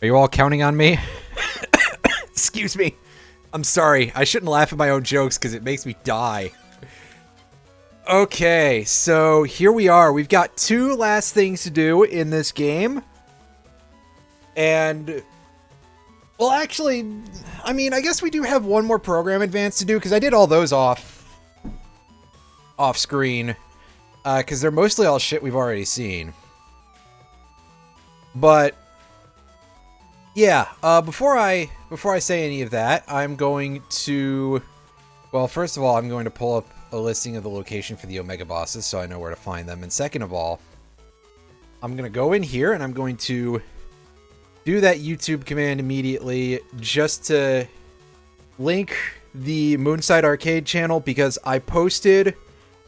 Are you all counting on me? Excuse me. I'm sorry. I shouldn't laugh at my own jokes because it makes me die. Okay, so here we are. We've got 2 last things to do in this game. And, well, actually, I mean, I guess we do have 1 more program advance to do because I did all those off screen. Because they're mostly all shit we've already seen. But yeah, before I say any of that, I'm going to, well, first of all, I'm going to pull up a listing of the location for the Omega bosses so I know where to find them. And second of all, I'm going to go in here and I'm going to do that YouTube command immediately just to link the Moonside Arcade channel, because I posted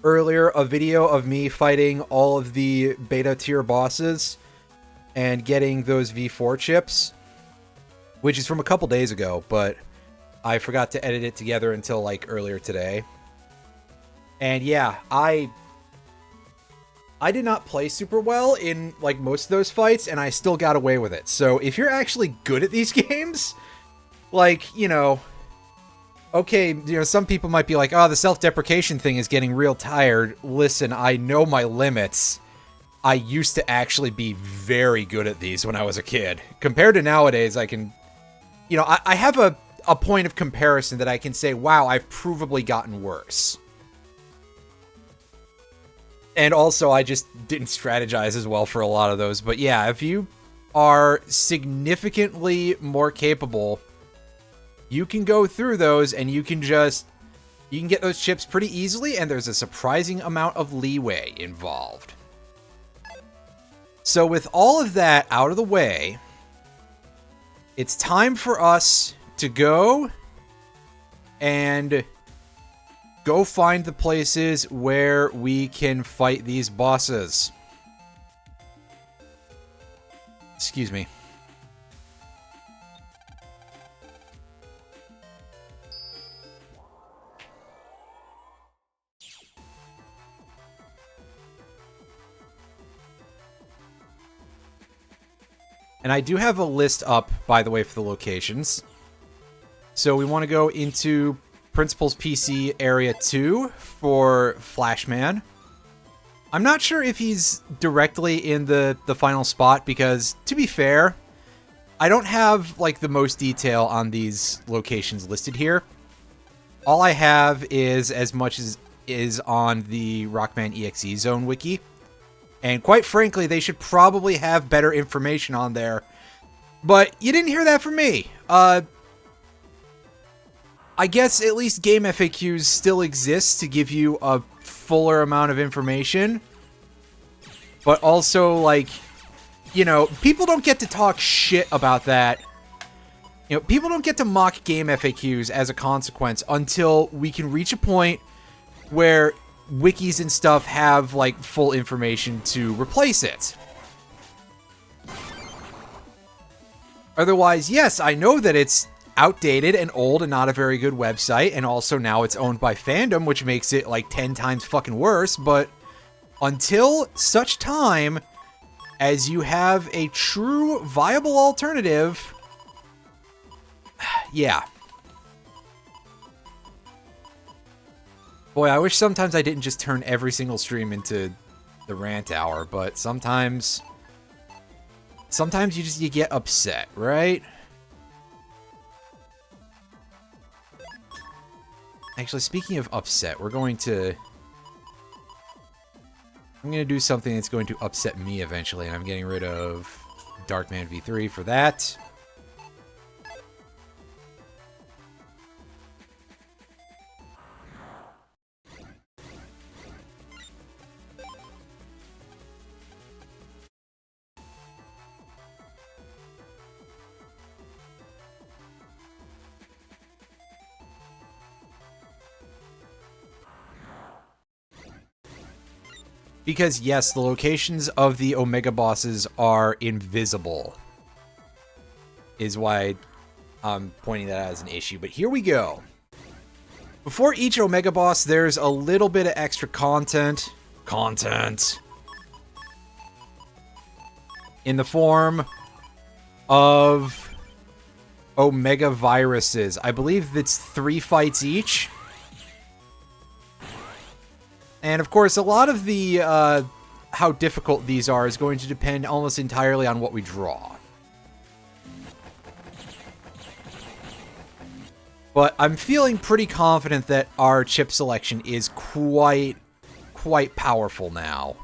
earlier a video of me fighting all of the beta tier bosses and getting those V4 chips, which is from a couple days ago, but I forgot to edit it together until like earlier today. And yeah, I did not play super well in like most of those fights, and I still got away with it. So if you're actually good at these games, like, you know, okay, you know, some people might be like, oh, the self-deprecation thing is getting real tired. Listen, I know my limits. I used to actually be very good at these when I was a kid. Compared to nowadays, I can, you know, I have a point of comparison that I can say, wow, I've provably gotten worse. And also, I just didn't strategize as well for a lot of those. But yeah, if you are significantly more capable, you can go through those and you can get those chips pretty easily, and there's a surprising amount of leeway involved. So with all of that out of the way, it's time for us to go and go find the places where we can fight these bosses. Excuse me. And I do have a list up, by the way, for the locations. So we want to go into Principal's PC Area 2 for Flashman. I'm not sure if he's directly in the final spot, because, to be fair, I don't have, like, the most detail on these locations listed here. All I have is as much as is on the Rockman EXE Zone wiki. And quite frankly, they should probably have better information on there. But you didn't hear that from me. I guess at least game FAQs still exist to give you a fuller amount of information. But also, like, you know, people don't get to talk shit about that. You know, people don't get to mock game FAQs as a consequence until we can reach a point where wikis and stuff have, like, full information to replace it. Otherwise, yes, I know that it's outdated and old and not a very good website, and also now it's owned by Fandom, which makes it, like, 10 times fucking worse, but until such time as you have a true viable alternative, yeah. Boy, I wish sometimes I didn't just turn every single stream into the rant hour, but sometimes you get upset, right? Actually, speaking of upset, I'm going to do something that's going to upset me eventually, and I'm getting rid of Darkman V3 for that. Because, yes, the locations of the Omega bosses are invisible. Is why I'm pointing that out as an issue. But here we go. Before each Omega boss, there's a little bit of extra content. In the form of Omega Viruses. I believe it's 3 fights each. And of course, a lot of the how difficult these are is going to depend almost entirely on what we draw. But I'm feeling pretty confident that our chip selection is quite powerful now.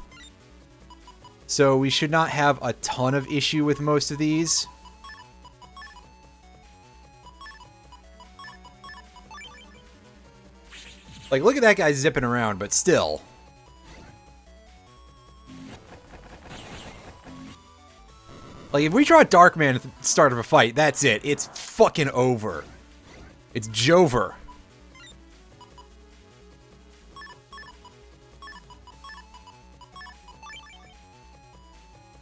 So we should not have a ton of issue with most of these. Like, look at that guy zipping around, but still. Like, if we draw Darkman at the start of a fight, that's it. It's fucking over. It's Jover.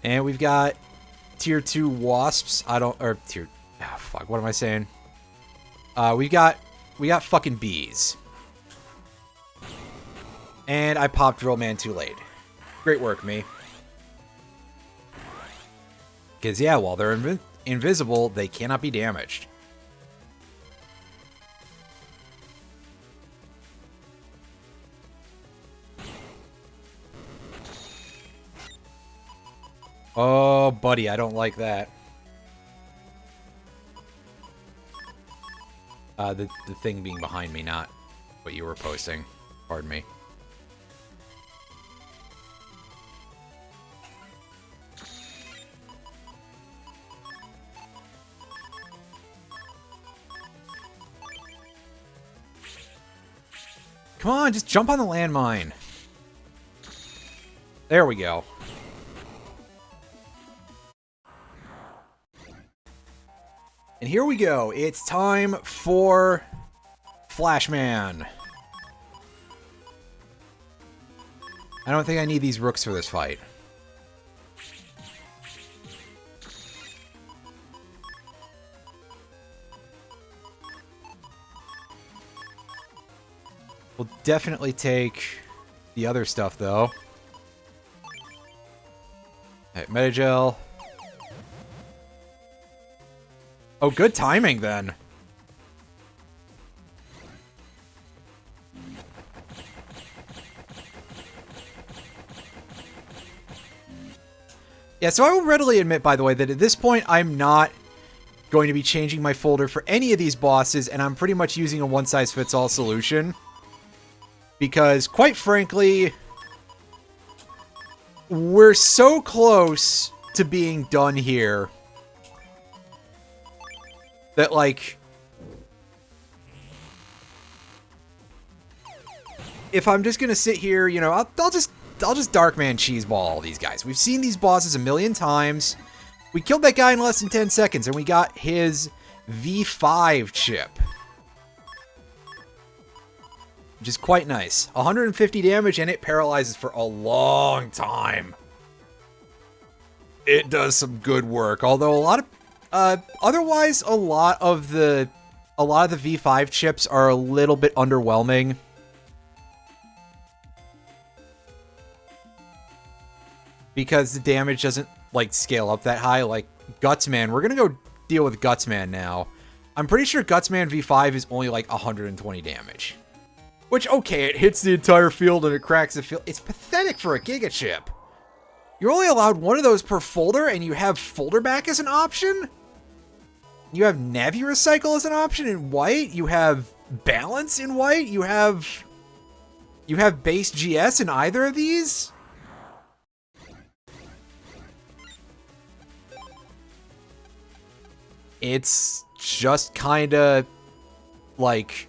And we've got tier 2 wasps. Fuck, what am I saying? We got fucking bees. And I popped Drill Man too late. Great work, me. Because, yeah, while they're invisible, they cannot be damaged. Oh, buddy, I don't like that. The thing being behind me, not what you were posting. Pardon me. Come on, just jump on the landmine. There we go. And here we go. It's time for Flashman. I don't think I need these rooks for this fight. We'll definitely take the other stuff, though. Alright, Metagel. Oh, good timing, then. Yeah, so I will readily admit, by the way, that at this point, I'm not going to be changing my folder for any of these bosses, and I'm pretty much using a one-size-fits-all solution. Because, quite frankly, we're so close to being done here that, like, if I'm just gonna sit here, you know, I'll just Darkman cheeseball all these guys. We've seen these bosses a million times. We killed that guy in less than 10 seconds, and we got his V5 chip. Which is quite nice. 150 damage, and it paralyzes for a long time. It does some good work, although a lot of... otherwise, a lot of the V5 chips are a little bit underwhelming. Because the damage doesn't, like, scale up that high. Like, Gutsman. We're gonna go deal with Gutsman now. I'm pretty sure Gutsman V5 is only, like, 120 damage. Which, okay, it hits the entire field and it cracks the field. It's pathetic for a Giga Chip. You're only allowed one of those per folder, and you have folder back as an option? You have Navi Recycle as an option in white? You have Balance in white? You have base GS in either of these? It's just kinda like...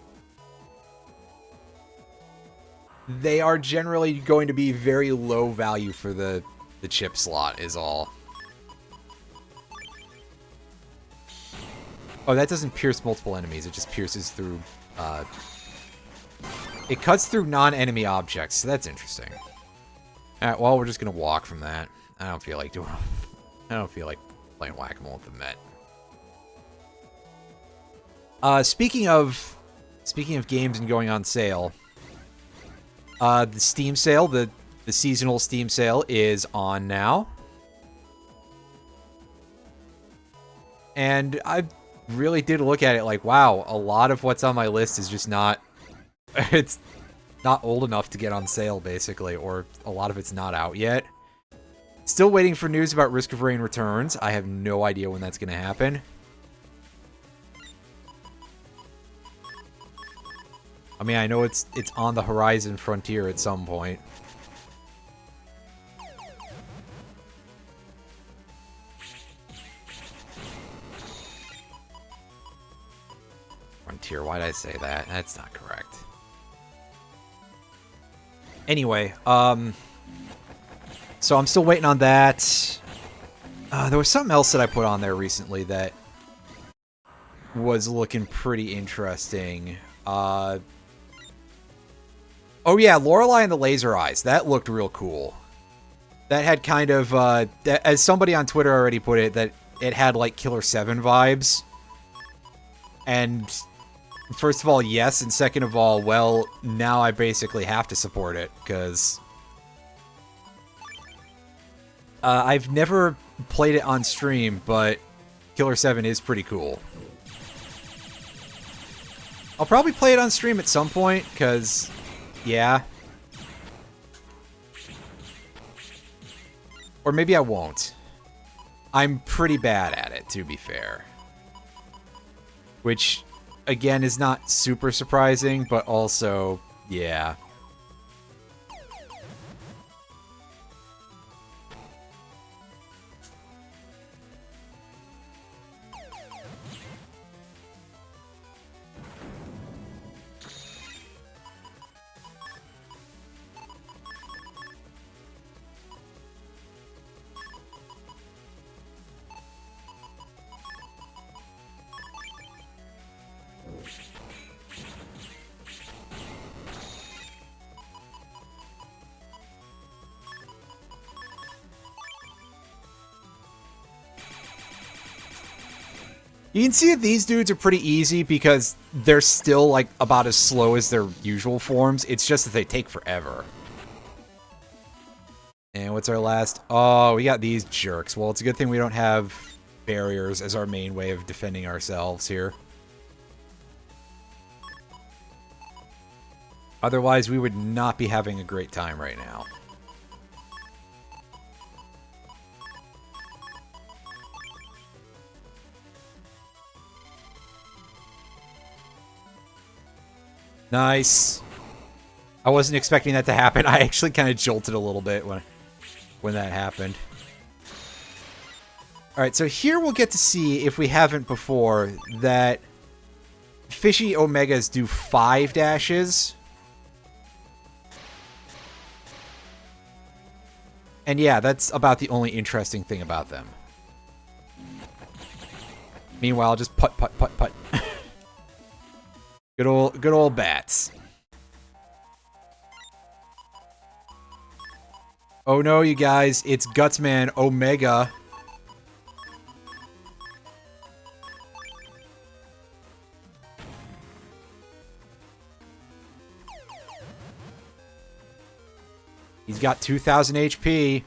They are generally going to be very low value for the chip slot, is all. Oh, that doesn't pierce multiple enemies. It just pierces through... it cuts through non-enemy objects, so that's interesting. Alright, well, we're just gonna walk from that. I don't feel like doing... I don't feel like playing Whack-A-Mole with the Met. Speaking of games and going on sale... the Steam sale, the seasonal Steam sale is on now. And I really did look at it like, wow, a lot of what's on my list is just not... It's not old enough to get on sale, basically, or a lot of it's not out yet. Still waiting for news about Risk of Rain Returns. I have no idea when that's going to happen. I mean, I know it's on the horizon frontier at some point. Frontier, why did I say that? That's not correct. Anyway, so I'm still waiting on that. There was something else that I put on there recently that was looking pretty interesting. Oh yeah, Lorelei and the Laser Eyes. That looked real cool. That had kind of, as somebody on Twitter already put it, that it had like Killer 7 vibes. And first of all, yes, and second of all, well, now I basically have to support it, because I've never played it on stream, but Killer 7 is pretty cool. I'll probably play it on stream at some point, because, yeah. Or maybe I won't. I'm pretty bad at it, to be fair. Which, again, is not super surprising, but also, yeah. You can see that these dudes are pretty easy because they're still, like, about as slow as their usual forms. It's just that they take forever. And what's our last? Oh, we got these jerks. Well, it's a good thing we don't have barriers as our main way of defending ourselves here. Otherwise, we would not be having a great time right now. Nice. I wasn't expecting that to happen. I actually kind of jolted a little bit when that happened. Alright, so here we'll get to see, if we haven't before, that fishy Omegas do 5 dashes. And yeah, that's about the only interesting thing about them. Meanwhile, just putt, putt, putt, putt. Good old bats. Oh no, you guys, it's Gutsman Omega. He's got 2,000 HP.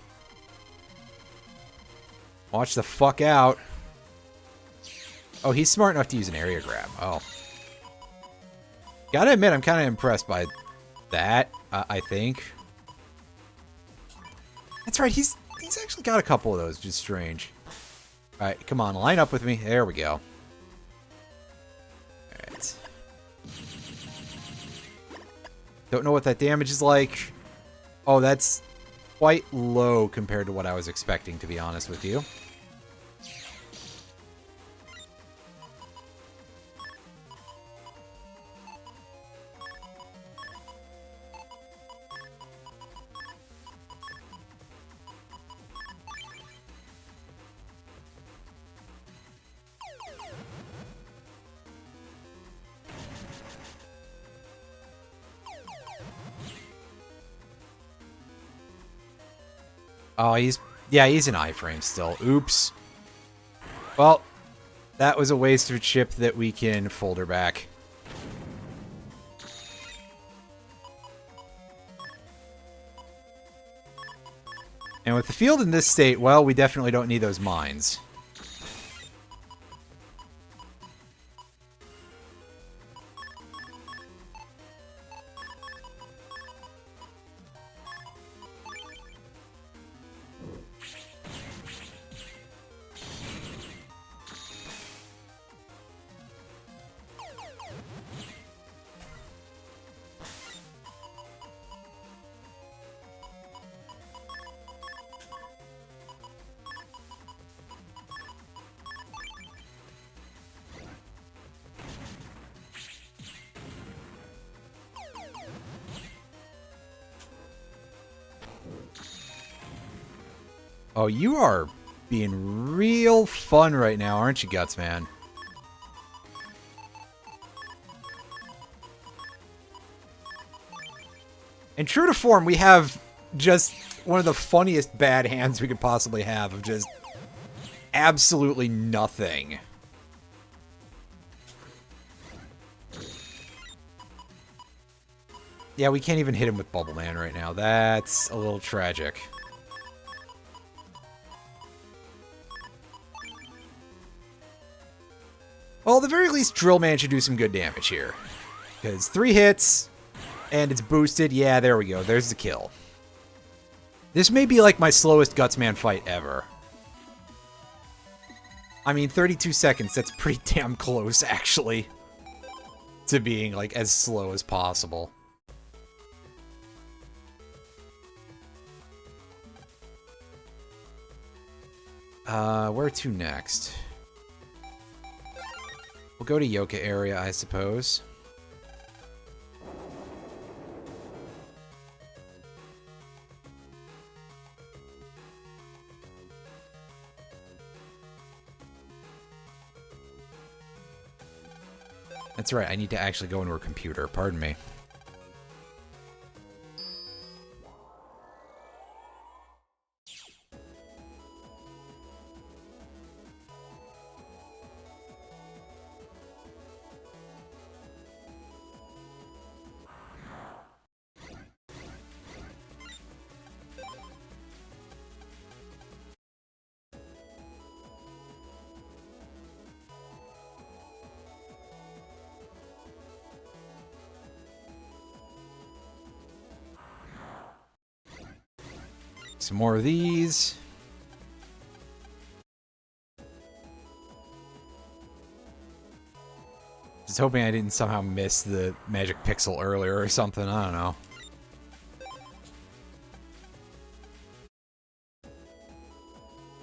Watch the fuck out. Oh, he's smart enough to use an area grab. Oh. Gotta admit, I'm kind of impressed by that, I think. That's right, he's actually got a couple of those, which is strange. Alright, come on, line up with me. There we go. Alright. Don't know what that damage is like. Oh, that's quite low compared to what I was expecting, to be honest with you. Oh, he's an iframe still. Oops. Well, that was a waste of a chip that we can fold her back. And with the field in this state, well, we definitely don't need those mines. Oh, you are being real fun right now, aren't you, Guts, man? And true to form, we have just one of the funniest bad hands we could possibly have of just absolutely nothing. Yeah, we can't even hit him with Bubble Man right now. That's a little tragic. Well, at the very least, Drill Man should do some good damage here. Because 3 hits, and it's boosted. Yeah, there we go. There's the kill. This may be like my slowest Gutsman fight ever. I mean, 32 seconds, that's pretty damn close, actually, to being, like, as slow as possible. Where to next? We'll go to Yoka area, I suppose. That's right, I need to actually go into her computer, pardon me. Some more of these. Just hoping I didn't somehow miss the magic pixel earlier or something. I don't know.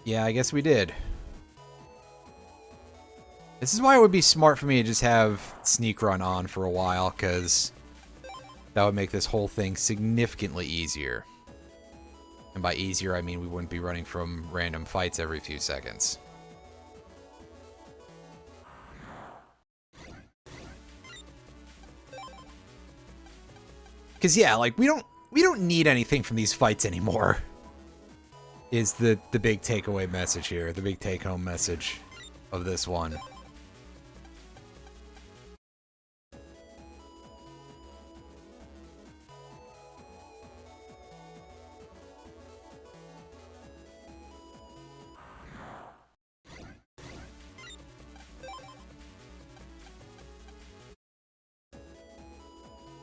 Yeah, I guess we did. This is why it would be smart for me to just have Sneak Run on for a while, because that would make this whole thing significantly easier. And by easier, I mean we wouldn't be running from random fights every few seconds. Because yeah, like we don't need anything from these fights anymore. Is the big takeaway message here, the big take-home message of this one.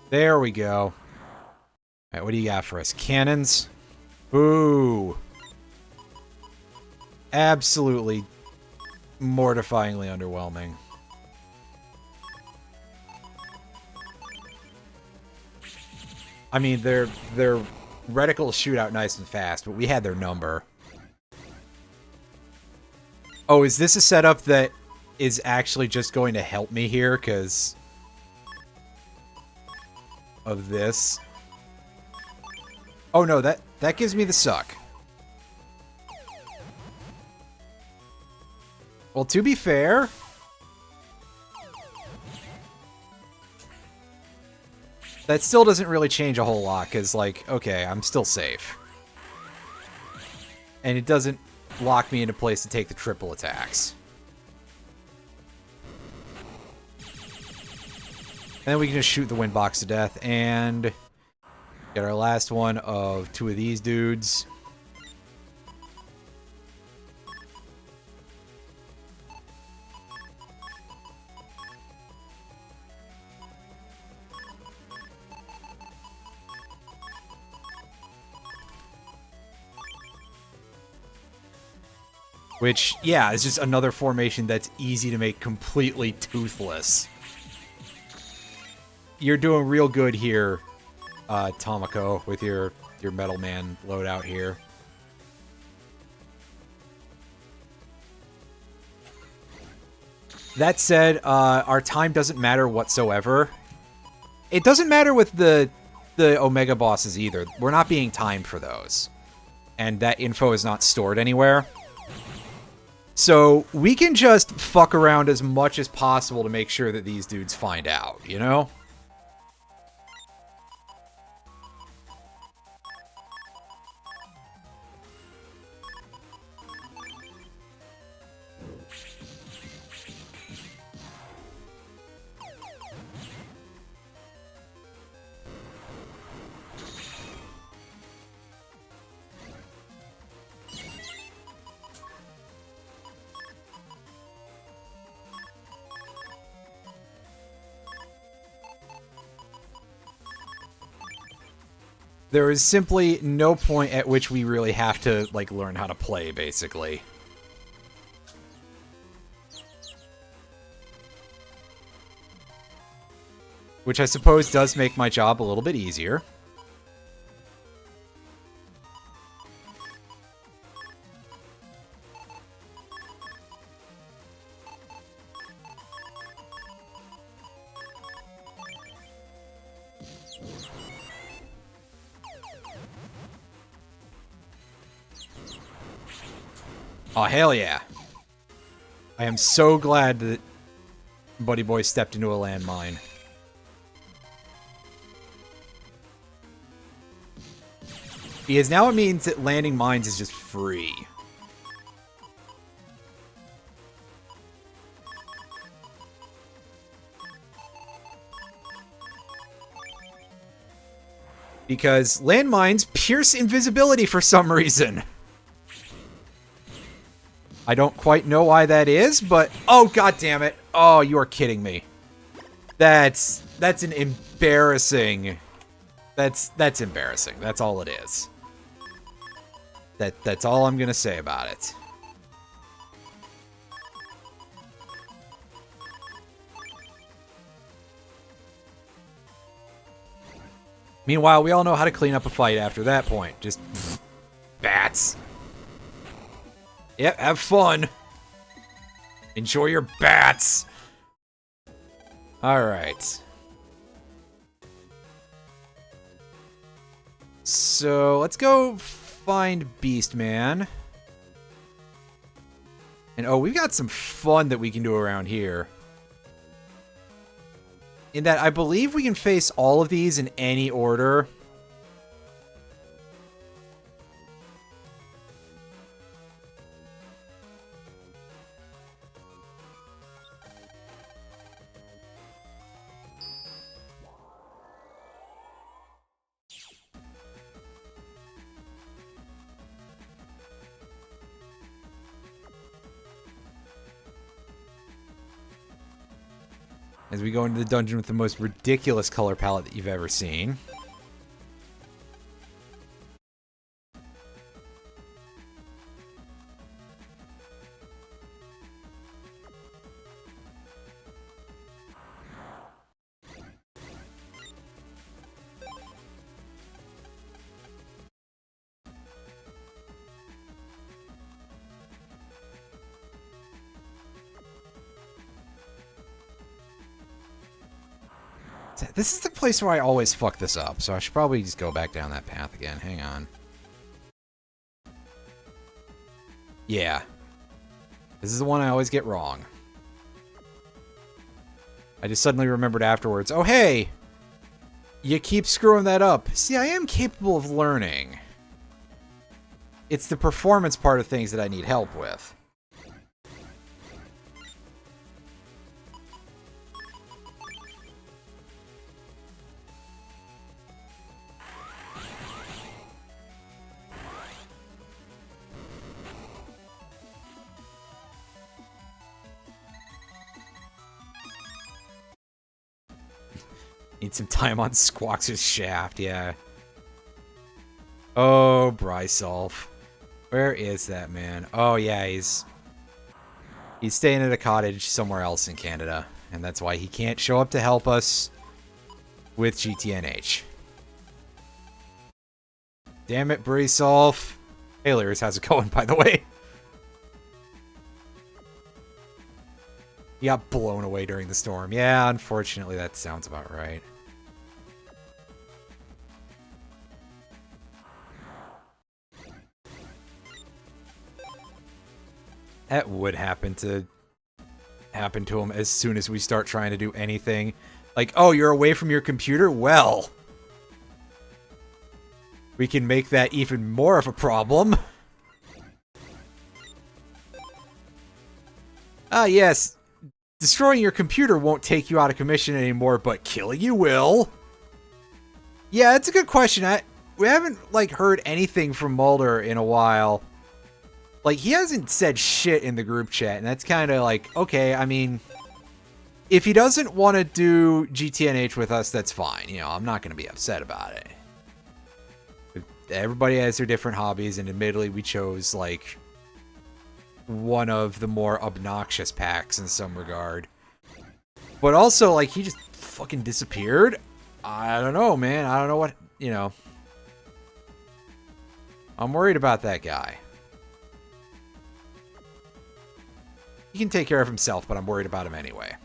There we go. Alright, what do you got for us? Cannons? Boo! Absolutely mortifyingly underwhelming. I mean, their reticles shoot out nice and fast, but we had their number. Oh, is this a setup that is actually just going to help me here because of this? Oh no, that gives me the suck. Well, to be fair, that still doesn't really change a whole lot, because, like, okay, I'm still safe. And it doesn't lock me into place to take the triple attacks. And then we can just shoot the wind box to death, and get our last one of 2 of these dudes. Which, yeah, is just another formation that's easy to make completely toothless. You're doing real good here, Tomoko, with your Metal Man loadout here. That said, our time doesn't matter whatsoever. It doesn't matter with the Omega bosses either. We're not being timed for those. and that info is not stored anywhere. So we can just fuck around as much as possible to make sure that these dudes find out, you know? There is simply no point at which we really have to, like, learn how to play, basically. Which I suppose does make my job a little bit easier. Oh, hell yeah. I am so glad that Buddy Boy stepped into a landmine. Because now it means that landing mines is just free. Because landmines pierce invisibility for some reason. I don't quite know why that is, but... Oh, god damn it. Oh, you are kidding me. That's an embarrassing... That's embarrassing. That's all it is. That's all I'm gonna say about it. Meanwhile, we all know how to clean up a fight after that point. Just... bats. Yep, have fun. Enjoy your bats. Alright. So, let's go find Beastman. And oh, we've got some fun that we can do around here. In that, I believe we can face all of these in any order. As we go into the dungeon with the most ridiculous color palette that you've ever seen. This is the place where I always fuck this up, so I should probably just go back down that path again. Hang on. Yeah. This is the one I always get wrong. I just suddenly remembered afterwards, oh hey! You keep screwing that up. See, I am capable of learning. It's the performance part of things that I need help with. Need some time on Squawks' shaft, yeah. Oh, Brysolf. Where is that man? Oh, yeah, he's staying at a cottage somewhere else in Canada. And that's why he can't show up to help us with GTNH. Damn it, Brysolf. Hey, Lyris, how's it going, by the way? He got blown away during the storm. Yeah, unfortunately, that sounds about right. That would happen to him as soon as we start trying to do anything. Like, oh, you're away from your computer? Well, we can make that even more of a problem. Ah, yes. Destroying your computer won't take you out of commission anymore, but killing you will. Yeah, it's a good question. We haven't, like, heard anything from Mulder in a while. Like, he hasn't said shit in the group chat, and that's kind of like, okay, I mean, if he doesn't want to do GTNH with us, that's fine. You know, I'm not going to be upset about it. Everybody has their different hobbies, and admittedly, we chose, like, one of the more obnoxious packs in some regard. But also, like, he just fucking disappeared. I don't know, man. I don't know what, you know. I'm worried about that guy. He can take care of himself, but I'm worried about him anyway.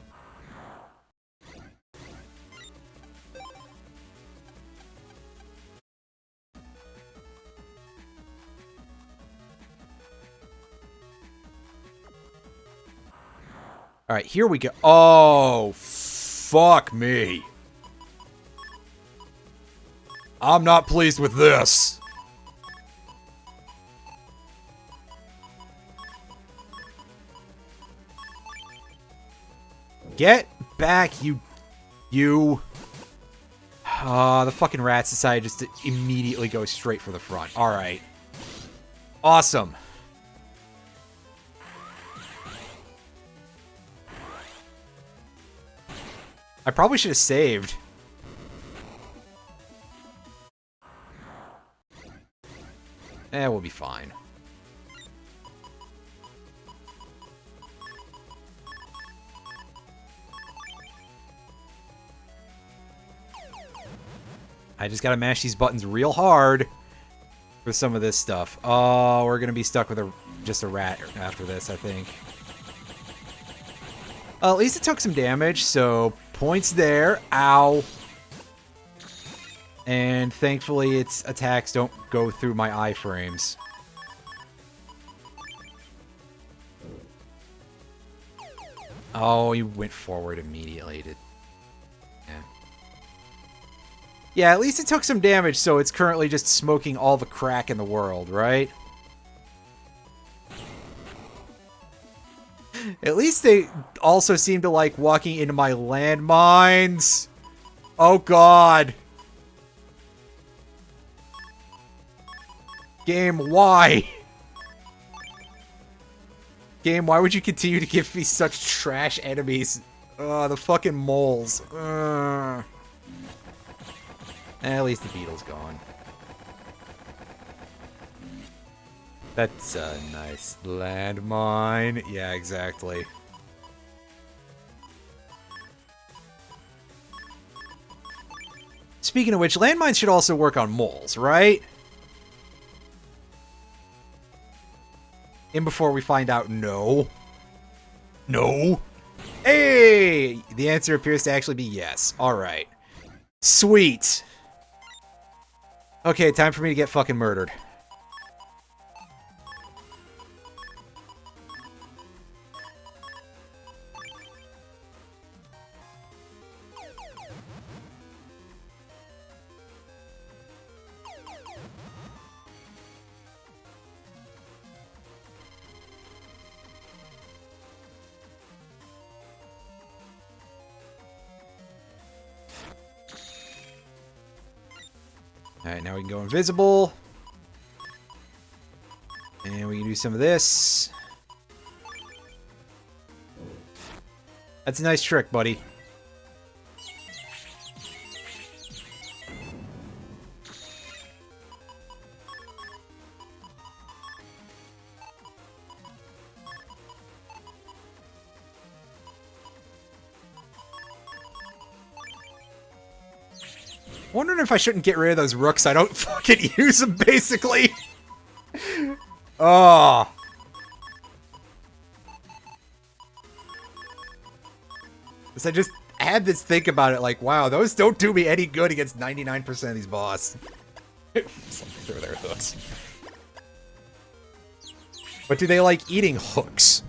Alright, here we go. Oh, fuck me. I'm not pleased with this. Get back, you... the fucking rats decided just to immediately go straight for the front. Alright. Awesome. I probably should have saved. We'll be fine. I just gotta mash these buttons real hard for some of this stuff. Oh, we're gonna be stuck with just a rat after this, I think. At least it took some damage, so points there. Ow. And thankfully its attacks don't go through my iframes. Oh, he went forward immediately to... Yeah, at least it took some damage, so it's currently just smoking all the crack in the world, right? At least they also seem to like walking into my landmines. Oh, God. Game, why? Game, why would you continue to give me such trash enemies? The fucking moles. At least the beetle's gone. That's a nice landmine. Yeah, exactly. Speaking of which, landmines should also work on moles, right? And before we find out, no. No. Hey! The answer appears to actually be yes. Alright. Sweet. Okay, time for me to get fucking murdered. Alright, now we can go invisible. And we can do some of this. That's a nice trick, buddy. Wondering if I shouldn't get rid of those rooks. I don't fucking use them, basically. Oh. Because I just had this think about it, like, wow, those don't do me any good against 99% of these boss. Throw their hooks. But do they like eating hooks?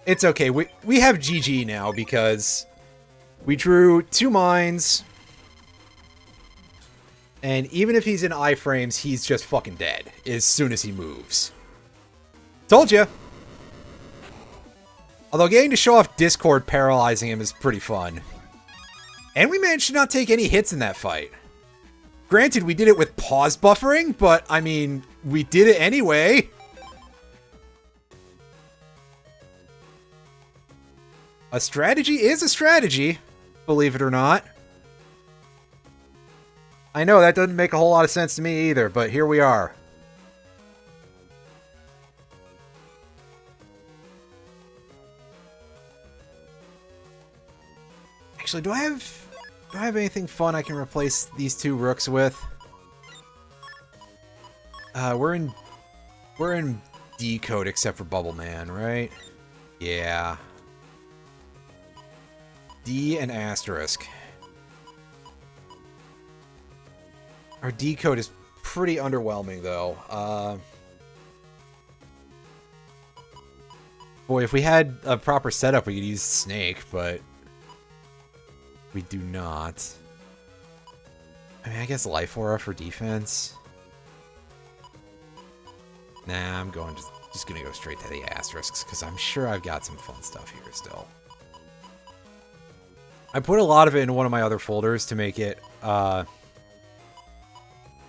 It's okay. We have GG now because we drew 2 mines. And even if he's in iframes, he's just fucking dead as soon as he moves. Told you. Although getting to show off Discord paralyzing him is pretty fun. And we managed to not take any hits in that fight. Granted, we did it with pause buffering, but, I mean, we did it anyway. A strategy is a strategy, believe it or not. I know, that doesn't make a whole lot of sense to me either, but here we are. Actually, do I have anything fun I can replace these 2 rooks with? We're in decode except for Bubble Man, right? Yeah. D and asterisk. Our decode is pretty underwhelming, though. Boy, if we had a proper setup, we could use Snake, but we do not. I mean, I guess Life Aura for defense. Nah, I'm going just gonna go straight to the asterisks, because I'm sure I've got some fun stuff here still. I put a lot of it in one of my other folders to make it,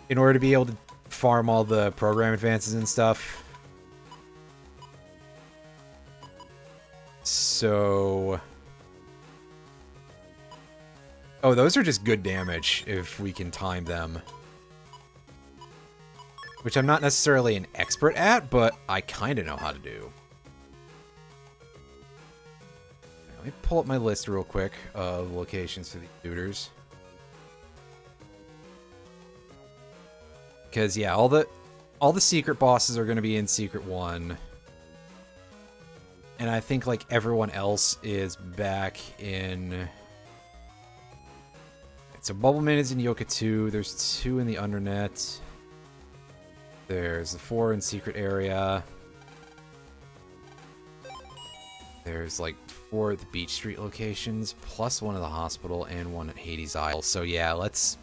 in order to be able to farm all the program advances and stuff. So... Oh, those are just good damage if we can time them. Which I'm not necessarily an expert at, but I kind of know how to do. Let me pull up my list real quick of locations for these tutors. Because, yeah, all the secret bosses are going to be in Secret 1. And I think, like, everyone else is back in... So Bubbleman is in Yoka 2. There's 2 in the Undernet. There's the 4 in Secret Area. There's, like, 4 at the Beach Street locations, plus 1 at the hospital and 1 at Hades Isle. So, yeah, let's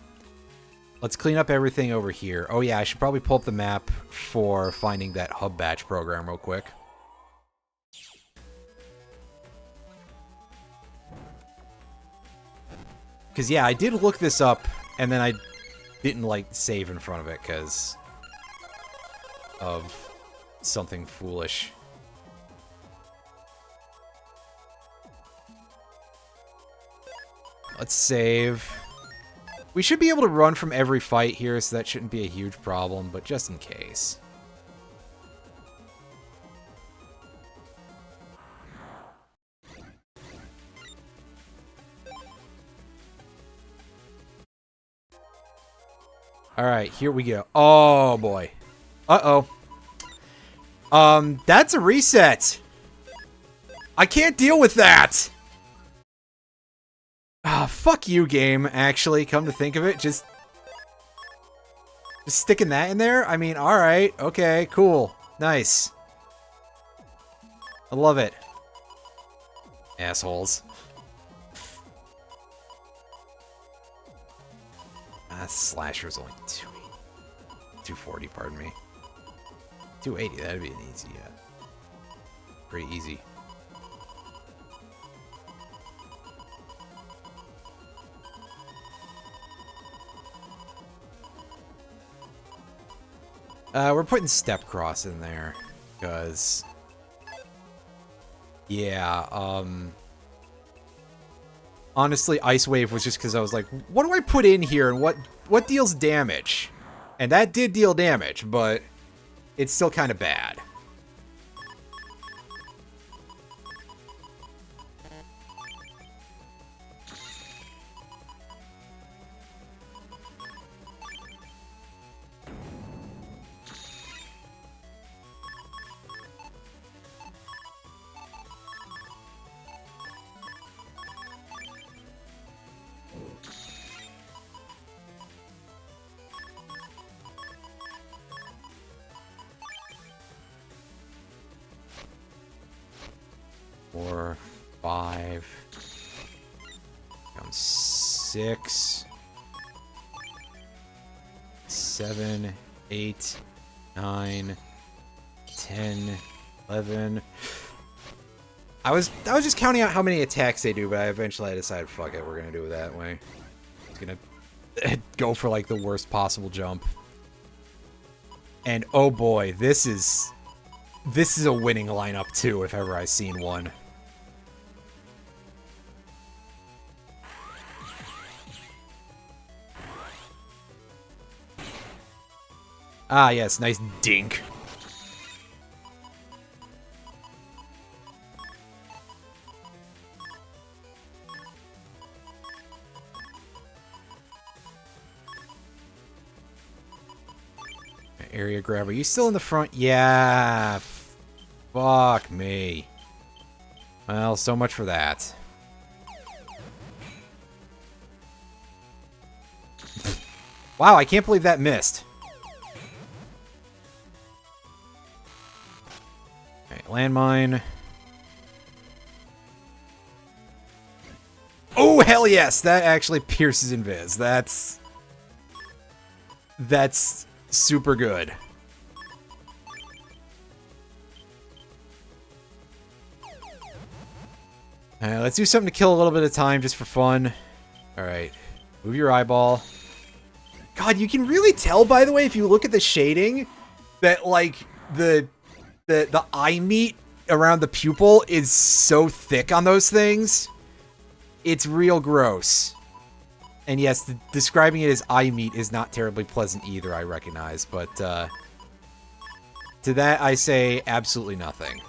clean up everything over here. Oh, yeah, I should probably pull up the map for finding that hub batch program real quick. Because, yeah, I did look this up, and then I didn't, like, save in front of it because of something foolish. Let's save. We should be able to run from every fight here, so that shouldn't be a huge problem, but just in case. Alright, here we go. Oh, boy. Uh-oh. That's a reset. I can't deal with that. Ah, fuck you, game, actually, come to think of it. Just sticking that in there? I mean, alright. Okay, cool. Nice. I love it. Assholes. Slasher's only 240, pardon me. 280, that'd be an easy, pretty easy. We're putting Step Cross in there, because... Yeah, honestly, Ice Wave was just because I was like, what do I put in here and what deals damage? And that did deal damage, but it's still kind of bad. 4, 5. Down 6. 7, 8, 9, 10, 11. I was just counting out how many attacks they do, but I eventually decided, fuck it, we're gonna do it that way. It's gonna go for like the worst possible jump. And oh boy, this is a winning lineup too, if ever I've seen one. Ah, yes, nice dink. Area grabber. You still in the front? Yeah. Fuck me. Well, so much for that. Wow, I can't believe that missed. Okay, landmine. Oh, hell yes! That actually pierces invis. That's super good. Alright, let's do something to kill a little bit of time just for fun. Alright, move your eyeball. God, you can really tell, by the way, if you look at the shading, that, like, the eye meat around the pupil is so thick on those things. It's real gross. And yes, describing it as eye meat is not terribly pleasant either, I recognize. But to that, I say absolutely nothing.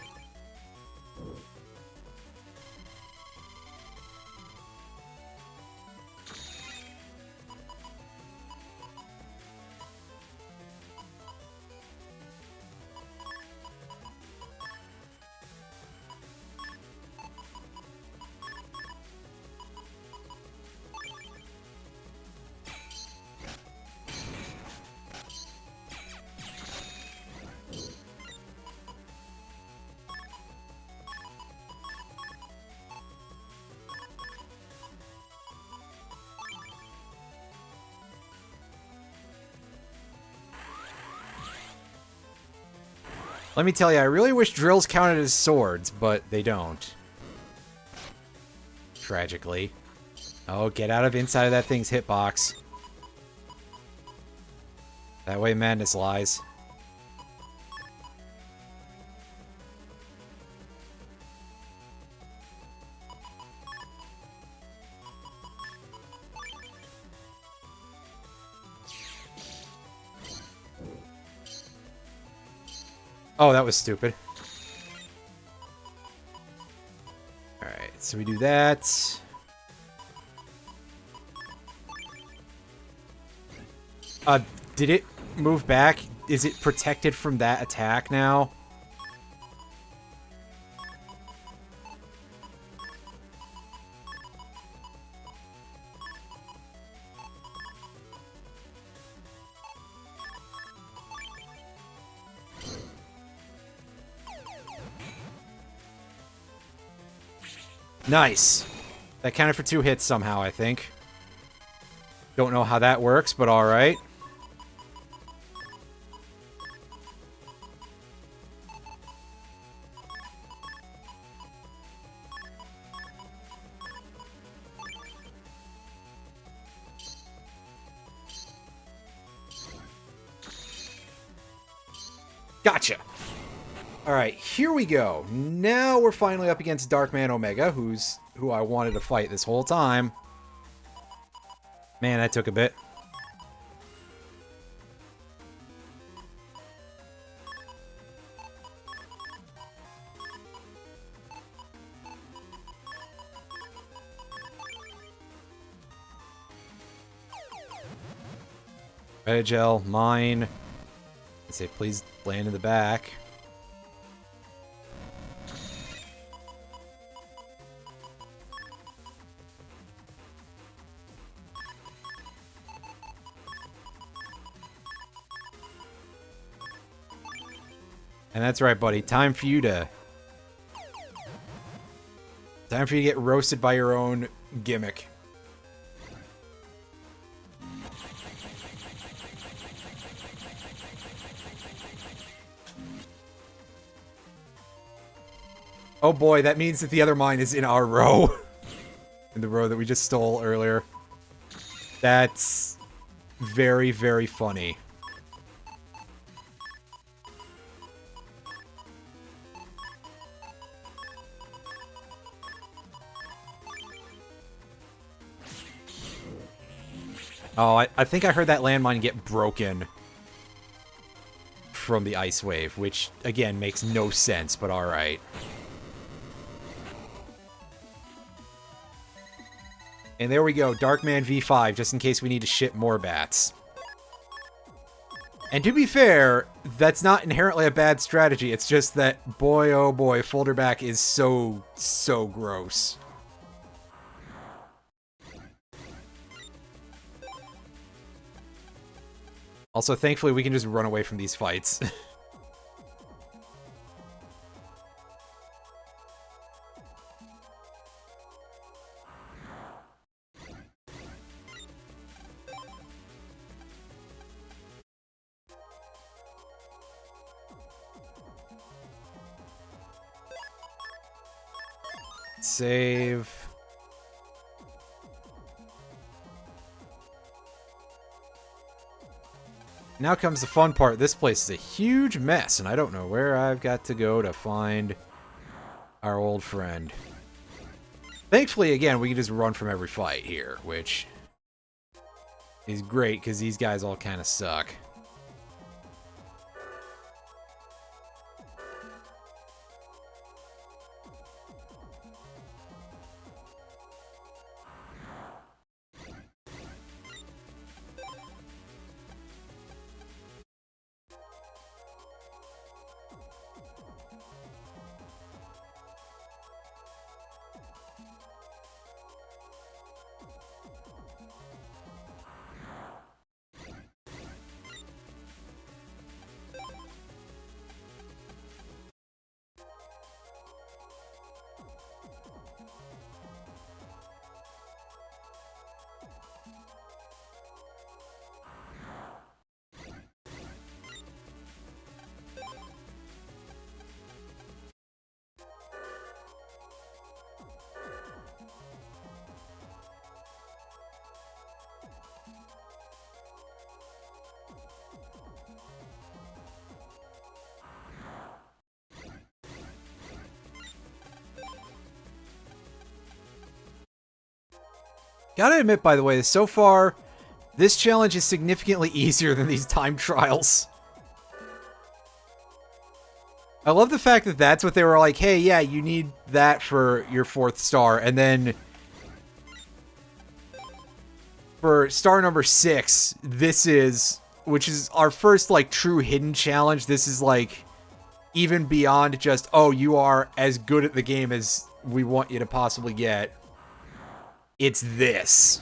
Let me tell you, I really wish drills counted as swords, but they don't. Tragically. Oh, get out of inside of that thing's hitbox. That way madness lies. Oh, that was stupid. Alright, so we do that. Did it move back? Is it protected from that attack now? Nice. That counted for 2 hits somehow, I think. Don't know how that works, but alright. Gotcha. Alright, here we go. Now we're finally up against Darkman Omega, who I wanted to fight this whole time. Man, that took a bit. Retagel, mine. I say please land in the back. And that's right, buddy. Time for you to Time for you to get roasted by your own gimmick. Oh boy, that means that the other mine is in our row. In the row that we just stole earlier. That's very, very funny. Oh, I think I heard that landmine get broken from the ice wave, which, again, makes no sense, but alright. And there we go, Darkman V5, just in case we need to ship more bats. And to be fair, that's not inherently a bad strategy, it's just that, boy oh boy, Folderback is so, so gross. Also, thankfully, we can just run away from these fights. Save. Now comes the fun part. This place is a huge mess, and I don't know where I've got to go to find our old friend. Thankfully, again, we can just run from every fight here, which is great, because these guys all kind of suck. Gotta admit, by the way, so far, this challenge is significantly easier than these time trials. I love the fact that that's what they were like, hey, yeah, you need that for your 4th star, and then for star number 6, this is, which is our first, like, true hidden challenge, this is, like, even beyond just, oh, you are as good at the game as we want you to possibly get. It's this.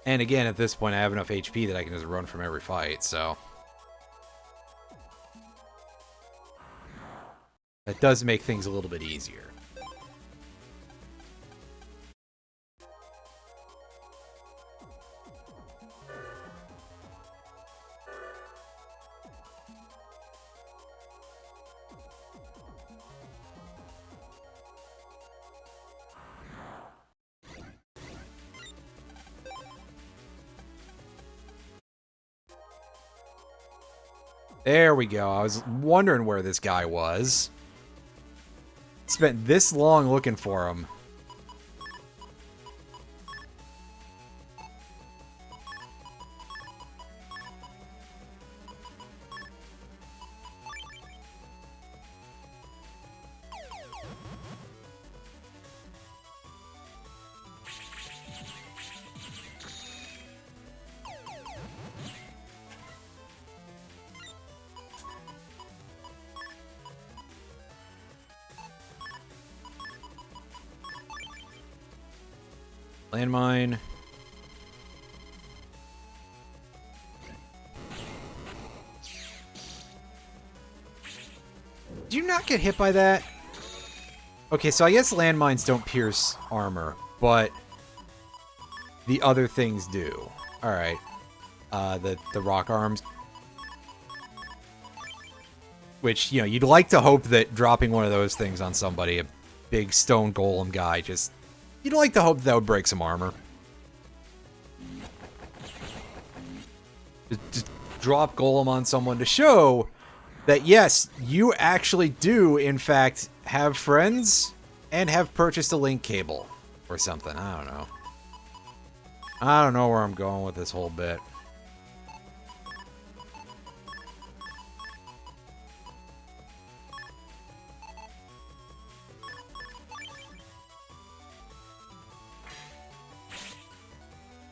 And again, at this point, I have enough HP that I can just run from every fight, so that does make things a little bit easier. There we go. I was wondering where this guy was. Spent this long looking for him. Landmine. Did you not get hit by that? Okay, so I guess landmines don't pierce armor, but the other things do. Alright. The rock arms. Which, you know, you'd like to hope that dropping one of those things on somebody, a big stone golem guy, just... You'd like to hope that would break some armor. Just drop golem on someone to show that, yes, you actually do, in fact, have friends and have purchased a link cable or something. I don't know. I don't know where I'm going with this whole bit.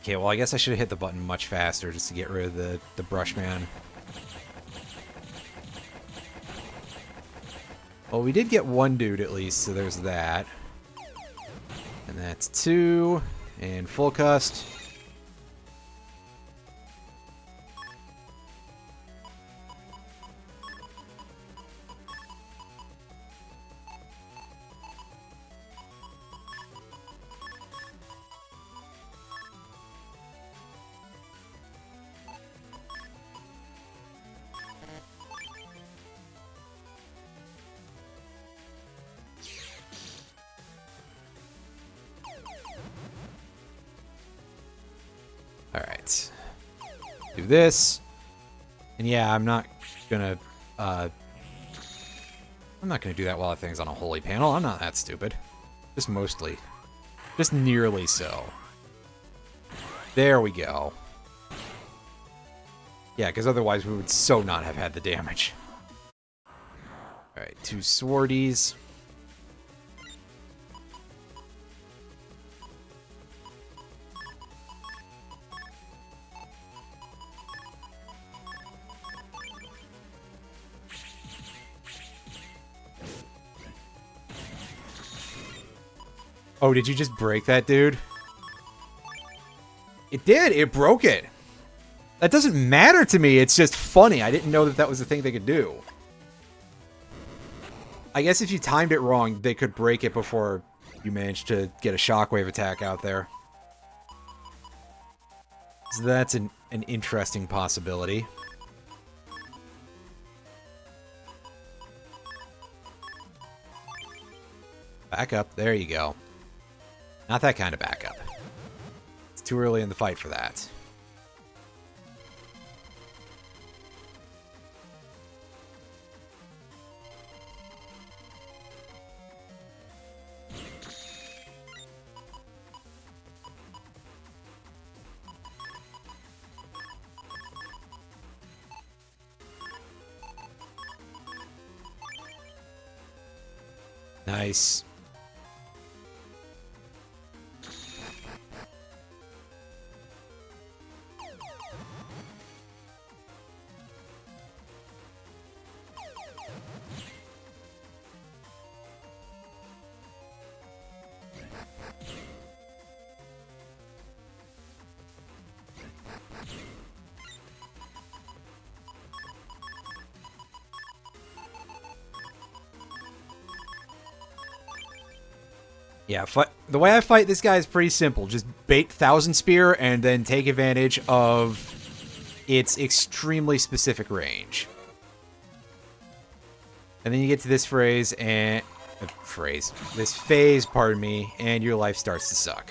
Okay, well, I guess I should have hit the button much faster just to get rid of the brush man. Well, we did get one dude at least, so there's that. And that's 2. And full cust. Alright. Do this. And yeah, I'm not gonna do that while that thing's on a holy panel. I'm not that stupid. Just mostly. Just nearly so. There we go. Yeah, because otherwise we would so not have had the damage. Alright, 2 swordies. Oh, did you just break that, dude? It did. It broke it. That doesn't matter to me. It's just funny. I didn't know that that was a thing they could do. I guess if you timed it wrong, they could break it before you managed to get a shockwave attack out there. So that's an interesting possibility. Back up. There you go. Not that kind of backup. It's too early in the fight for that. Nice. Yeah, the way I fight this guy is pretty simple. Just bait Thousand Spear and then take advantage of its extremely specific range. And then you get to this phase, pardon me, and your life starts to suck.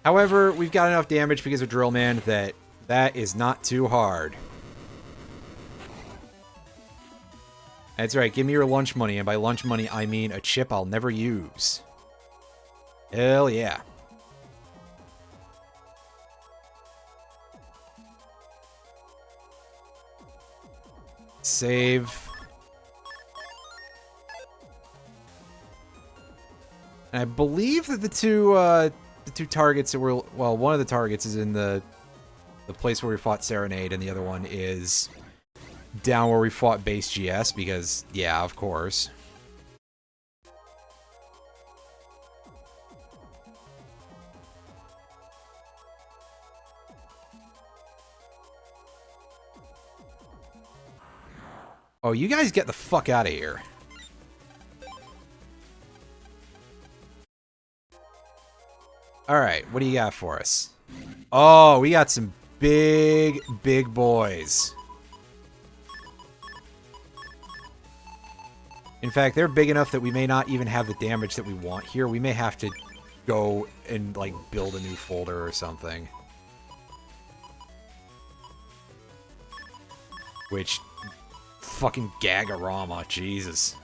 However, we've got enough damage because of Drill Man that is not too hard. That's right, give me your lunch money, and by lunch money I mean a chip I'll never use. Hell yeah. Save. And I believe that the two targets that were, well, one of the targets is in the the place where we fought Serenade, and the other one is down where we fought Base GS, because, yeah, of course. Oh, you guys get the fuck out of here. Alright, what do you got for us? Oh, we got some big boys. In fact, they're big enough that we may not even have the damage that we want here. We may have to go and, like, build a new folder or something. Which... fucking Gagorama, Jesus.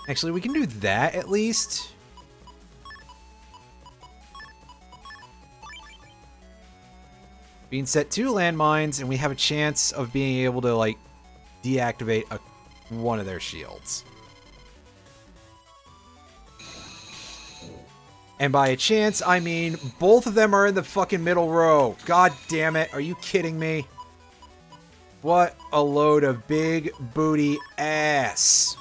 Actually, we can do that at least. Being set 2 landmines, and we have a chance of being able to, like, deactivate one of their shields. And by a chance, I mean both of them are in the fucking middle row. God damn it, are you kidding me? What a load of big booty ass.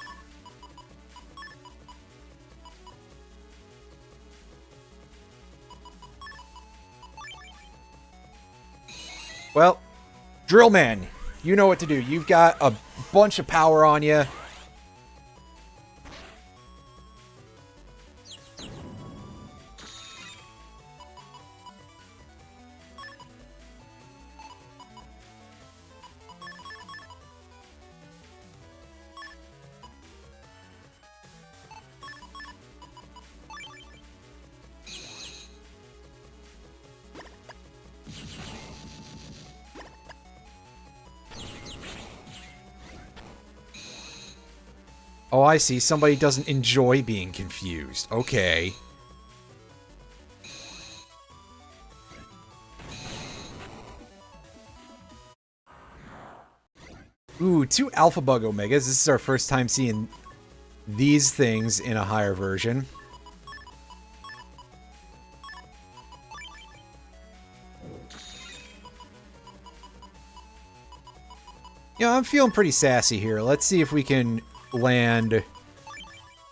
Well, Drillman, you know what to do. You've got a bunch of power on you. Oh, I see. Somebody doesn't enjoy being confused. Okay. Ooh, 2 Alpha Bug Omegas. This is our first time seeing these things in a higher version. Yeah, I'm feeling pretty sassy here. Let's see if we can land.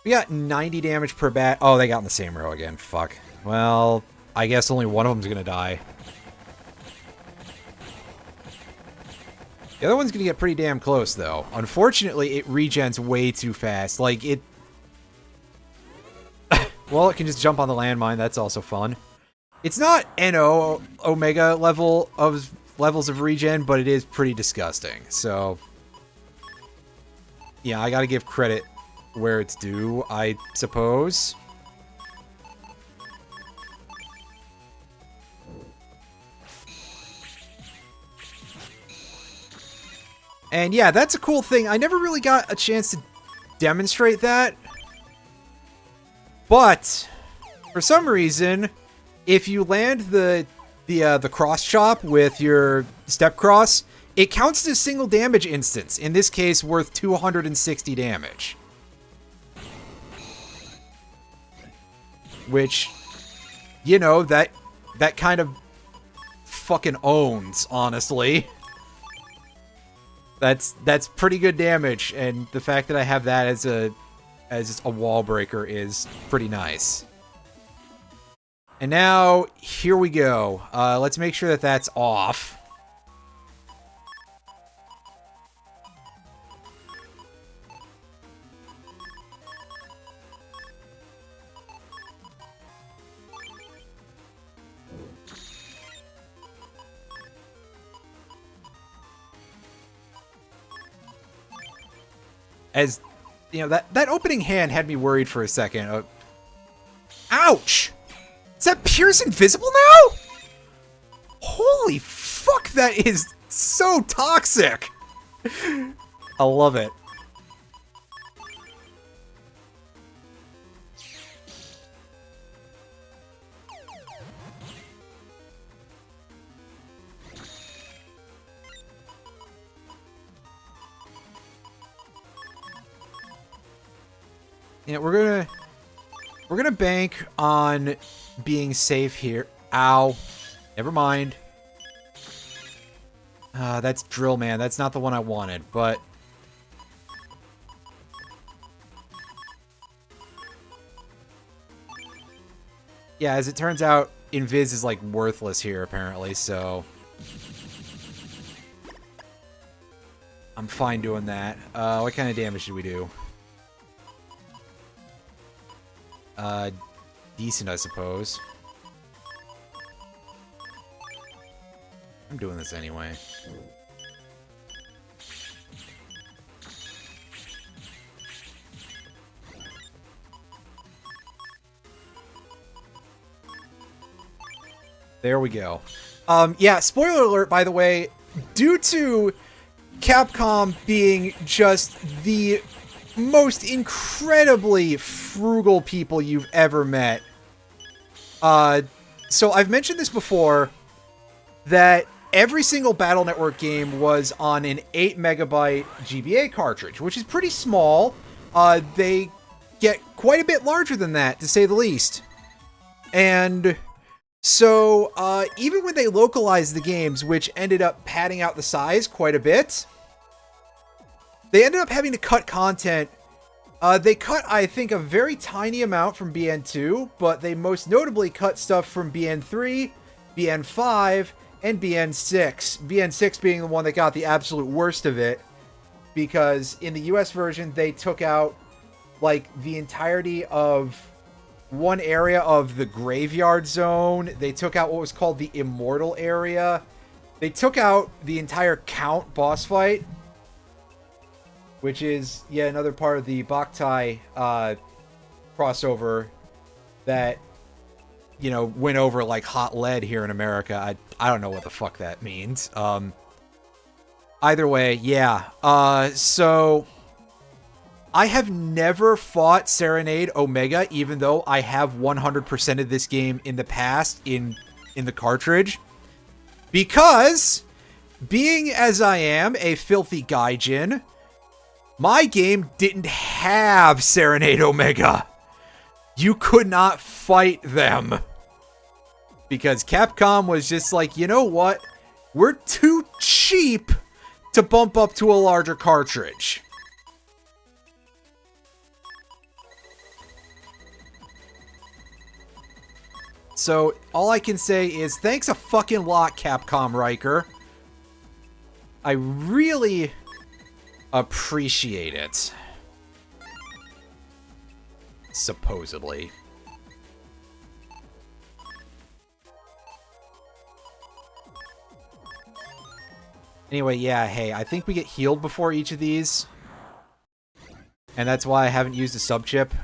We got 90 damage per bat. Oh, they got in the same row again. Fuck. Well, I guess only one of them's gonna die. The other one's gonna get pretty damn close, though. Unfortunately, it regens way too fast. Like, it... well, it can just jump on the landmine. That's also fun. It's not NO Omega levels of regen, but it is pretty disgusting. So... yeah, I gotta give credit where it's due, I suppose. And yeah, that's a cool thing. I never really got a chance to demonstrate that. But, for some reason, if you land the cross chop with your step cross, it counts as a single damage instance, in this case worth 260 damage. Which, you know, that kind of fucking owns, honestly. That's pretty good damage, and the fact that I have that as a wall breaker is pretty nice. And now, here we go. Let's make sure that that's off. As, you know, that opening hand had me worried for a second. Ouch! Is that Pierce invisible now? Holy fuck, that is so toxic! I love it. Yeah, we're gonna bank on being safe here. Ow. Never mind. That's Drill Man. That's not the one I wanted, but... Yeah, as it turns out, Invis is, like, worthless here, apparently, so... I'm fine doing that. What kind of damage should we do? Decent, I suppose. I'm doing this anyway. There we go. Yeah, spoiler alert, by the way, due to Capcom being just the most incredibly frugal people you've ever met. So I've mentioned this before, that every single Battle Network game was on an 8 megabyte GBA cartridge, which is pretty small. They get quite a bit larger than that, to say the least. And so, even when they localized the games, which ended up padding out the size quite a bit, they ended up having to cut content. They cut, I think, a very tiny amount from BN2, but they most notably cut stuff from BN3, BN5, and BN6. BN6 being the one that got the absolute worst of it, because in the US version, they took out, like, the entirety of one area of the Graveyard Zone. They took out what was called the Immortal area. They took out the entire Count boss fight, which is yet another part of the Boktai crossover that, you know, went over like hot lead here in America. I don't know what the fuck that means. Either way, yeah. So I have never fought Serenade Omega, even though I have 100% of this game in the past in the cartridge, because being as I am a filthy gaijin, my game didn't have Serenade Omega. You could not fight them. Because Capcom was just like, you know what? We're too cheap to bump up to a larger cartridge. So, all I can say is, thanks a fucking lot, Capcom Riker. I really appreciate it. Supposedly. Anyway, yeah, hey, I think we get healed before each of these. And that's why I haven't used a sub-chip.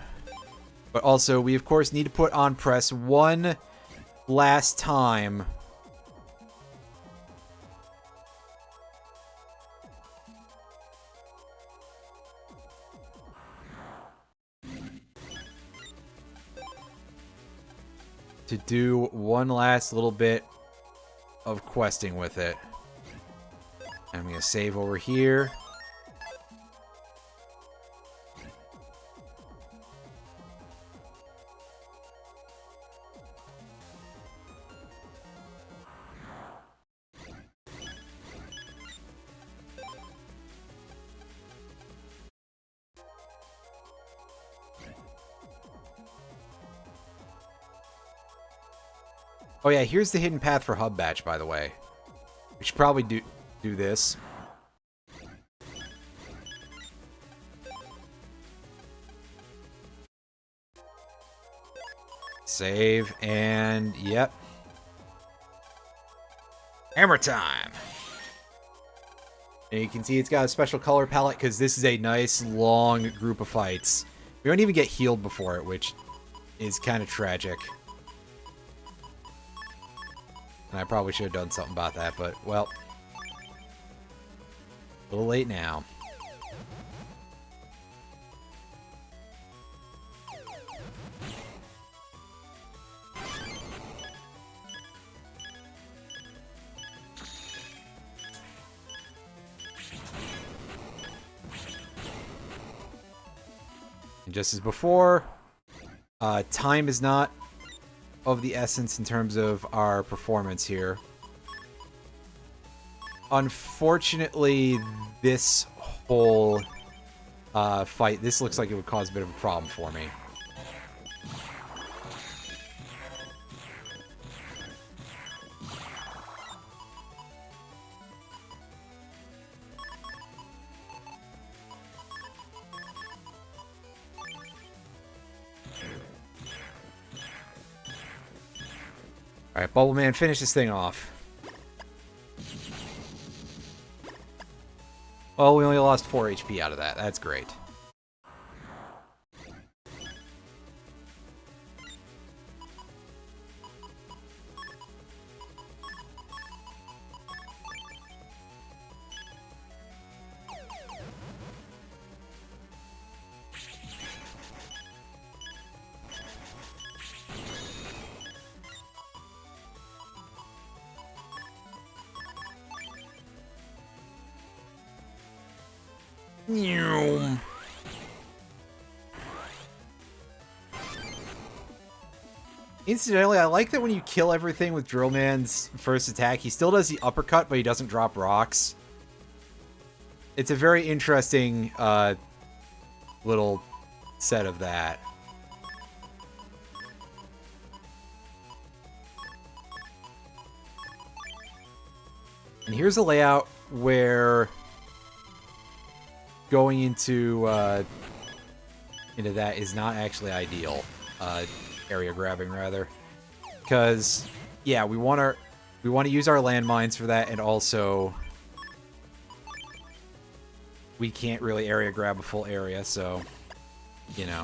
But also, we of course need to put on press one last time. To do one last little bit of questing with it. I'm going to save over here. Oh yeah, here's the hidden path for Hub Batch, by the way. We should probably do this. Save, and yep. Hammer time! And you can see it's got a special color palette because this is a nice, long group of fights. We don't even get healed before it, which is kind of tragic. And I probably should have done something about that, but, well. A little late now. And just as before, time is not of the essence in terms of our performance here. Unfortunately, this whole fight, this looks like it would cause a bit of a problem for me. Alright, Bubble Man, finish this thing off. Well, we only lost 4 HP out of that. That's great. Incidentally, I like that when you kill everything with Drill Man's first attack, he still does the uppercut, but he doesn't drop rocks. It's a very interesting little set of that. And here's a layout where going into that is not actually ideal. Area grabbing, rather. Because, yeah, we want to use our landmines for that, and also we can't really area grab a full area, so, you know.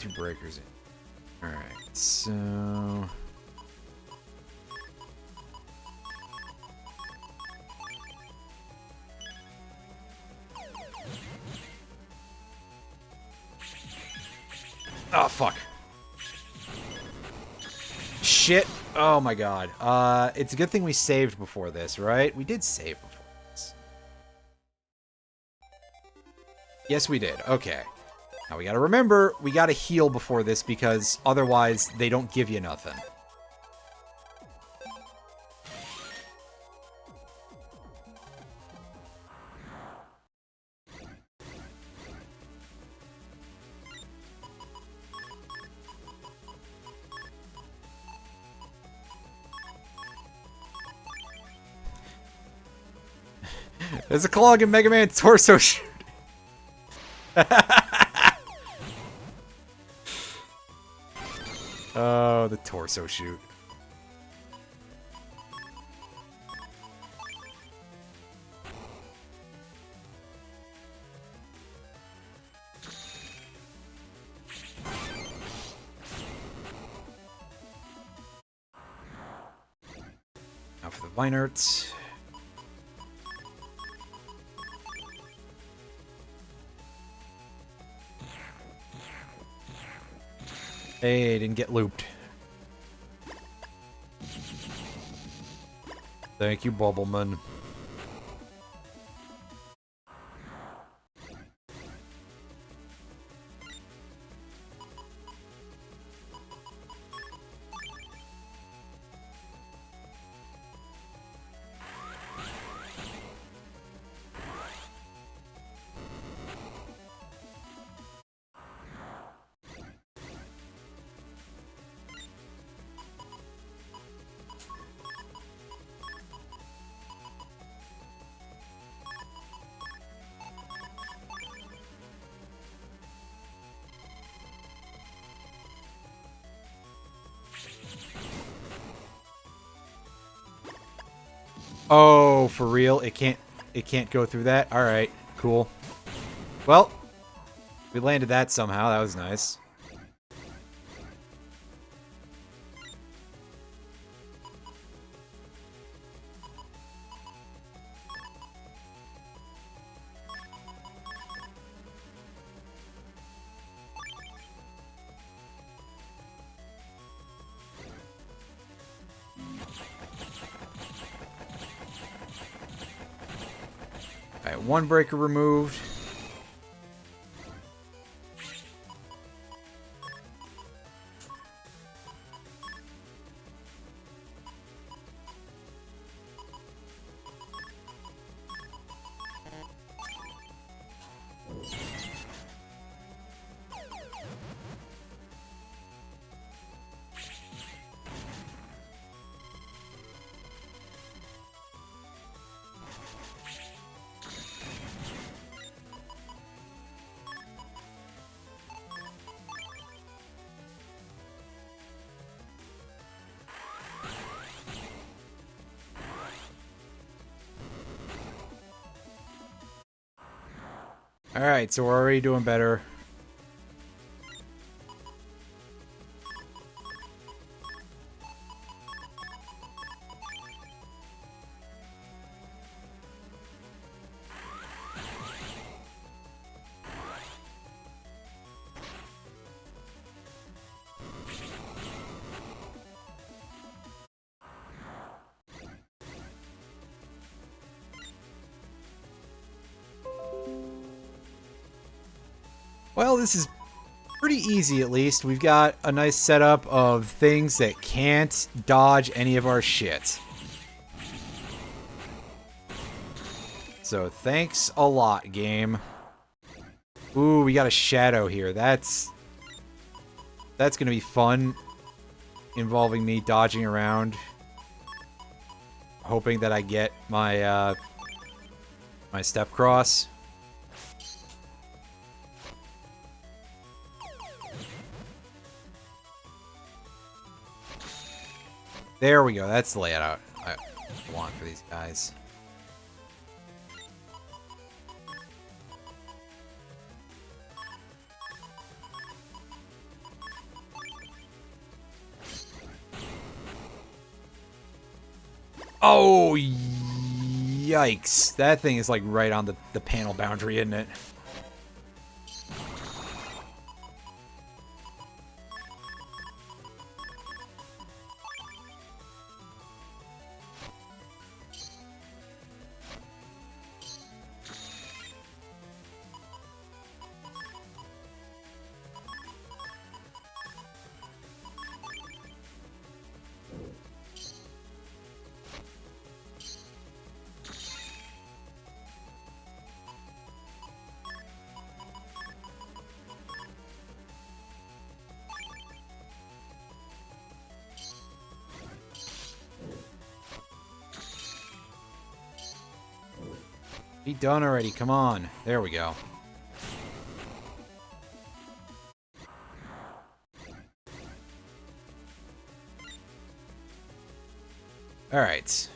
Two breakers in. Alright, so... Oh, fuck. Shit. Oh, my God. It's a good thing we saved before this, right? We did save before this. Yes, we did. Okay. Now, we gotta remember, we gotta heal before this, because otherwise, they don't give you nothing. There's a clog in Mega Man's torso shoot. Oh, the torso shoot. Now for the Vinerts. Hey, didn't get looped. Thank you, Bubbleman. Oh, for real? It can't go through that? Alright, cool. Well, we landed that somehow. That was nice. one breaker removed. Alright, so we're already doing better. Well, this is pretty easy, at least. We've got a nice setup of things that can't dodge any of our shit. So, thanks a lot, game. Ooh, we got a shadow here. That's gonna be fun, involving me dodging around, hoping that I get my, my step cross. There we go. That's the layout I want for these guys. Oh, yikes. That thing is like right on the panel boundary, isn't it? Be done already, come on. There we go. Alright.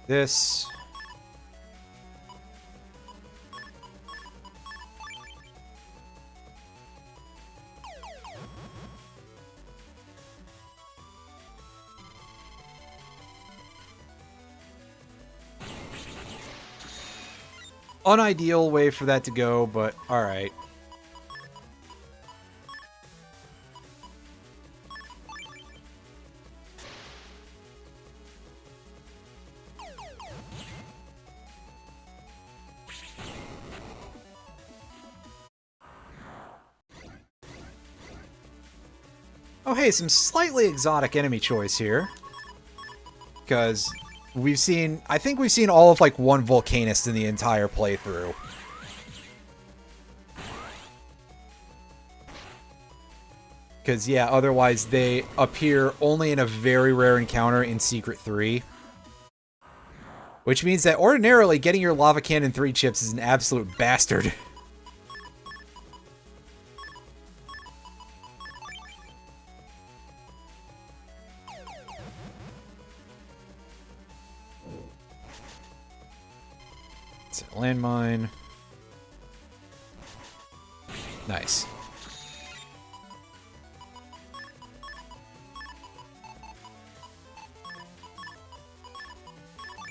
This... Unideal way for that to go, but alright. Oh hey, some slightly exotic enemy choice here. Because we've seen, I think we've seen all of like one Volcanist in the entire playthrough. Because yeah, otherwise they appear only in a very rare encounter in Secret 3. Which means that ordinarily getting your Lava Cannon 3 chips is an absolute bastard. Landmine. Nice.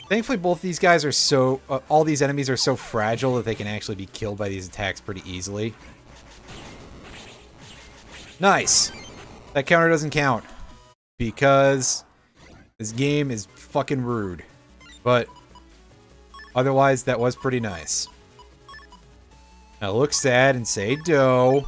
Thankfully, both these guys are so... all these enemies are so fragile that they can actually be killed by these attacks pretty easily. Nice! That counter doesn't count. Because this game is fucking rude. But Otherwise, that was pretty nice. Now look sad and say dough.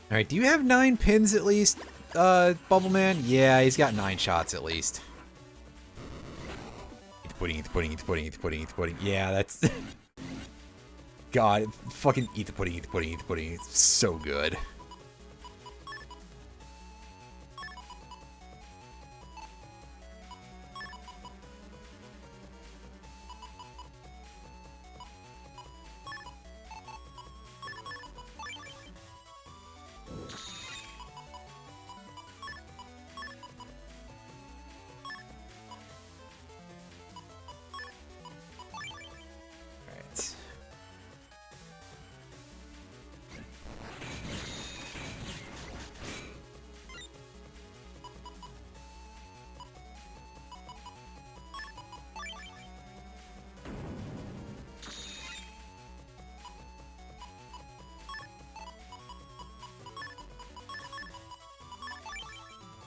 Alright, do you have 9 pins at least, Bubble Man? Yeah, he's got 9 shots at least. Eat the pudding, eat the pudding, eat the pudding, eat the pudding, eat the pudding. Yeah, that's... God, fucking eat the pudding, eat the pudding, eat the pudding. It's so good.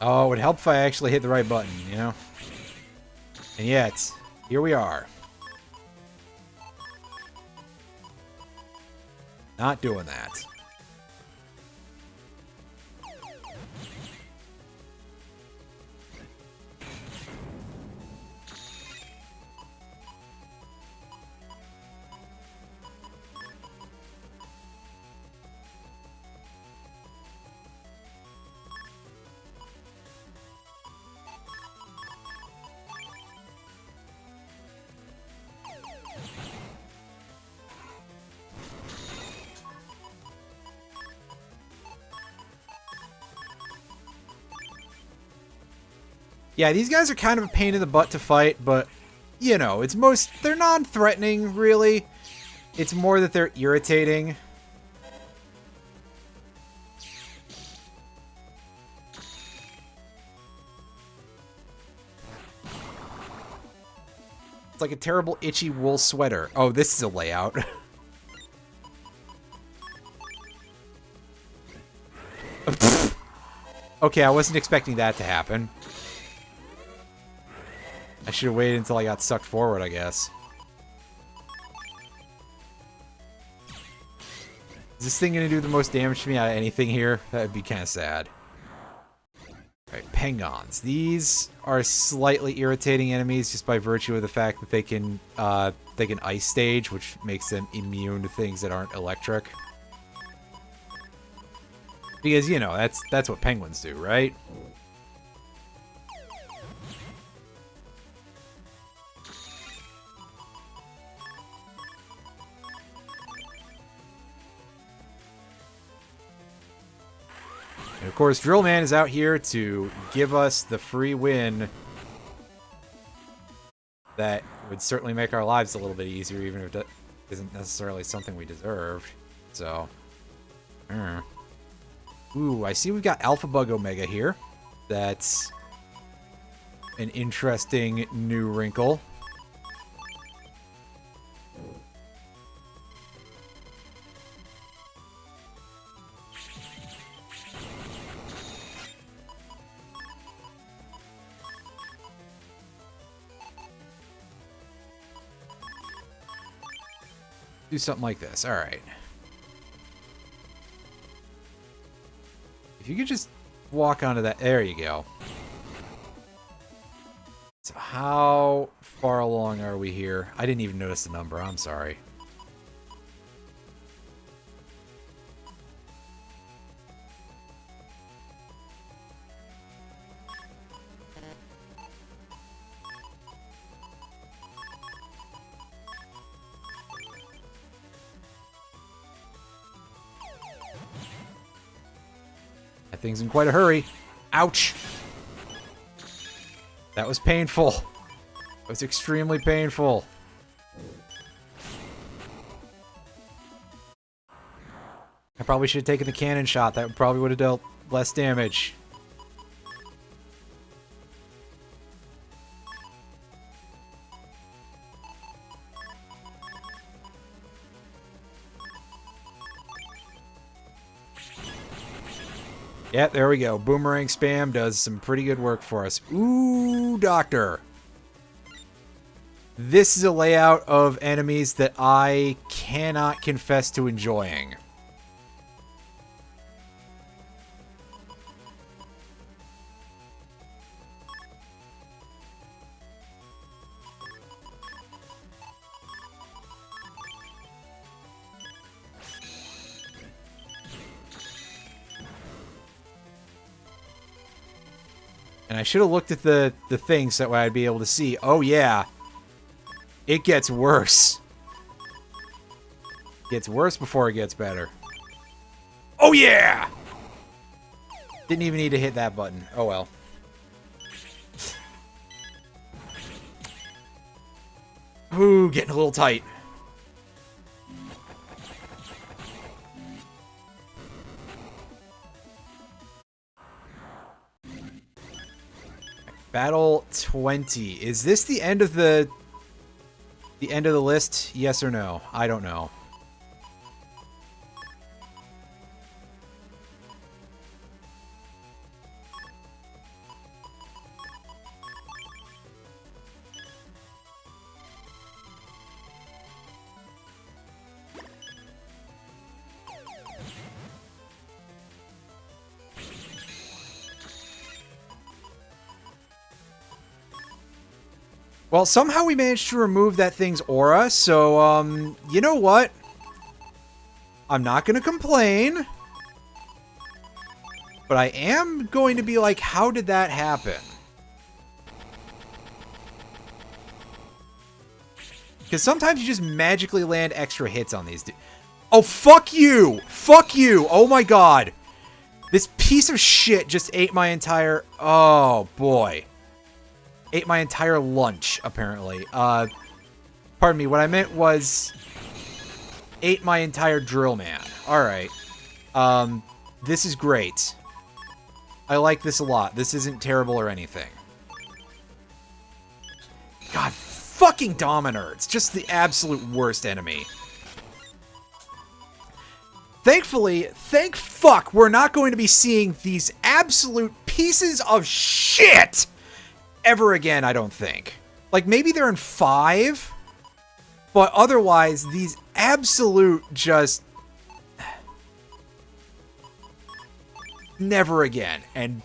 Oh, it would help if I actually hit the right button, you know? And yet, here we are. Not doing that. Yeah, these guys are kind of a pain in the butt to fight, but, you know, they're non-threatening, really. It's more that they're irritating. It's like a terrible itchy wool sweater. Oh, this is a layout. Okay, I wasn't expecting that to happen. I should have waited until I got sucked forward, I guess. Is this thing going to do the most damage to me out of anything here? That would be kind of sad. Alright, Pengons. These are slightly irritating enemies just by virtue of the fact that they can ice stage, which makes them immune to things that aren't electric. Because, you know, that's what penguins do, right? And of course, Drill Man is out here to give us the free win that would certainly make our lives a little bit easier, even if it isn't necessarily something we deserved. So, ooh, I see we've got Alpha Bug Omega here. That's an interesting new wrinkle. Do something like this. All right. If you could just walk onto that. There you go. So how far along are we here? I didn't even notice the number. I'm sorry. That thing's in quite a hurry. Ouch! That was painful. That was extremely painful. I probably should have taken the cannon shot. That probably would have dealt less damage. Yep, there we go. Boomerang spam does some pretty good work for us. Ooh, Doctor. This is a layout of enemies that I cannot confess to enjoying. And I should have looked at the things so that way I'd be able to see. Oh, yeah. It gets worse. It gets worse before it gets better. Oh, yeah! Didn't even need to hit that button. Oh, well. Ooh, getting a little tight. Battle 20. Is this the end of the list? Yes or no? I don't know. Well, somehow we managed to remove that thing's aura, so, you know what? I'm not gonna complain. But I am going to be like, how did that happen? Because sometimes you just magically land extra hits on these dudes. Oh, fuck you! Fuck you! Oh my god! This piece of shit just ate my entire... Oh, boy. Ate my entire lunch, apparently. Pardon me, what I meant was... ate my entire drill man. Alright. This is great. I like this a lot. This isn't terrible or anything. God, fucking Dominator. It's just the absolute worst enemy. Thankfully, thank fuck, we're not going to be seeing these absolute pieces of shit ever again, I don't think. Like, maybe they're in 5, but otherwise, these absolute just... never again. And,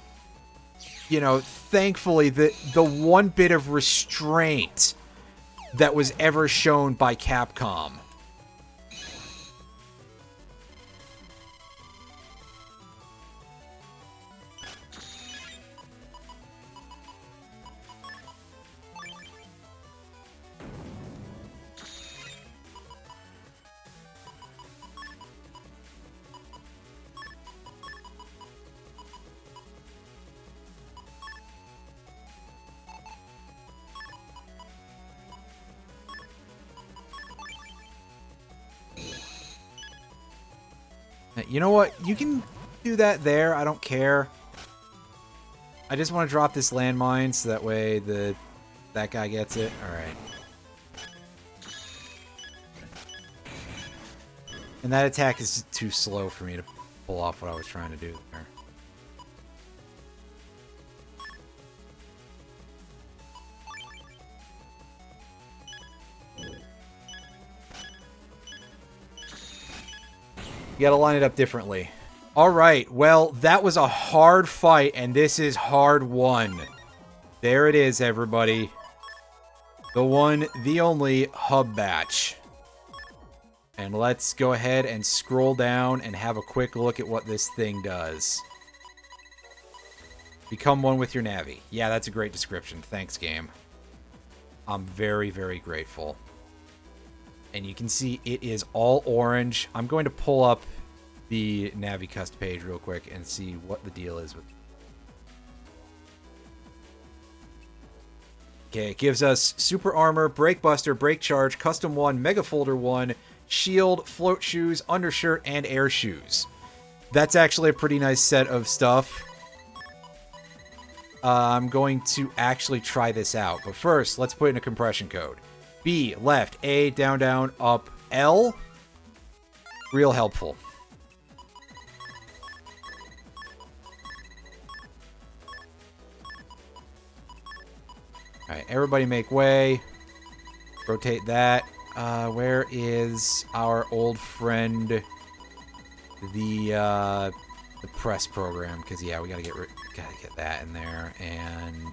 you know, thankfully, the one bit of restraint that was ever shown by Capcom. You know what? You can do that there. I don't care. I just want to drop this landmine so that way that guy gets it. Alright. And that attack is just too slow for me to pull off what I was trying to do there. You gotta line it up differently. Alright, well, that was a hard fight, and this is hard won. There it is, everybody. The one, the only hub batch. And let's go ahead and scroll down and have a quick look at what this thing does. Become one with your Navi. Yeah, that's a great description. Thanks, game. I'm very, very grateful. And you can see it is all orange. I'm going to pull up the NaviCust page real quick and see what the deal is with. Okay, it gives us Super Armor, Brake Buster, Brake Charge, Custom 1, Mega Folder 1, Shield, Float Shoes, Undershirt, and Air Shoes. That's actually a pretty nice set of stuff. I'm going to actually try this out. But first, let's put in a compression code. B, left, A, down, down, up, L. Real helpful. Alright, everybody make way. Rotate that. Where is our old friend, the press program? Because, yeah, we gotta get that in there. And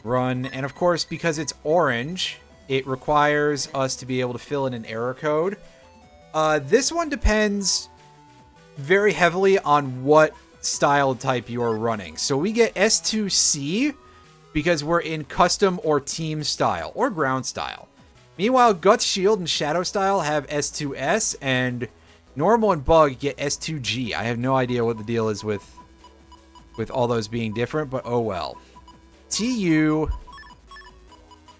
run. And, of course, because it's orange, it requires us to be able to fill in an error code. This one depends very heavily on what style type you are running. So we get S2C because we're in custom or team style or ground style. Meanwhile, Guts, Shield, and Shadow style have S2S, and normal and bug get S2G. I have no idea what the deal is with all those being different, but oh well. TU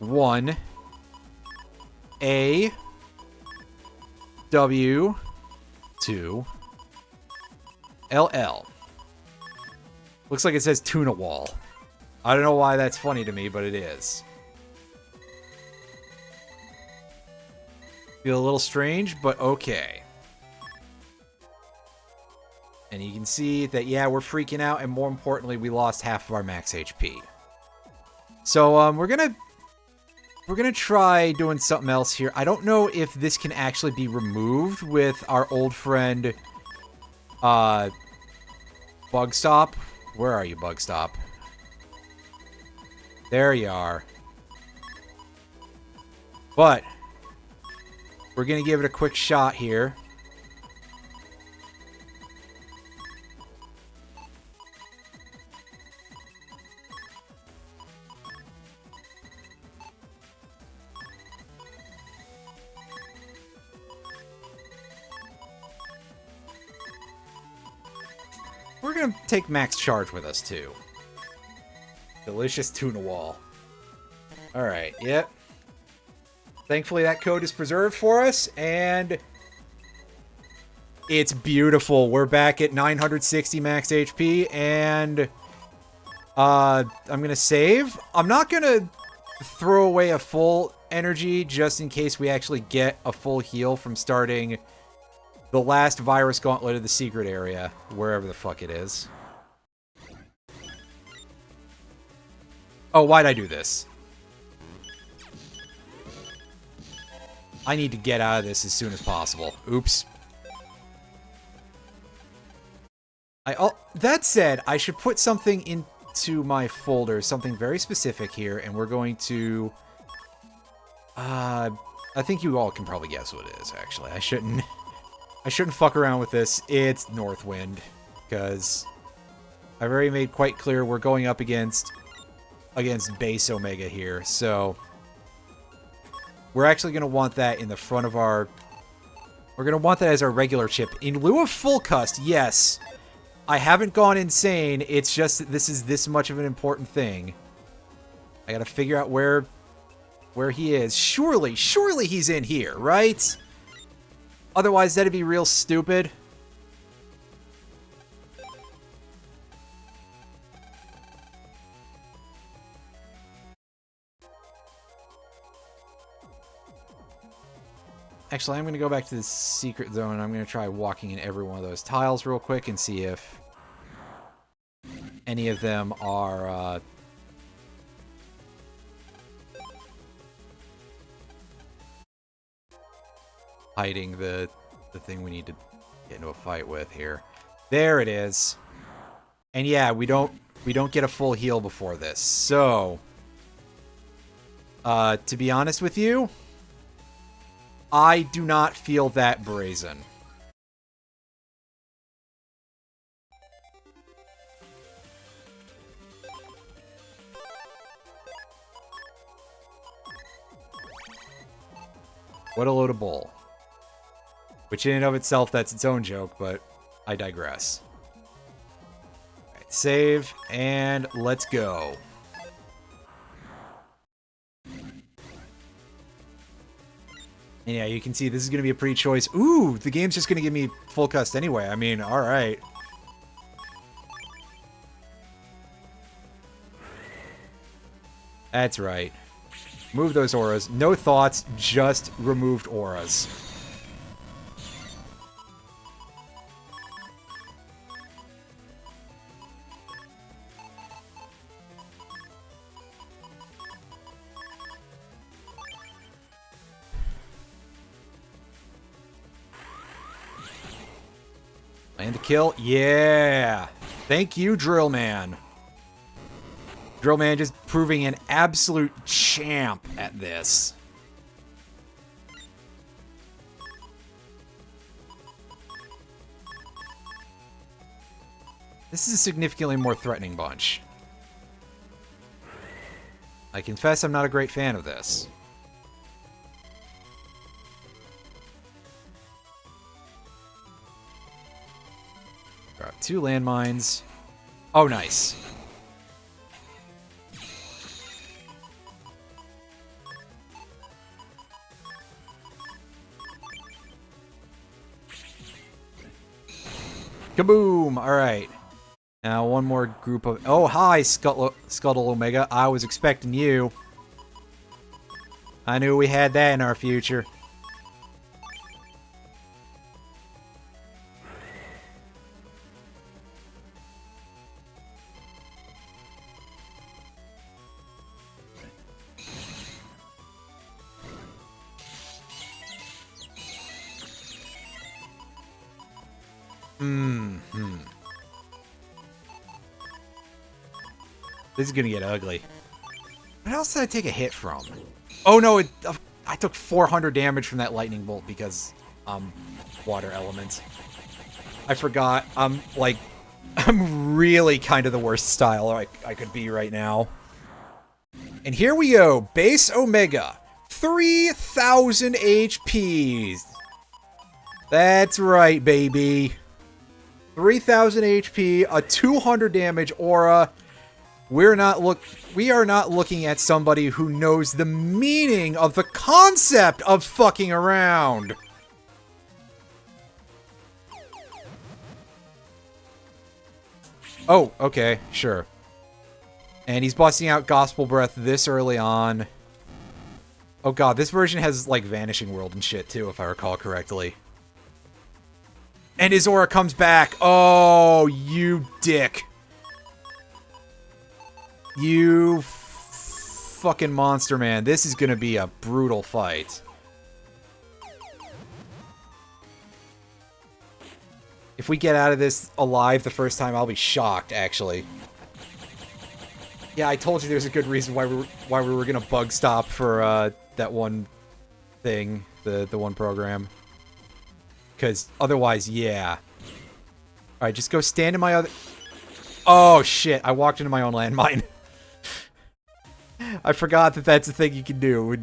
1 A W 2 LL. Looks like it says tuna wall. I don't know why that's funny to me, but it is. Feel a little strange, but okay. And you can see that, yeah, we're freaking out, and more importantly, we lost half of our max HP. So, we're gonna try doing something else here. I don't know if this can actually be removed with our old friend, Bugstop. Where are you, Bugstop? There you are. But we're going to give it a quick shot here. We're going to take max charge with us, too. Delicious tuna wall. Alright, yep. Thankfully, that code is preserved for us, and it's beautiful. We're back at 960 max HP, and I'm going to save. I'm not going to throw away a full energy just in case we actually get a full heal from starting the last virus gauntlet of the secret area, wherever the fuck it is. Oh, why'd I do this? I need to get out of this as soon as possible. Oops. That said, I should put something into my folder, something very specific here, and we're going to... I think you all can probably guess what it is, actually. I shouldn't fuck around with this. It's Northwind, because I've already made quite clear we're going up against base Omega here, so we're actually going to want that in the front of our... We're going to want that as our regular chip. In lieu of Full Cust, yes. I haven't gone insane. It's just that this is this much of an important thing. I got to figure out where he is. Surely he's in here, right? Otherwise, that'd be real stupid. Actually, I'm going to go back to the secret zone, and I'm going to try walking in every one of those tiles real quick and see if any of them are... hiding the thing we need to get into a fight with here. There it is. And yeah, we don't get a full heal before this. So, to be honest with you, I do not feel that brazen. What a load of bull. Which in and of itself, that's its own joke, but I digress. Right, save, and let's go. And yeah, you can see this is going to be a pretty choice. Ooh, the game's just going to give me Full Cust anyway. I mean, alright. That's right. Move those auras. No thoughts, just removed auras. Land the kill. Yeah. Thank you, Drill Man. Drill Man just proving an absolute champ at this. This is a significantly more threatening bunch. I confess I'm not a great fan of this. Grab 2 landmines. Oh, nice. Kaboom! Alright. Now one more group of... Oh, hi, Scuttle Omega. I was expecting you. I knew we had that in our future. This is gonna get ugly. What else did I take a hit from? Oh no, I took 400 damage from that lightning bolt because water element. I forgot. I'm really kind of the worst style I could be right now. And here we go, base Omega, 3,000 HP. That's right, baby. 3,000 HP, a 200 damage aura. We are not looking at somebody who knows the meaning of the concept of fucking around. Oh, okay, sure. And he's busting out Gospel Breath this early on. Oh god, this version has, like, Vanishing World and shit, too, if I recall correctly. And his aura comes back. Oh, you dick. You fucking monster, man. This is gonna be a brutal fight. If we get out of this alive the first time, I'll be shocked, actually. Yeah, I told you there's a good reason why we were gonna bug stop for that one thing, the one program. Because otherwise, yeah. Alright, just go stand in my other... Oh, shit. I walked into my own landmine. I forgot that that's a thing you can do.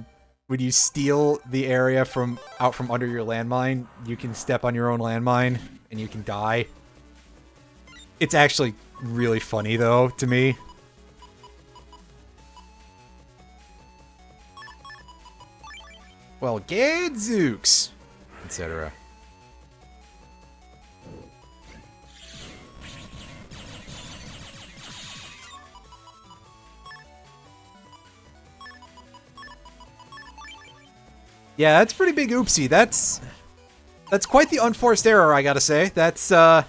When you steal the area out from under your landmine, you can step on your own landmine, and you can die. It's actually really funny, though, to me. Well, gadzooks! Etc. Yeah, that's pretty big oopsie. That's quite the unforced error, I gotta say. That's, I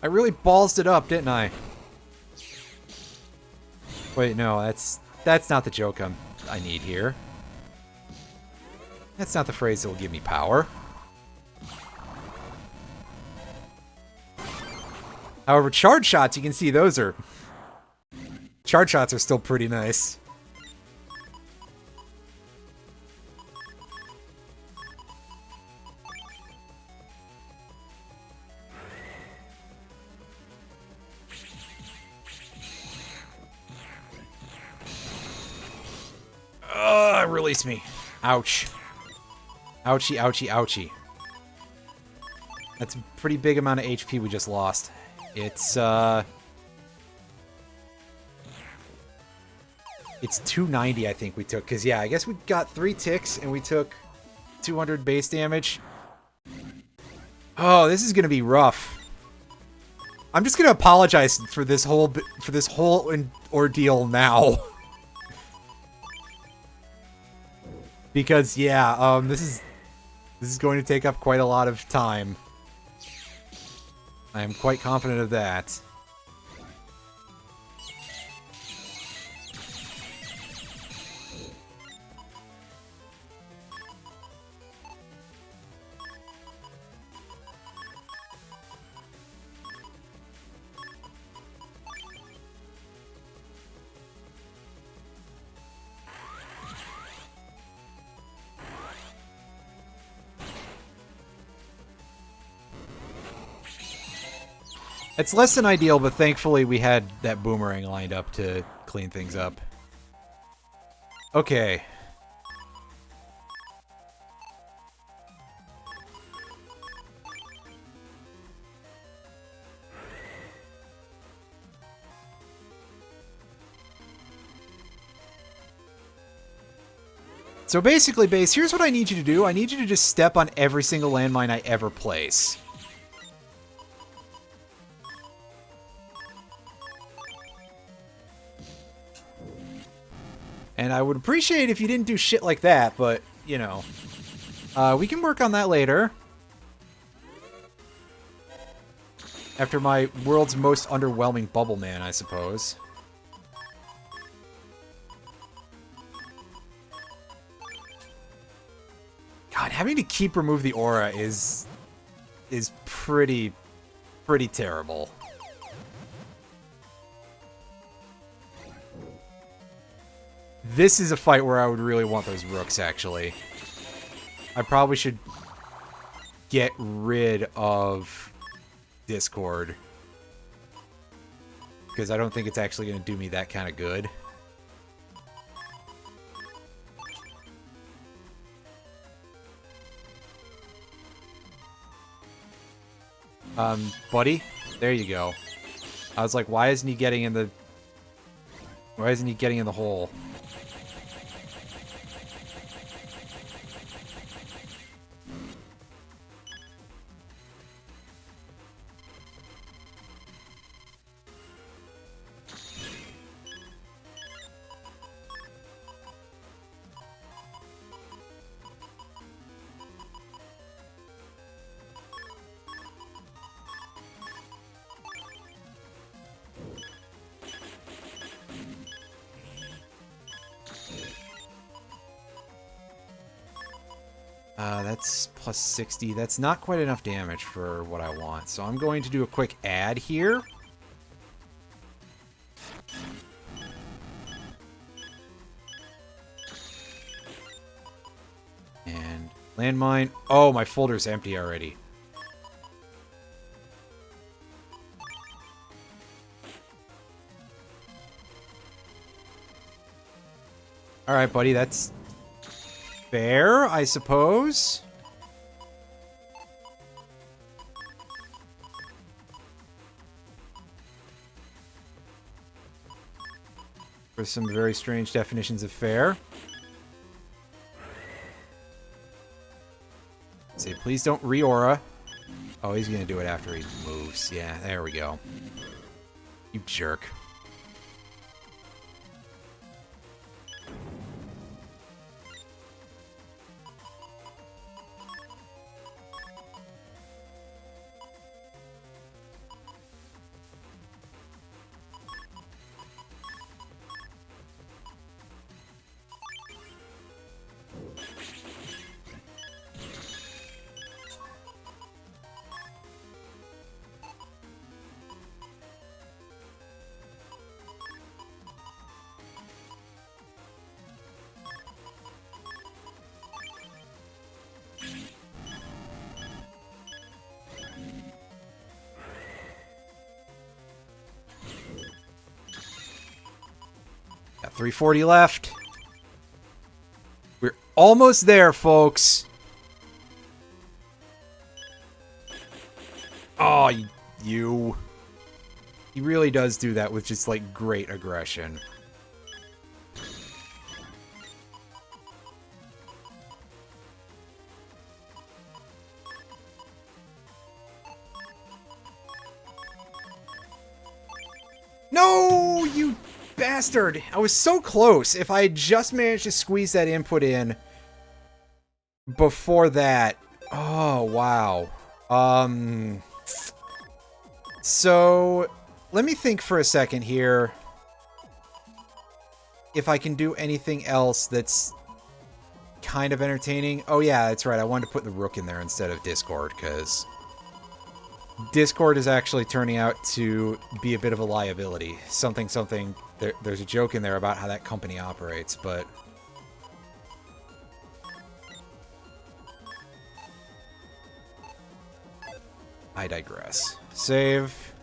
really ballsed it up, didn't I? Wait, no, that's not the joke I need here. That's not the phrase that will give me power. However, charge shots, you can see those are... Charge shots are still pretty nice. Release me. Ouch. Ouchie, ouchie, ouchie. That's a pretty big amount of HP we just lost. It's 290, I think we took. Because, yeah, I guess we got 3 ticks and we took 200 base damage. Oh, this is going to be rough. I'm just going to apologize for this whole ordeal now. Because, yeah, this is going to take up quite a lot of time. I am quite confident of that. It's less than ideal, but thankfully we had that boomerang lined up to clean things up. Okay. So basically, Base, here's what I need you to do. I need you to just step on every single landmine I ever place. And I would appreciate if you didn't do shit like that, but, you know. We can work on that later. After my world's most underwhelming Bubble Man, I suppose. God, having to keep remove the aura is pretty terrible. This is a fight where I would really want those rooks, actually. I probably should get rid of Discord. Because I don't think it's actually going to do me that kind of good. Buddy, there you go. I was like, why isn't he getting in the... Why isn't he getting in the hole? That's plus 60. That's not quite enough damage for what I want. So I'm going to do a quick add here. And landmine. Oh, my folder's empty already. Alright, buddy, that's fair, I suppose. For some very strange definitions of fair. Say, please don't re-aura. Oh, he's gonna do it after he moves. Yeah, there we go. You jerk. Got 340 left. We're almost there, folks. Oh, you. He really does do that with just, like, great aggression. No, you bastard! I was so close. If I had just managed to squeeze that input in before that. Oh, wow. So, let me think for a second here. If I can do anything else that's kind of entertaining. Oh, yeah, that's right. I wanted to put the Rook in there instead of Discord, because Discord is actually turning out to be a bit of a liability. Something. There's a joke in there about how that company operates, but I digress. Save.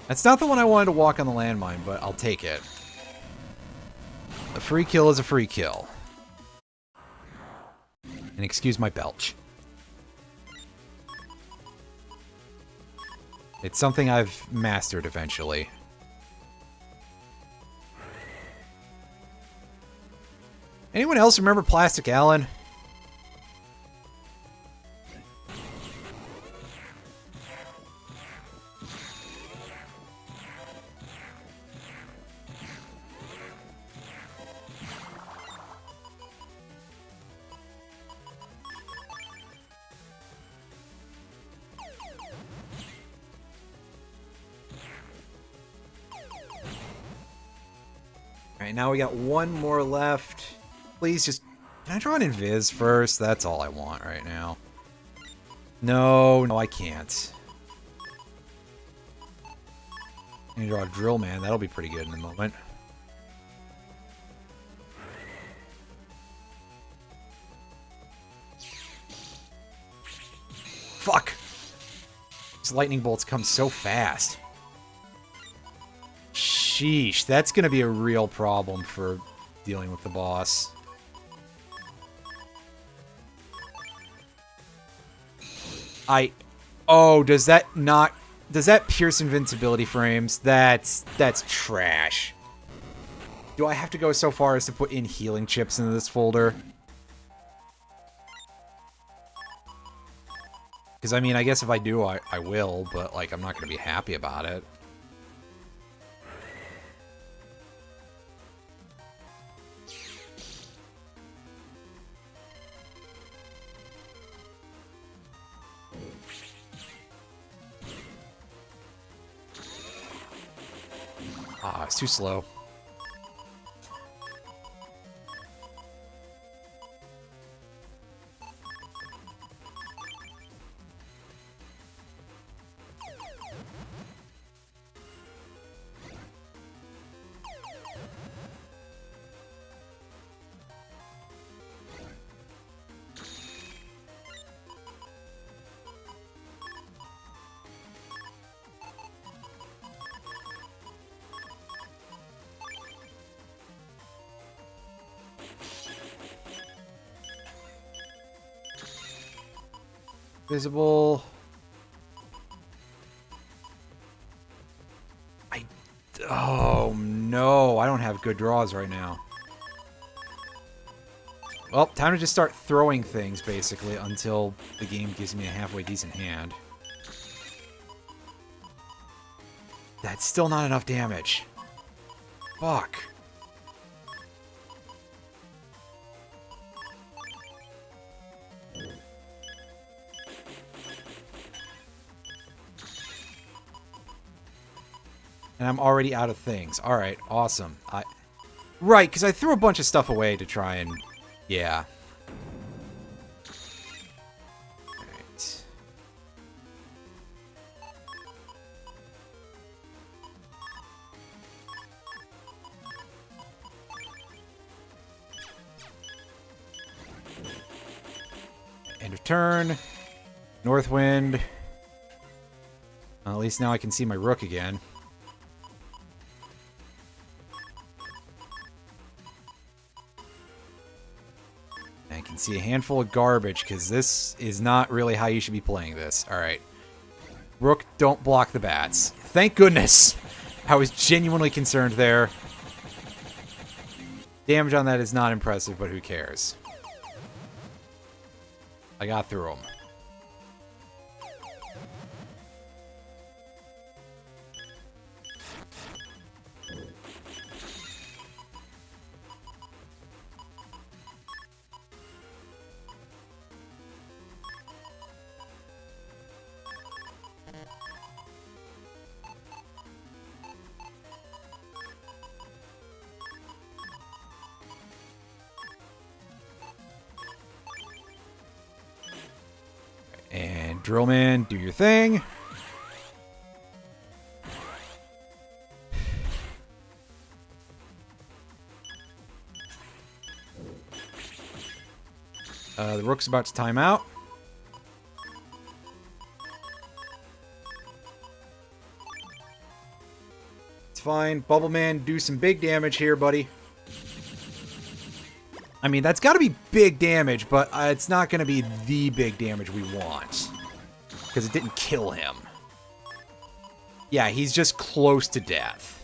That's not the one I wanted to walk on the landmine, but I'll take it. A free kill is a free kill. And excuse my belch. It's something I've mastered eventually. Anyone else remember Plastic Alan? Alright, now we got one more left. Please just... Can I draw an Invis first? That's all I want right now. No, I can't. I'm gonna draw a Drill Man. That'll be pretty good in a moment. Fuck! These lightning bolts come so fast. Sheesh, that's gonna be a real problem for dealing with the boss. Oh, does that not... Does that pierce invincibility frames? That's trash. Do I have to go so far as to put in healing chips into this folder? Because, I mean, I guess if I do, I will, but, like, I'm not going to be happy about it. Ah, it's too slow. Visible. Oh no, I don't have good draws right now. Well, time to just start throwing things, basically, until the game gives me a halfway decent hand. That's still not enough damage. Fuck. And I'm already out of things. Alright, awesome. Right, because I threw a bunch of stuff away to try and... Yeah. Alright. End of turn. Northwind. Well, at least now I can see my rook again. I can see a handful of garbage, because this is not really how you should be playing this. Alright. Rook, don't block the bats. Thank goodness! I was genuinely concerned there. Damage on that is not impressive, but who cares? I got through them. And Drillman, do your thing. The Rook's about to time out. It's fine. Bubble Man, do some big damage here, buddy. I mean, that's got to be big damage, but it's not going to be the big damage we want. Because it didn't kill him. Yeah, he's just close to death.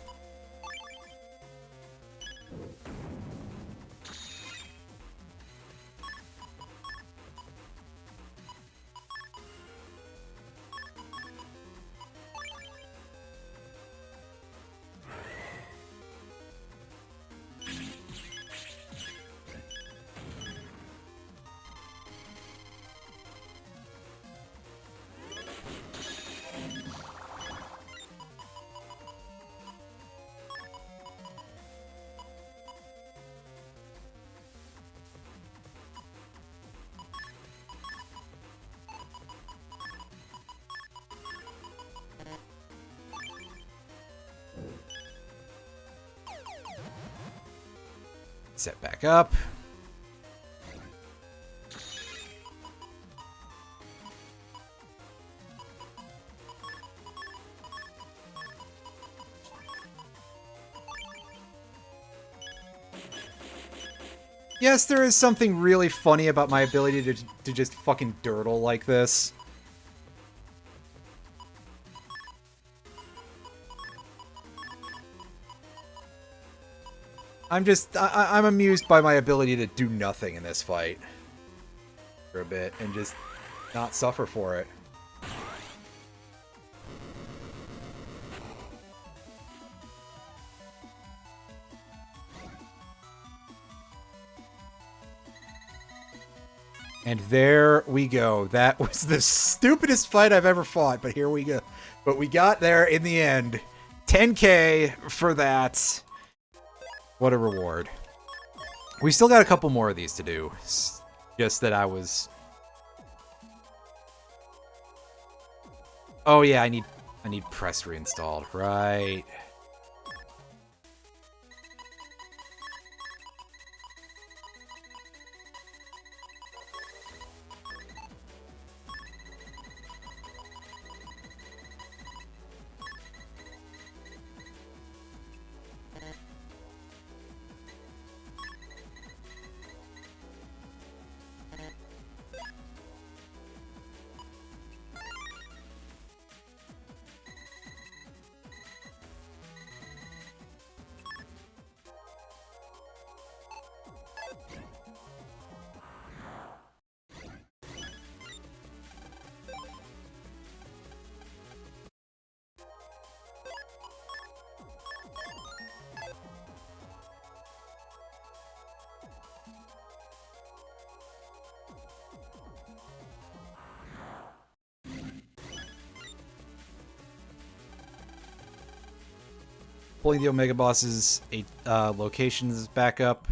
Set back up. Yes, there is something really funny about my ability to just fucking dirtle like this. I'm amused by my ability to do nothing in this fight for a bit and just not suffer for it. And there we go. That was the stupidest fight I've ever fought, but here we go. But we got there in the end. 10K for that. What a reward. We still got a couple more of these to do. It's just that I was... Oh yeah, I need press reinstalled. Right. Pulling the Omega Boss's locations back up.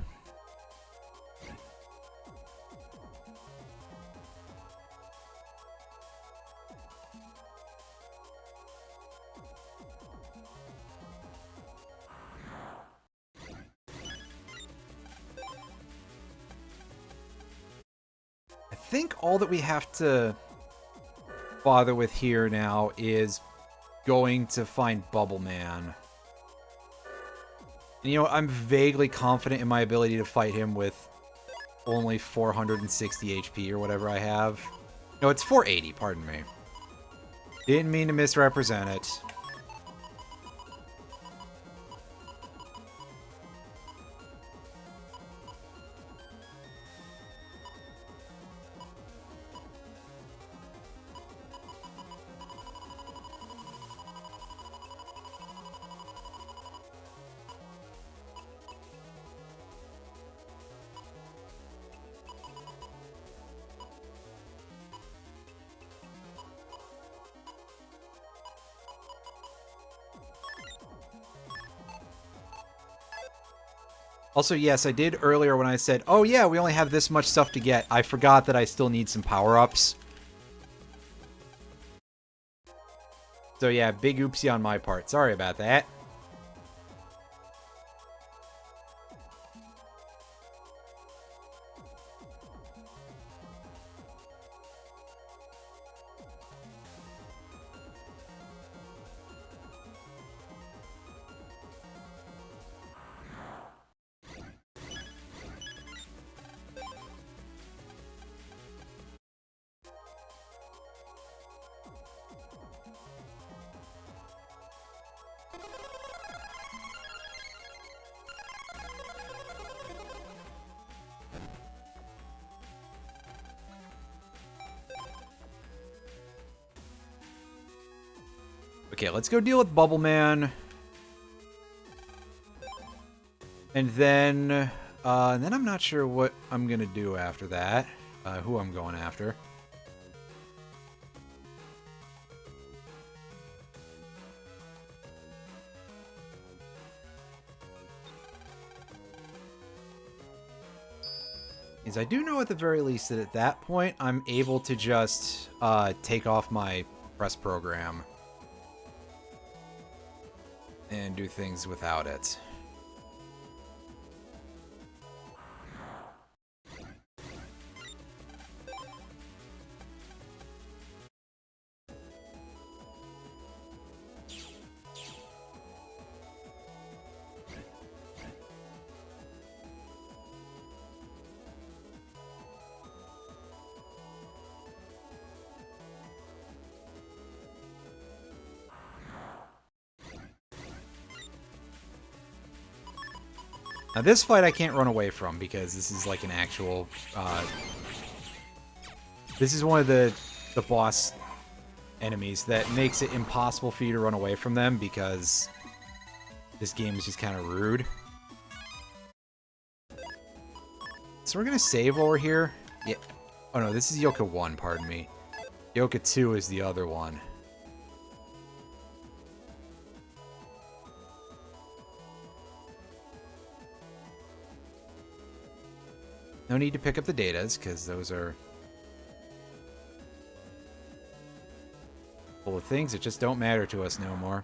I think all that we have to bother with here now is going to find Bubble Man. And, you know, I'm vaguely confident in my ability to fight him with only 460 HP or whatever I have. No, it's 480, pardon me. Didn't mean to misrepresent it. Also, yes, I did earlier when I said, oh yeah, we only have this much stuff to get. I forgot that I still need some power-ups. So yeah, big oopsie on my part. Sorry about that. Okay, let's go deal with Bubble Man. And then I'm not sure what I'm gonna do after that. Who I'm going after. Is I do know at the very least that at that point, I'm able to just take off my press program and do things without it. Now this fight I can't run away from because this is like an actual, this is one of the boss enemies that makes it impossible for you to run away from them because this game is just kind of rude. So we're gonna save while we're here. Yeah. Oh no, this is Yoka 1, pardon me. Yoka 2 is the other one. No need to pick up the datas, because those are full of things that just don't matter to us no more.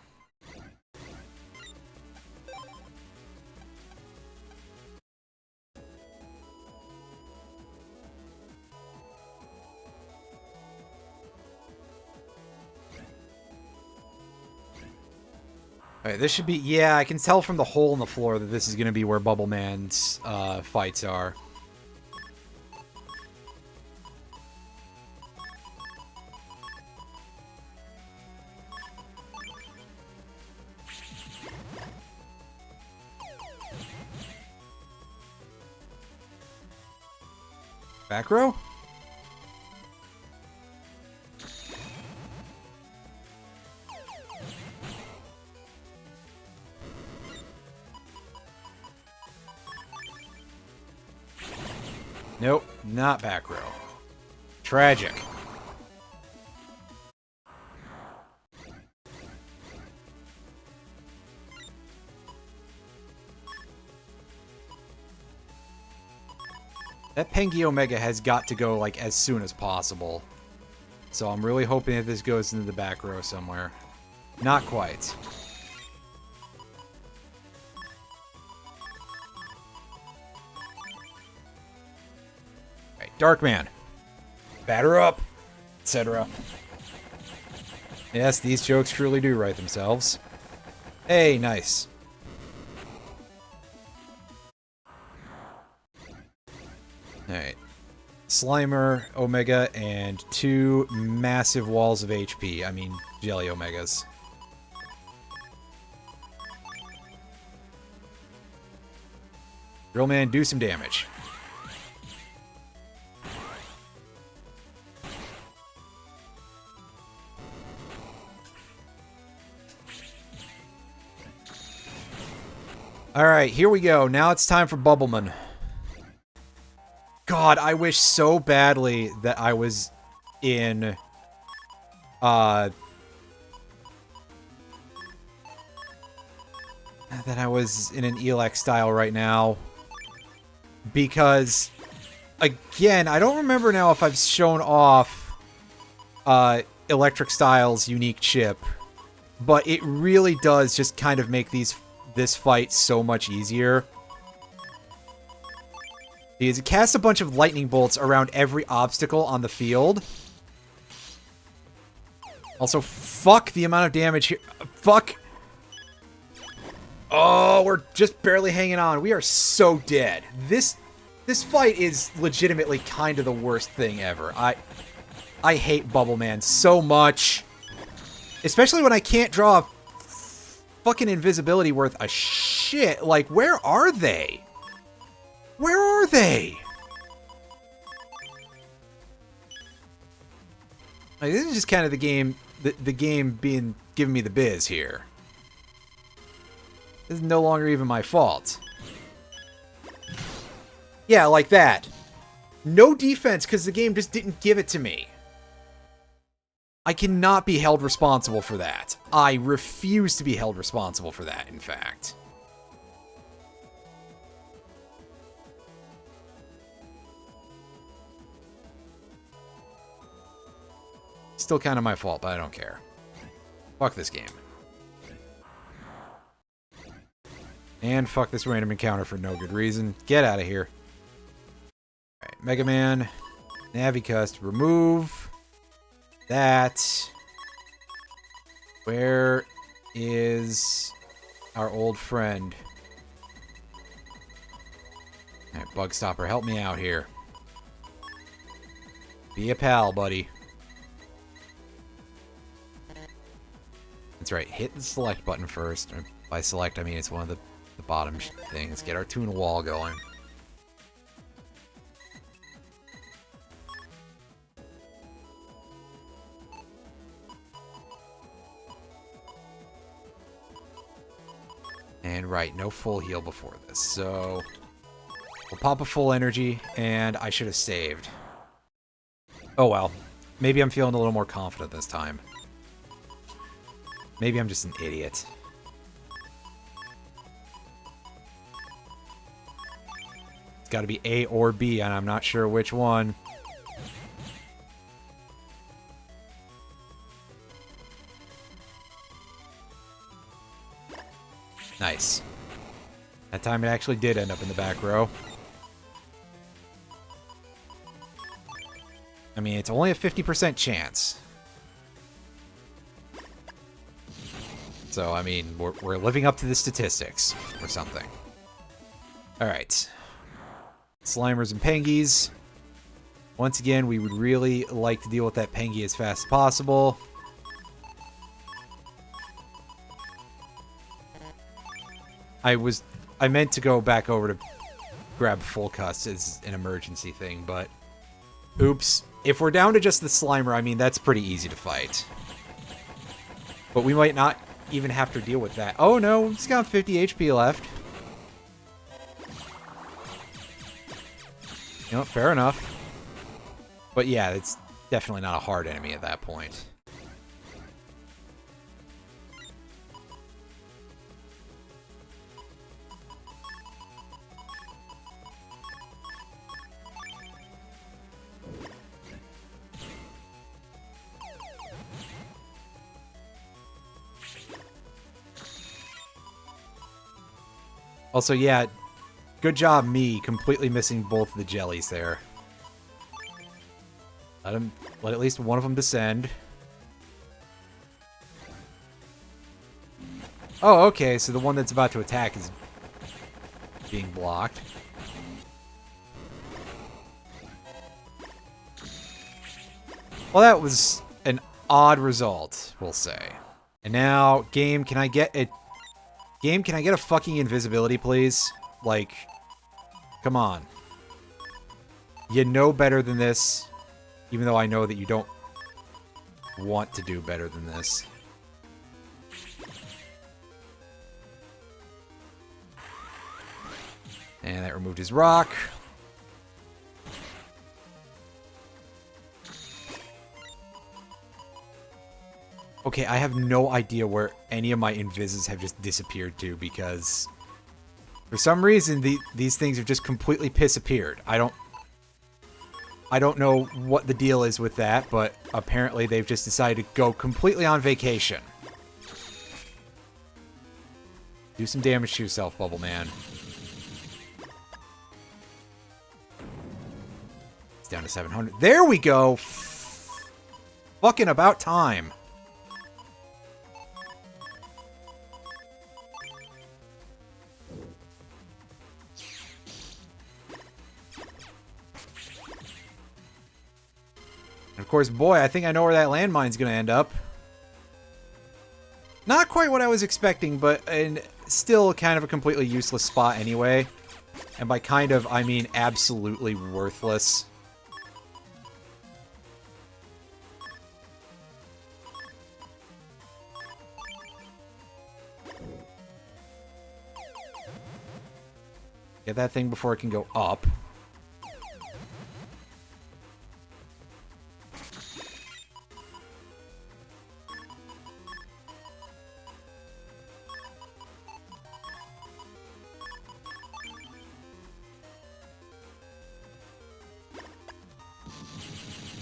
Alright, this should be... Yeah, I can tell from the hole in the floor that this is going to be where Bubble Man's fights are. Back row? Nope, not back row. Tragic. That Pengi Omega has got to go, like, as soon as possible. So I'm really hoping that this goes into the back row somewhere. Not quite. Alright, Darkman. Batter up, etc. Yes, these jokes truly do write themselves. Hey, nice. Alright. Slimer, Omega, and 2 massive walls of HP. I mean, Jelly Omegas. Drill Man, do some damage. Alright, here we go. Now it's time for Bubbleman. God, I wish so badly that I was in, that I was in an Elex style right now. Because, again, I don't remember now if I've shown off, Electric Style's unique chip. But it really does just kind of make this fight so much easier. Because it casts a bunch of lightning bolts around every obstacle on the field. Also, fuck the amount of damage here. Fuck. Oh, we're just barely hanging on. We are so dead. This fight is legitimately kind of the worst thing ever. I hate Bubble Man so much. Especially when I can't draw fucking invisibility worth a shit. Like, where are they? Where are they? Like, this is just kind of the game, the game being giving me the biz here. This is no longer even my fault. Yeah, like that. No defense because the game just didn't give it to me. I cannot be held responsible for that. I refuse to be held responsible for that, in fact. Still kind of my fault, but I don't care. Fuck this game. And fuck this random encounter for no good reason. Get out of here. Alright, Mega Man. Navicust. Remove that. Where is our old friend? Alright, Bugstopper, help me out here. Be a pal, buddy. That's right, hit the select button first. Or by select, I mean it's one of the bottom things. Get our tuna wall going. And right, no full heal before this. So we'll pop a full energy, and I should have saved. Oh well. Maybe I'm feeling a little more confident this time. Maybe I'm just an idiot. It's got to be A or B, and I'm not sure which one. Nice. That time it actually did end up in the back row. I mean, it's only a 50% chance. So, I mean, we're living up to the statistics or something. Alright. Slimers and Pengies. Once again, we would really like to deal with that Pengy as fast as possible. I meant to go back over to grab Full Cuts as an emergency thing, but oops. If we're down to just the Slimer, I mean, that's pretty easy to fight. But we might not even have to deal with that. Oh no, he's got 50 HP left. You know, fair enough. But yeah, it's definitely not a hard enemy at that point. Also, yeah, good job me completely missing both the jellies there. Let at least one of them descend. Oh, okay, so the one that's about to attack is being blocked. Well, that was an odd result, we'll say. And now, game, can I get a fucking invisibility, please? Like, come on. You know better than this, even though I know that you don't want to do better than this. And that removed his rock. Okay, I have no idea where any of my invises have just disappeared to, because for some reason these things have just completely disappeared. I don't know what the deal is with that, but apparently they've just decided to go completely on vacation. Do some damage to yourself, Bubble Man. It's down to 700. There we go! Fucking about time. And of course, boy, I think I know where that landmine's gonna end up. Not quite what I was expecting, but still kind of a completely useless spot anyway. And by kind of, I mean absolutely worthless. Get that thing before it can go up.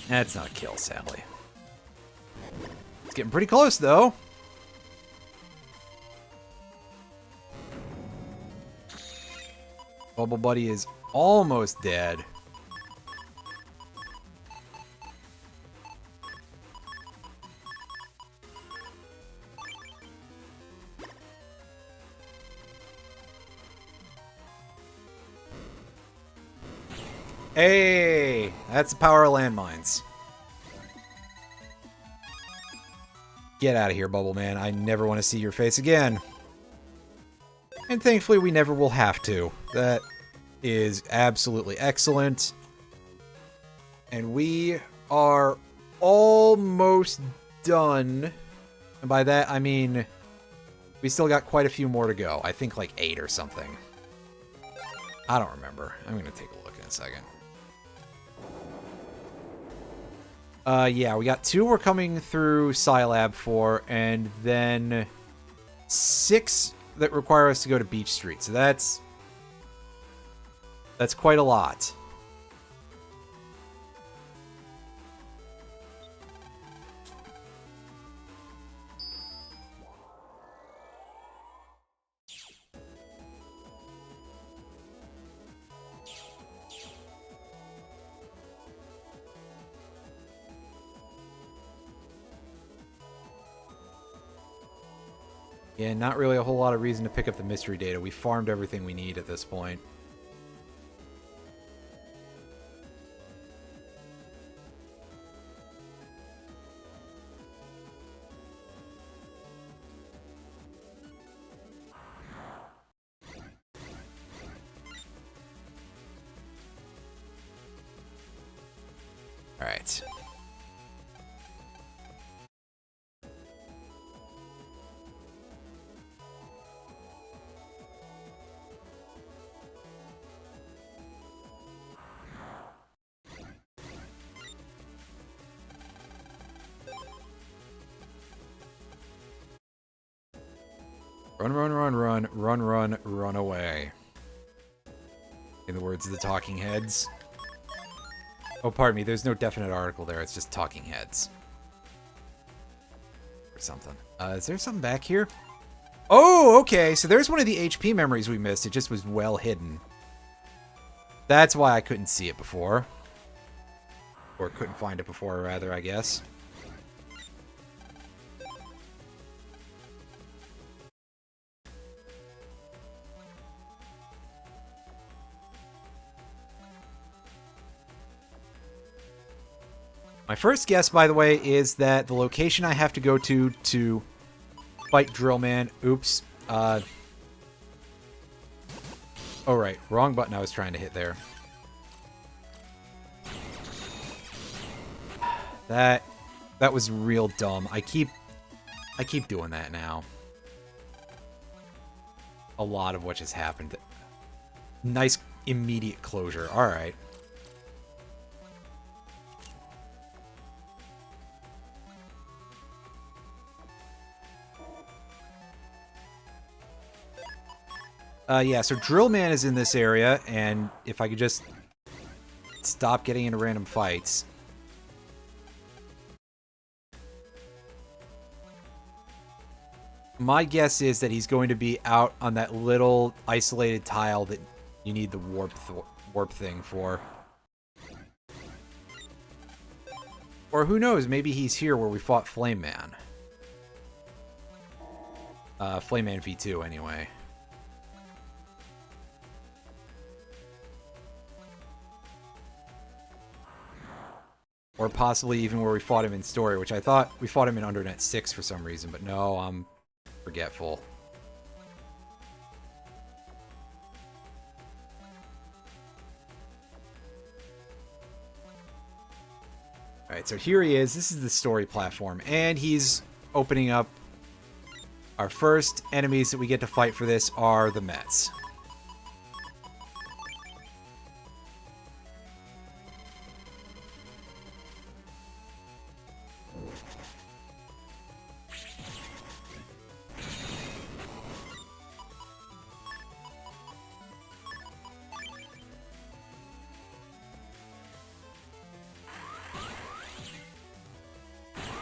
That's not a kill, sadly. It's getting pretty close, though. Bubble Buddy is almost dead. Hey, that's the power of landmines. Get out of here, Bubble Man. I never want to see your face again. And thankfully, we never will have to. That is absolutely excellent. And we are almost done. And by that, I mean, we still got quite a few more to go. I think like 8 or something. I don't remember. I'm going to take a look in a second. Yeah, we got 2 we're coming through Scilab for, and then 6 that require us to go to Beach Street. So that's quite a lot. Yeah, not really a whole lot of reason to pick up the mystery data. We farmed everything we need at this point. All right. Run, run, run, run, run, run, run away. In the words of the Talking Heads. Oh, pardon me, there's no definite article there, it's just Talking Heads. Or something. Is there something back here? Oh, okay, so there's one of the HP memories we missed, it just was well hidden. That's why I couldn't see it before. Or couldn't find it before, rather, I guess. My first guess, by the way, is that the location I have to go to fight Drillman... Oops. Oh, right. Wrong button I was trying to hit there. That was real dumb. I keep doing that now. A lot of what just happened. Nice immediate closure. All right. Yeah, so Drillman is in this area, and if I could just stop getting into random fights. My guess is that he's going to be out on that little isolated tile that you need the warp thing for. Or who knows, maybe he's here where we fought Flame Man. Flame Man V2, anyway. Or possibly even where we fought him in story, which I thought we fought him in Undernet 6 for some reason, but no, I'm forgetful. Alright, so here he is. This is the story platform, and he's opening up Our first enemies that we get to fight for this are the Mets.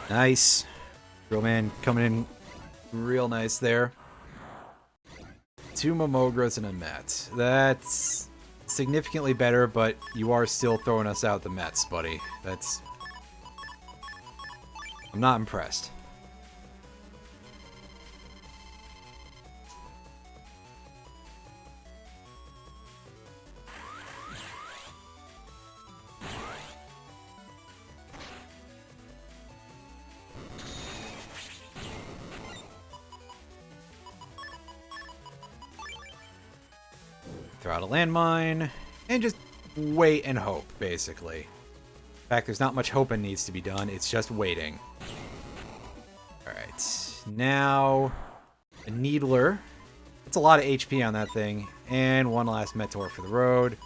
Nice. Drill Man coming in real nice there. 2 Momogras and a Met. That's significantly better, but you are still throwing us out the Mets, buddy. That's... I'm not impressed. Throw out a landmine, and just wait and hope, basically. In fact, there's not much hoping needs to be done, it's just waiting. Alright, now a Needler. That's a lot of HP on that thing. And one last Meteor for the road.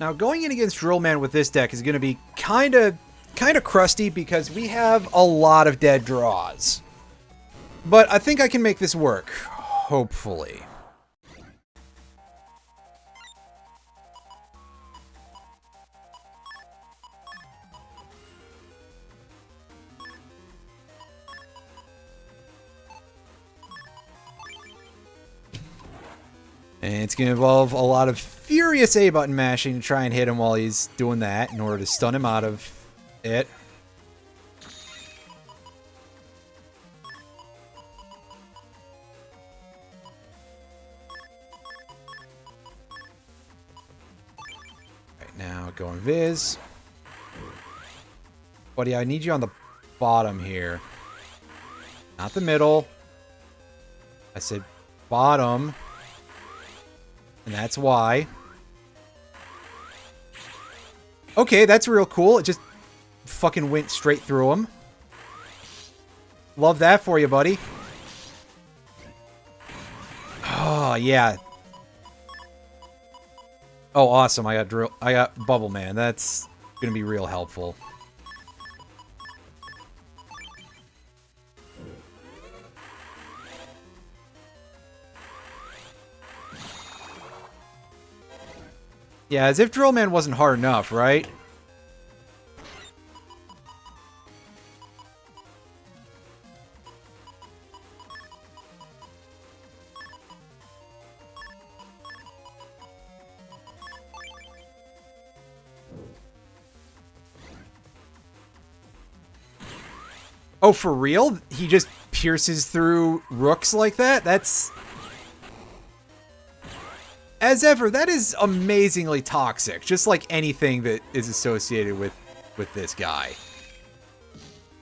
Now, going in against Drill Man with this deck is going to be kind of crusty because we have a lot of dead draws. But I think I can make this work, hopefully. And it's going to involve a lot of furious A button mashing to try and hit him while he's doing that in order to stun him out of it. Right now, going Viz. Buddy, I need you on the bottom here. Not the middle. I said bottom. And that's why. Okay, that's real cool. It just fucking went straight through him. Love that for you, buddy. Oh, yeah. Oh, awesome. I got Bubble Man. That's gonna be real helpful. Yeah, as if Drill Man wasn't hard enough, right? Oh, for real? He just pierces through rooks like that? That's... As ever, that is amazingly toxic. Just like anything that is associated with this guy.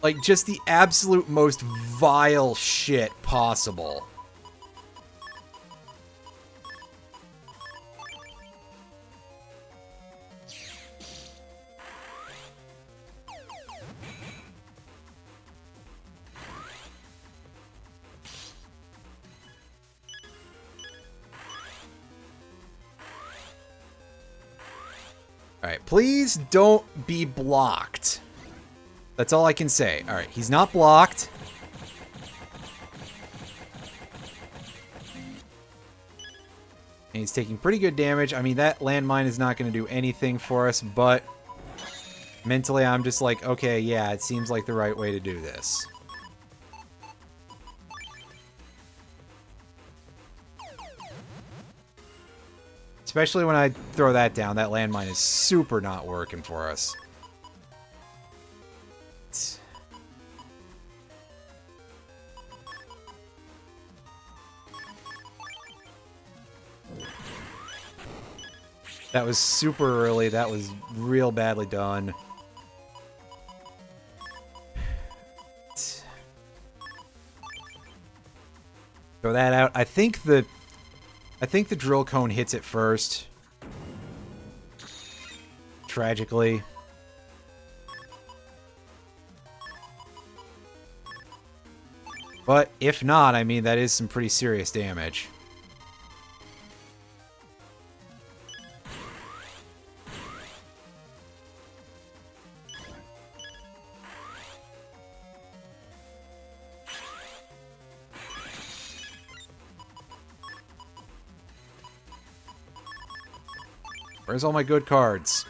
Like, just the absolute most vile shit possible. Alright, please don't be blocked. That's all I can say. Alright, he's not blocked. And he's taking pretty good damage. I mean, that landmine is not going to do anything for us, but mentally I'm just like, okay, yeah, it seems like the right way to do this. Especially when I throw that down, that landmine is super not working for us. That was super early. That was real badly done. Throw that out. I think the drill cone hits it first. Tragically. But if not, I mean, that is some pretty serious damage. Where's all my good cards?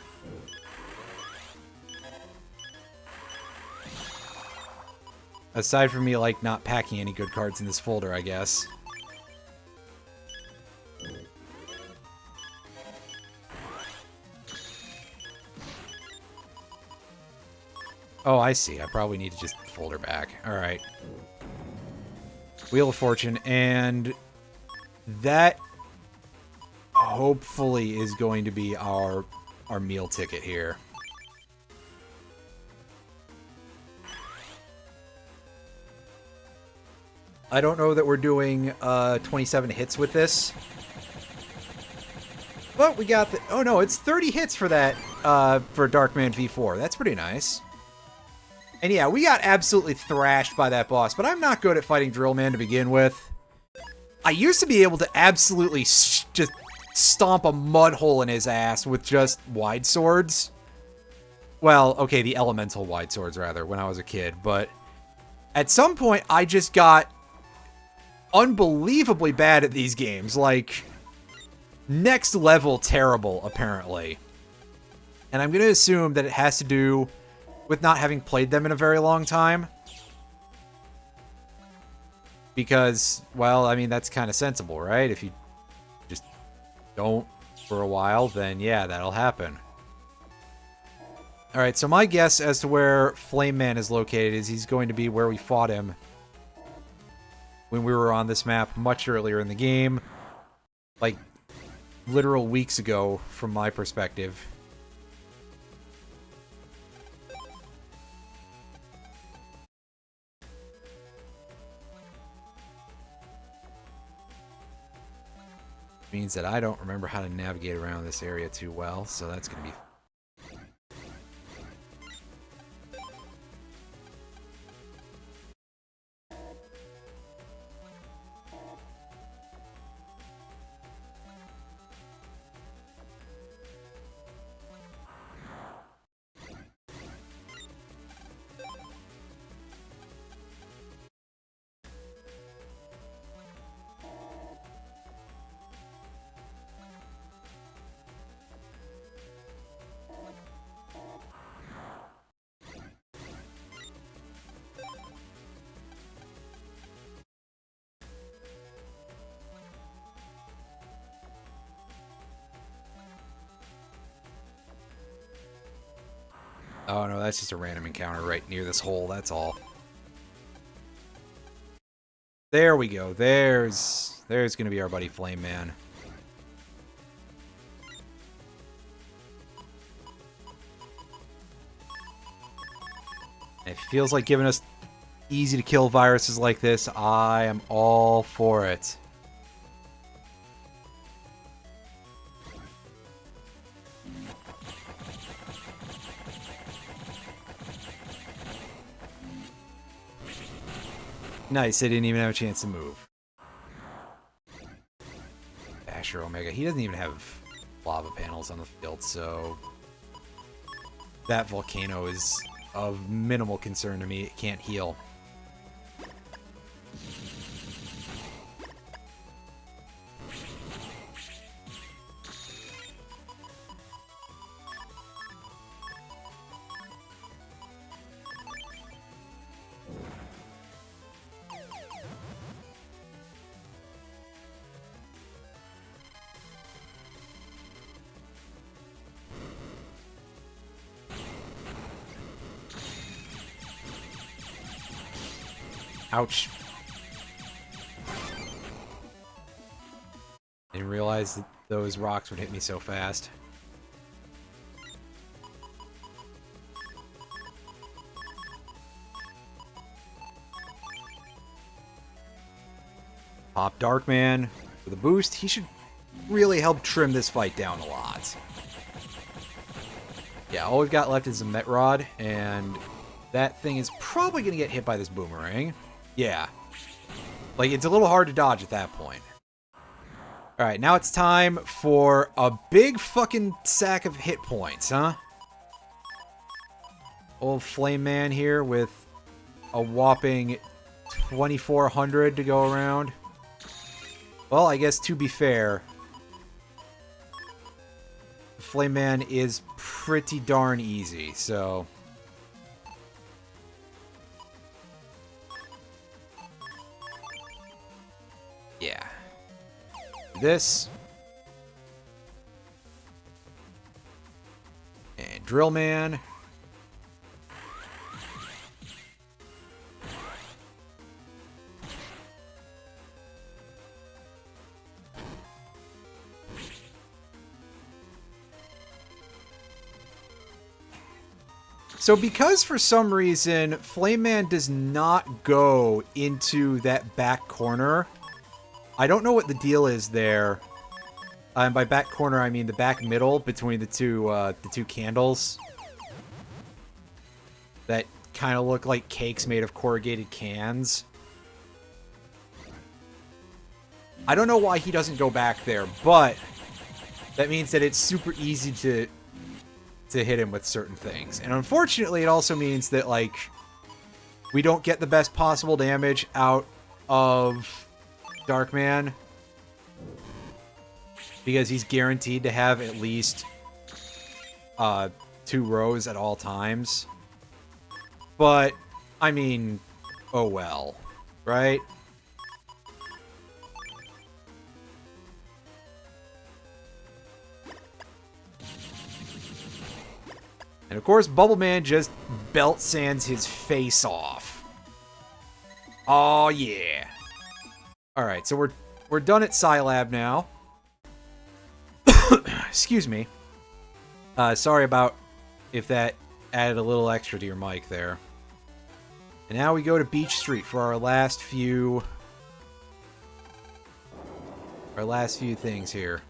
Aside from me, like, not packing any good cards in this folder, I guess. Oh, I see. I probably need to just fold her back. Alright. Wheel of Fortune, and that hopefully is going to be our meal ticket here. I don't know that we're doing 27 hits with this. But we got the... Oh no, it's 30 hits for that, for Darkman V4. That's pretty nice. And yeah, we got absolutely thrashed by that boss, but I'm not good at fighting Drillman to begin with. I used to be able to absolutely just stomp a mud hole in his ass with just wide swords. Well, okay, the elemental wide swords, rather, when I was a kid, but at some point, I just got unbelievably bad at these games, like next level terrible, apparently. And I'm going to assume that it has to do with not having played them in a very long time. Because, well, I mean, that's kind of sensible, right? If you just don't for a while, then yeah, that'll happen. Alright, so my guess as to where Flame Man is located is he's going to be where we fought him when we were on this map much earlier in the game. Like, literal weeks ago, from my perspective. Means that I don't remember how to navigate around this area too well, so that's going to be... Oh no, that's just a random encounter right near this hole, that's all. There we go. There's gonna be our buddy Flame Man. It feels like giving us easy to kill viruses like this. I am all for it. Nice, I didn't even have a chance to move. Basher Omega. He doesn't even have lava panels on the field, so that volcano is of minimal concern to me. It can't heal. Ouch. Didn't realize that those rocks would hit me so fast. Pop Darkman with a boost. He should really help trim this fight down a lot. Yeah, all we've got left is a Metrod, and that thing is probably going to get hit by this boomerang. Yeah. Like, it's a little hard to dodge at that point. Alright, now it's time for a big fucking sack of hit points, huh? Old Flame Man here with a whopping 2,400 to go around. Well, I guess to be fair, Flame Man is pretty darn easy, so... yeah. This. And Drill Man. So because for some reason Flame Man does not go into that back corner, I don't know what the deal is there. And by back corner, I mean the back middle between the two candles that kind of look like cakes made of corrugated cans. I don't know why he doesn't go back there, but that means that it's super easy to hit him with certain things. And unfortunately, it also means that, like, we don't get the best possible damage out of Darkman because he's guaranteed to have at least 2 rows at all times. But, I mean, oh well, right? And of course, Bubble Man just belt sands his face off. Oh yeah. Alright, so we're done at Scilab now. Excuse me. Sorry about if that added a little extra to your mic there. And now we go to Beach Street for our last few things here.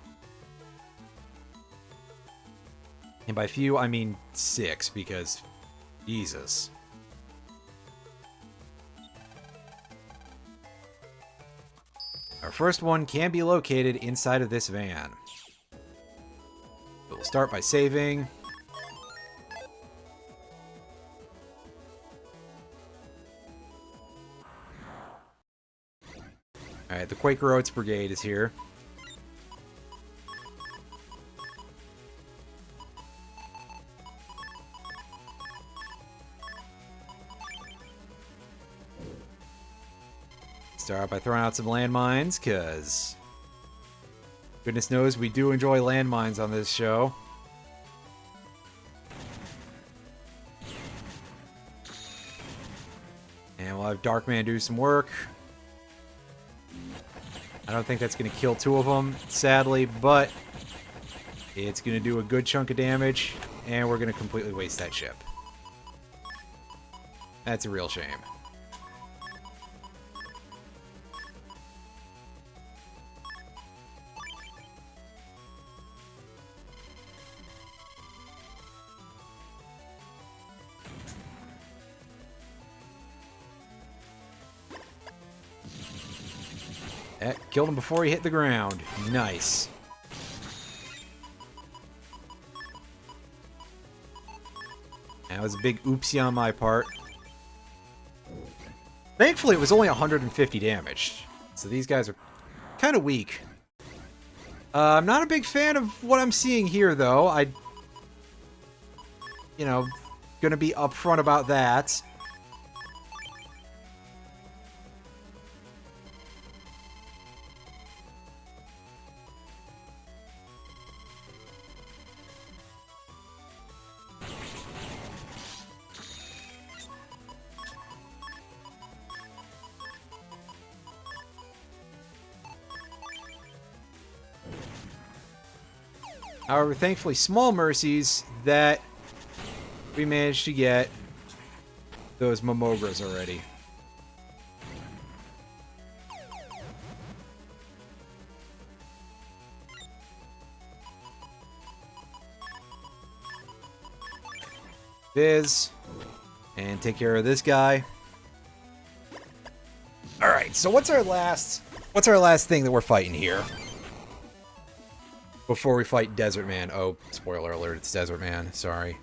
And by few, I mean 6, because Jesus. Our first one can be located inside of this van. We'll start by saving. Alright, the Quaker Oats Brigade is here. Start out by throwing out some landmines, because goodness knows we do enjoy landmines on this show. And we'll have Darkman do some work. I don't think that's going to kill 2 of them, sadly, but it's going to do a good chunk of damage, and we're going to completely waste that ship. That's a real shame. Killed him before he hit the ground. Nice. That was a big oopsie on my part. Thankfully, it was only 150 damage. So these guys are kind of weak. I'm not a big fan of what I'm seeing here, though. Gonna be upfront about that. However, thankfully, small mercies that we managed to get those Momogras already. Viz. And take care of this guy. Alright, so what's our last thing that we're fighting here? Before we fight Desert Man. Oh, spoiler alert, it's Desert Man. Sorry.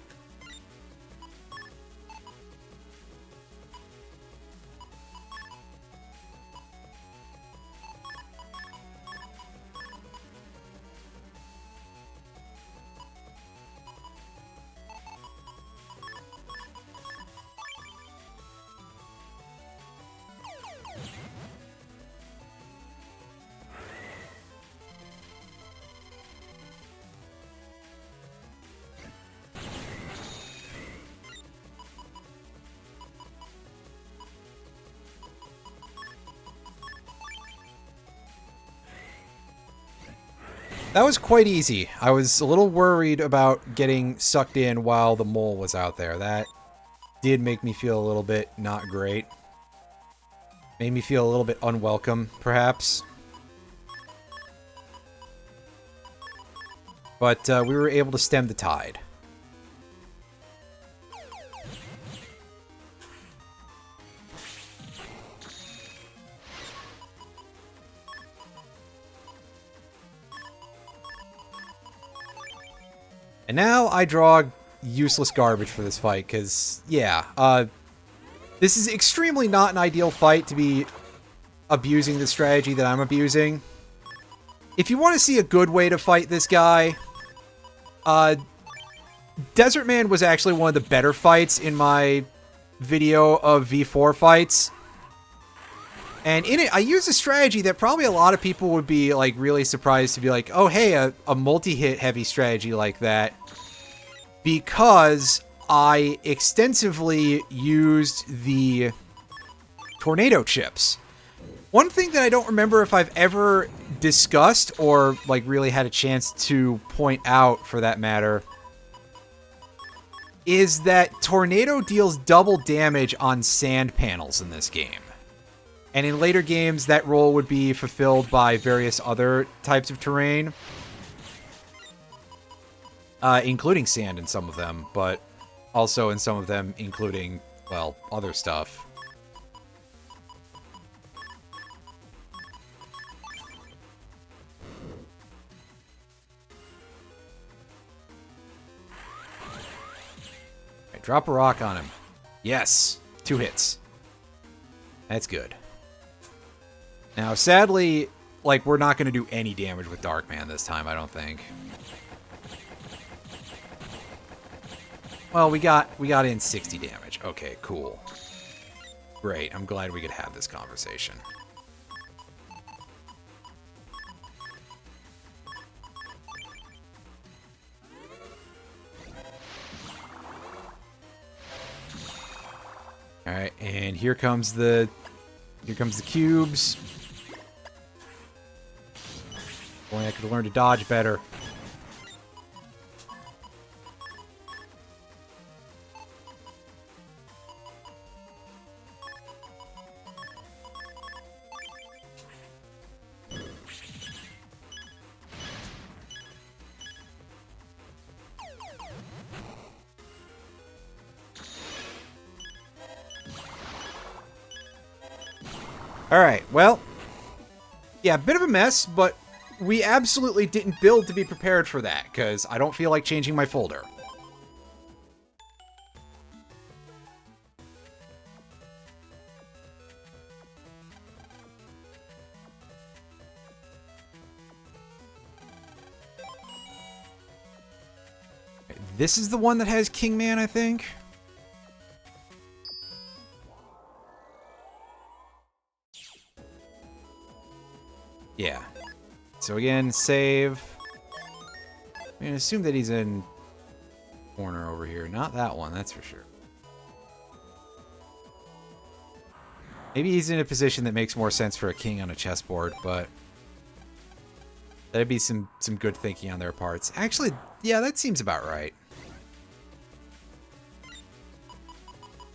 That was quite easy. I was a little worried about getting sucked in while the mole was out there. That did make me feel a little bit not great. Made me feel a little bit unwelcome, perhaps. But we were able to stem the tide. And now I draw useless garbage for this fight, because, yeah, this is extremely not an ideal fight to be abusing the strategy that I'm abusing. If you want to see a good way to fight this guy, Desert Man was actually one of the better fights in my video of V4 fights. And in it, I used a strategy that probably a lot of people would be, like, really surprised to be like, oh, hey, a multi-hit heavy strategy like that. Because I extensively used the tornado chips. One thing that I don't remember if I've ever discussed or, like, really had a chance to point out, for that matter, is that tornado deals double damage on sand panels in this game. And in later games, that role would be fulfilled by various other types of terrain. Including sand in some of them, but also in some of them including, well, other stuff. Right, drop a rock on him. Yes! 2 hits. That's good. Now, sadly, like, we're not going to do any damage with Darkman this time, I don't think. Well, we got in 60 damage. Okay, cool. Great, I'm glad we could have this conversation. Alright, and here comes the cubes. Boy, I could learn to dodge better. Alright, well, yeah, a bit of a mess, but we absolutely didn't build to be prepared for that, because I don't feel like changing my folder. This is the one that has Kingman, I think. Yeah. So again, save. I'm going to assume that he's in corner over here. Not that one, that's for sure. Maybe he's in a position that makes more sense for a king on a chessboard, but that'd be some good thinking on their parts. Actually, yeah, that seems about right.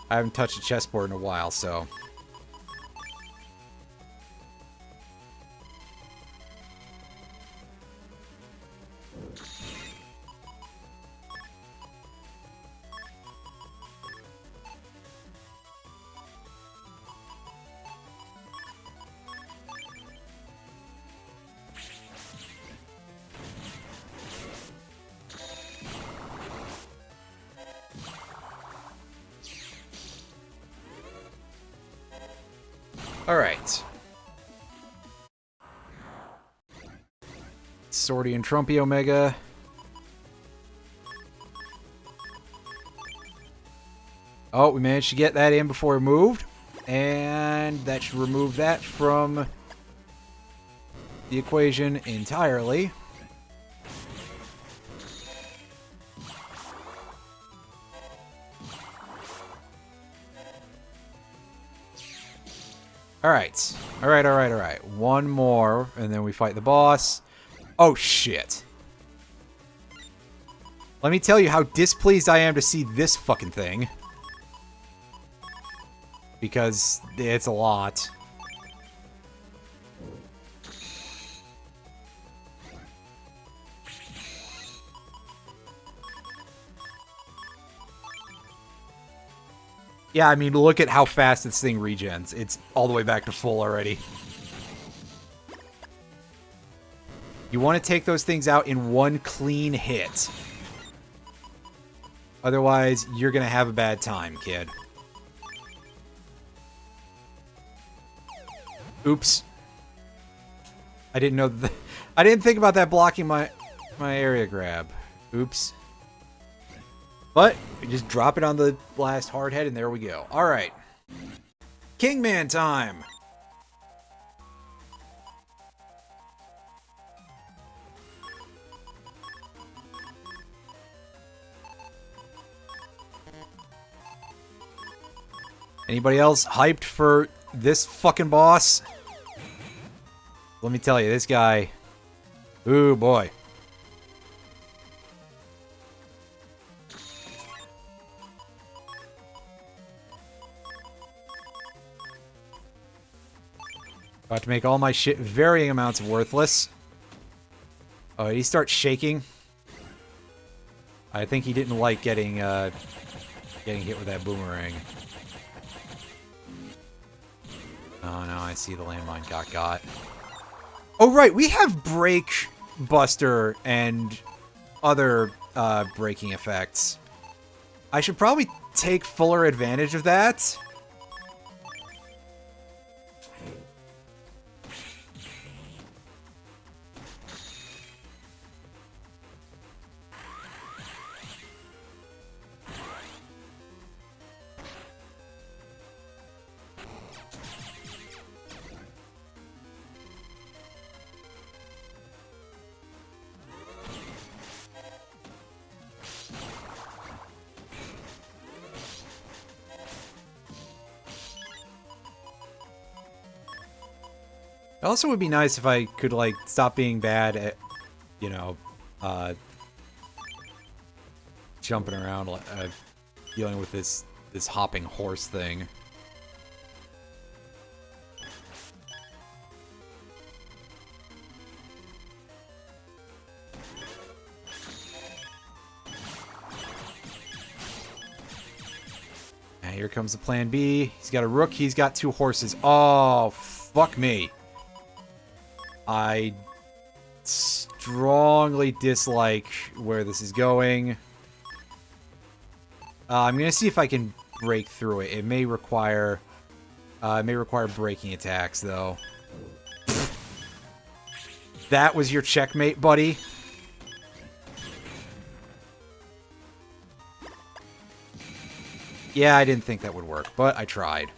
I haven't touched a chessboard in a while, so... Alright. Swordy and Trumpy Omega. Oh, we managed to get that in before it moved. And that should remove that from the equation entirely. Alright. Alright. One more, and then we fight the boss. Oh, shit. Let me tell you how displeased I am to see this fucking thing. Because it's a lot. Yeah, I mean, look at how fast this thing regens. It's all the way back to full already. You want to take those things out in one clean hit. Otherwise, you're going to have a bad time, kid. Oops. I didn't know that. I didn't think about that blocking my area grab. Oops. But we just drop it on the last hard head, and there we go. All right. Kingman time. Anybody else hyped for this fucking boss? Let me tell you, this guy... Ooh, boy. About to make all my shit varying amounts worthless. Oh, he starts shaking. I think he didn't like getting hit with that boomerang. Oh no, I see the landmine got. Oh right, we have Break Buster and other breaking effects. I should probably take fuller advantage of that. It also would be nice if I could, like, stop being bad at, you know, jumping around, dealing with this hopping horse thing. And here comes the plan B. He's got a rook, he's got two horses. Oh, fuck me. I strongly dislike where this is going. I'm gonna see if I can break through it. It may require breaking attacks, though. That was your checkmate, buddy. Yeah, I didn't think that would work, but I tried.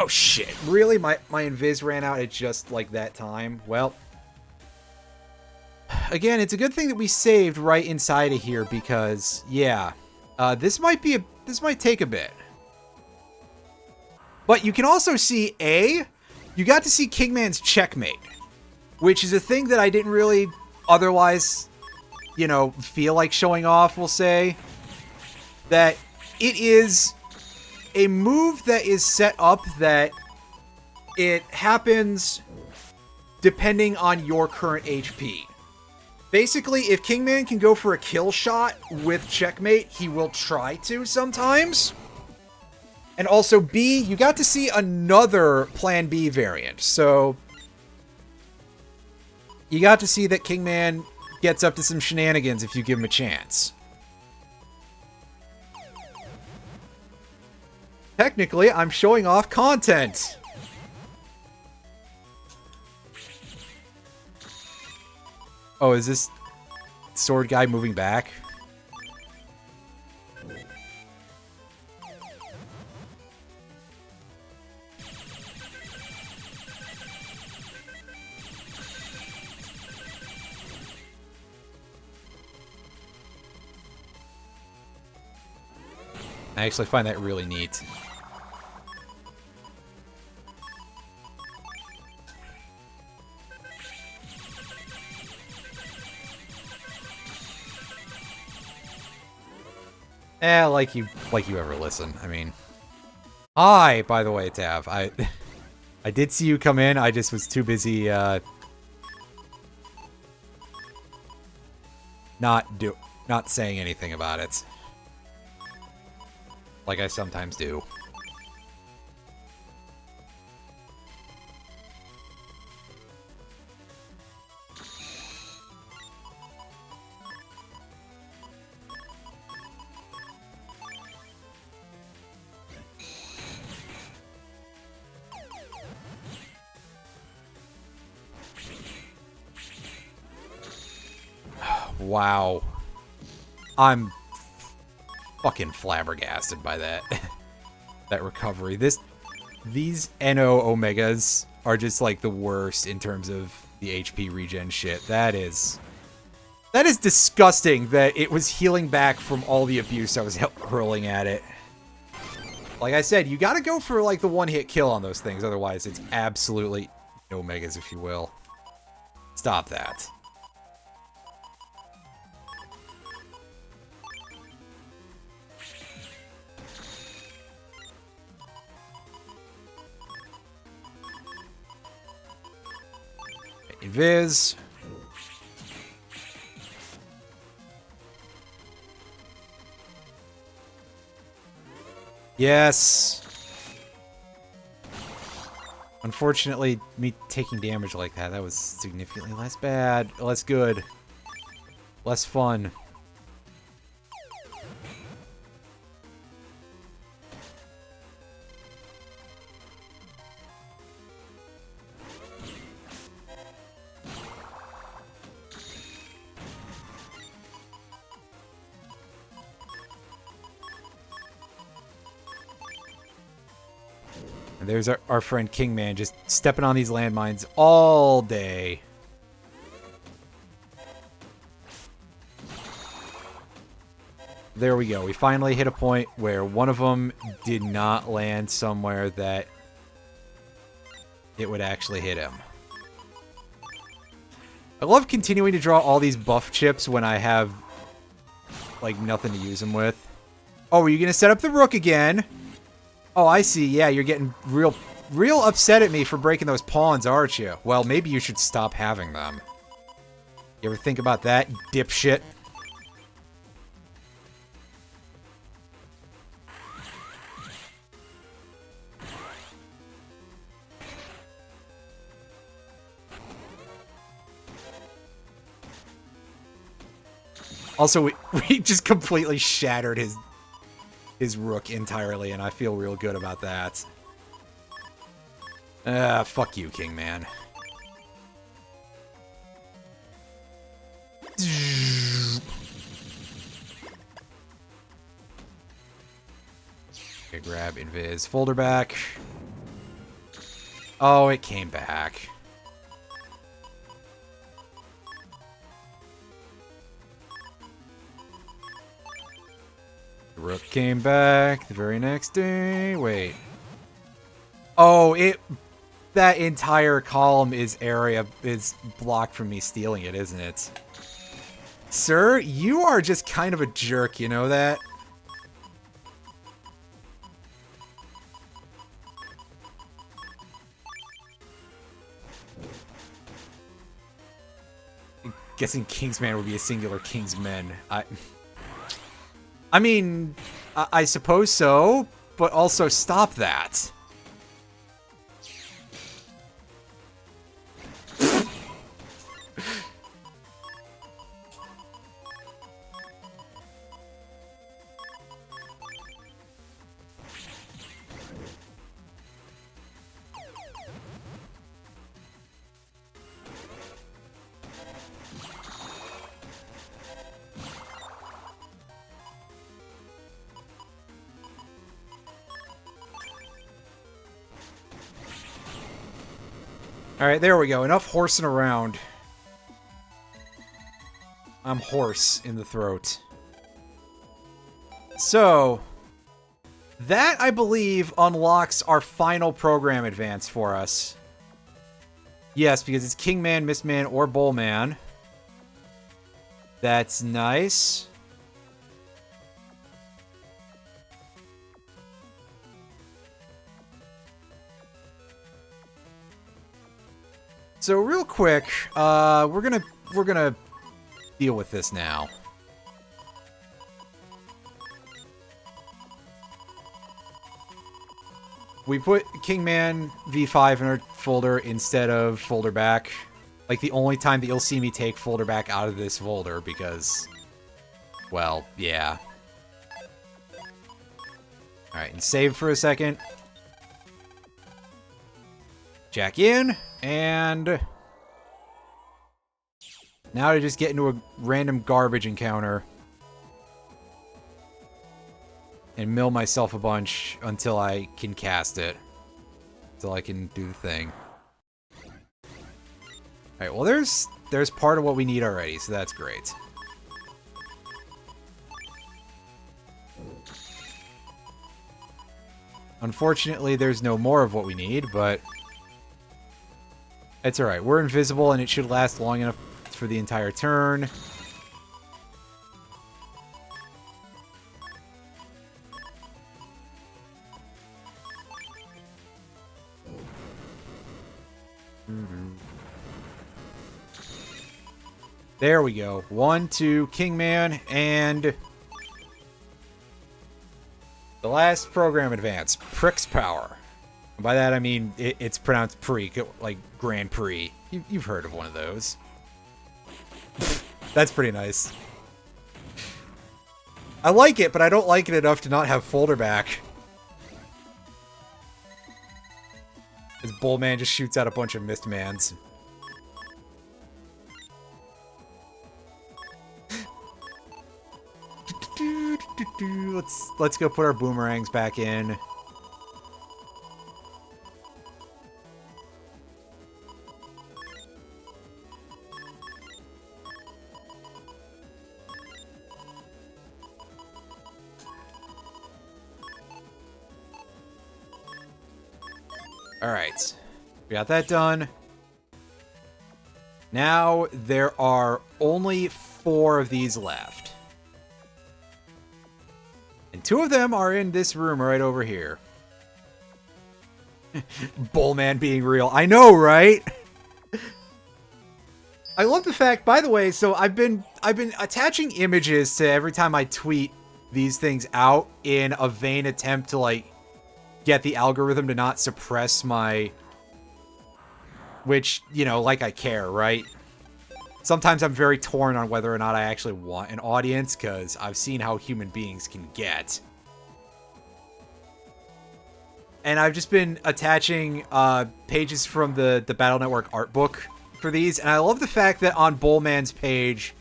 Oh shit, really? My invis ran out at just like that time? Well, again, it's a good thing that we saved right inside of here because, yeah, this might take a bit. But you can also see, you got to see Kingman's checkmate, which is a thing that I didn't really otherwise, you know, feel like showing off, we'll say. That it is a move that is set up that it happens depending on your current HP. Basically, if Kingman can go for a kill shot with checkmate, he will try to sometimes. And also, B, you got to see another Plan B variant. So, you got to see that Kingman gets up to some shenanigans if you give him a chance. Technically, I'm showing off content. Oh, is this sword guy moving back? I actually find that really neat. Like you ever listen. I mean, hi, by the way, Tav. I did see you come in. I just was too busy not saying anything about it, like I sometimes do. Wow. I'm fucking flabbergasted by that. That recovery. These NO Omegas are just like the worst in terms of the HP regen shit. That is disgusting that it was healing back from all the abuse I was hurling at it. Like I said, you gotta go for like the one-hit kill on those things, otherwise it's absolutely Omegas, if you will. Stop that. Viz. Yes. Unfortunately, me taking damage like that was significantly less bad, less good, less fun. And there's our friend Kingman just stepping on these landmines all day. There we go. We finally hit a point where one of them did not land somewhere that it would actually hit him. I love continuing to draw all these buff chips when I have, like, nothing to use them with. Oh, are you going to set up the Rook again? Oh, I see. Yeah, you're getting real upset at me for breaking those pawns, aren't you? Well, maybe you should stop having them. You ever think about that, dipshit? Also, we just completely shattered his Rook entirely, and I feel real good about that. Fuck you, Kingman. Okay, grab Invis folder back. Oh, it came back. The Rook came back the very next day. Wait. Oh, that entire column is blocked from me stealing it, isn't it? Sir, you are just kind of a jerk, you know that? I'm guessing Kingsman would be a singular Kingsmen. I mean, I suppose so, but also stop that. Alright, there we go. Enough horsing around. I'm hoarse in the throat. So, that, I believe, unlocks our final program advance for us. Yes, because it's Kingman, Mistman, or Bullman. That's nice. So real quick, we're gonna deal with this now. We put Kingman V5 in our folder instead of folder back. Like the only time that you'll see me take folder back out of this folder because, well, yeah. Alright, and save for a second. Jack in, and now to just get into a random garbage encounter and mill myself a bunch until I can cast it. Until I can do the thing. Alright, well there's part of what we need already, so that's great. Unfortunately, there's no more of what we need, but it's alright. We're invisible, and it should last long enough for the entire turn. There we go. 1, 2, Kingman, and the last program advance, Prick's Power. And by that I mean it's pronounced Prix, like Grand Prix. You've heard of one of those. That's pretty nice. I like it, but I don't like it enough to not have folder back. This Bullman just shoots out a bunch of Mistmans. Let's go put our boomerangs back in. Alright. We got that done. Now there are only 4 of these left. And 2 of them are in this room right over here. Bullman being real. I know, right? I love the fact, by the way, so I've been attaching images to every time I tweet these things out in a vain attempt to, like, get the algorithm to not suppress my... Which, you know, like I care, right? Sometimes I'm very torn on whether or not I actually want an audience, because I've seen how human beings can get. And I've just been attaching pages from the Battle Network art book for these, and I love the fact that on Bullman's page,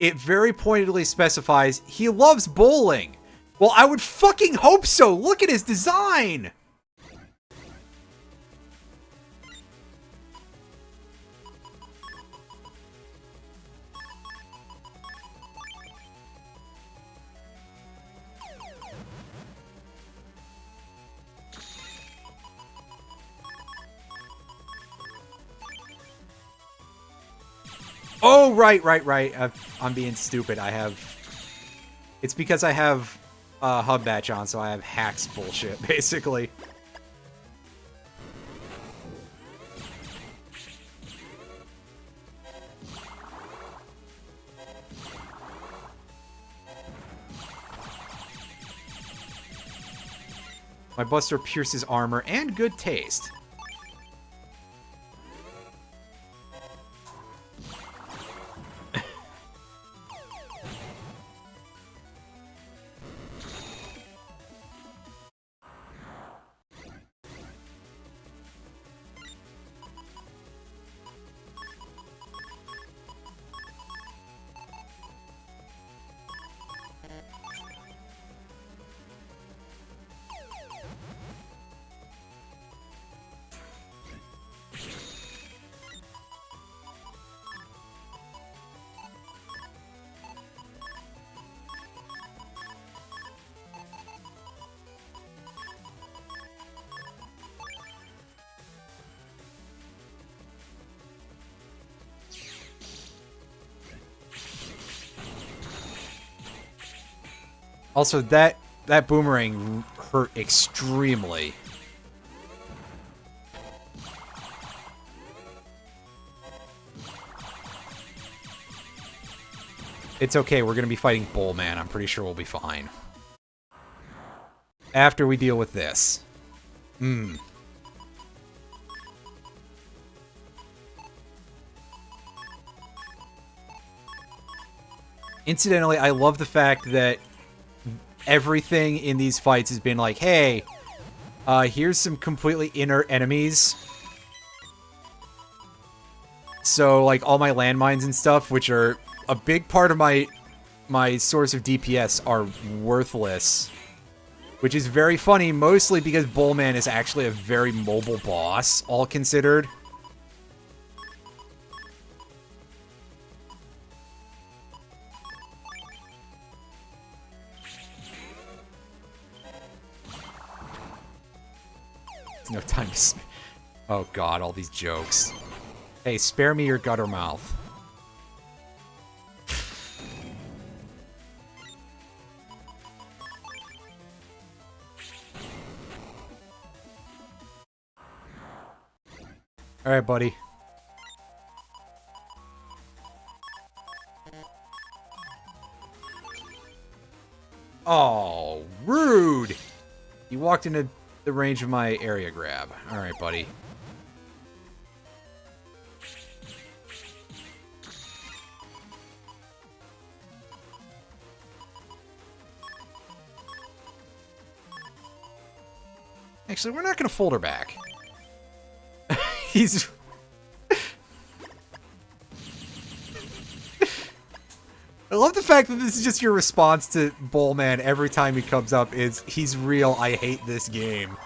it very pointedly specifies he loves bowling. Well, I would fucking hope so! Look at his design! Oh, right. I'm being stupid. I have... It's because I have Hub Batch on, so I have hacks bullshit, basically. My Buster pierces armor and good taste. Also, that boomerang hurt extremely. It's okay, we're gonna be fighting Bullman. I'm pretty sure we'll be fine. After we deal with this. Incidentally, I love the fact that everything in these fights has been like, hey, here's some completely inert enemies. So, like, all my landmines and stuff, which are a big part of my source of DPS, are worthless. Which is very funny, mostly because Bullman is actually a very mobile boss, all considered. No time to... Oh god, all these jokes. Hey, spare me your gutter mouth. Alright, buddy. Oh, rude! You walked into the range of my area grab. Alright, buddy. Actually, we're not going to fold her back. He's... I love the fact that this is just your response to Bullman every time he comes up is, he's real, I hate this game.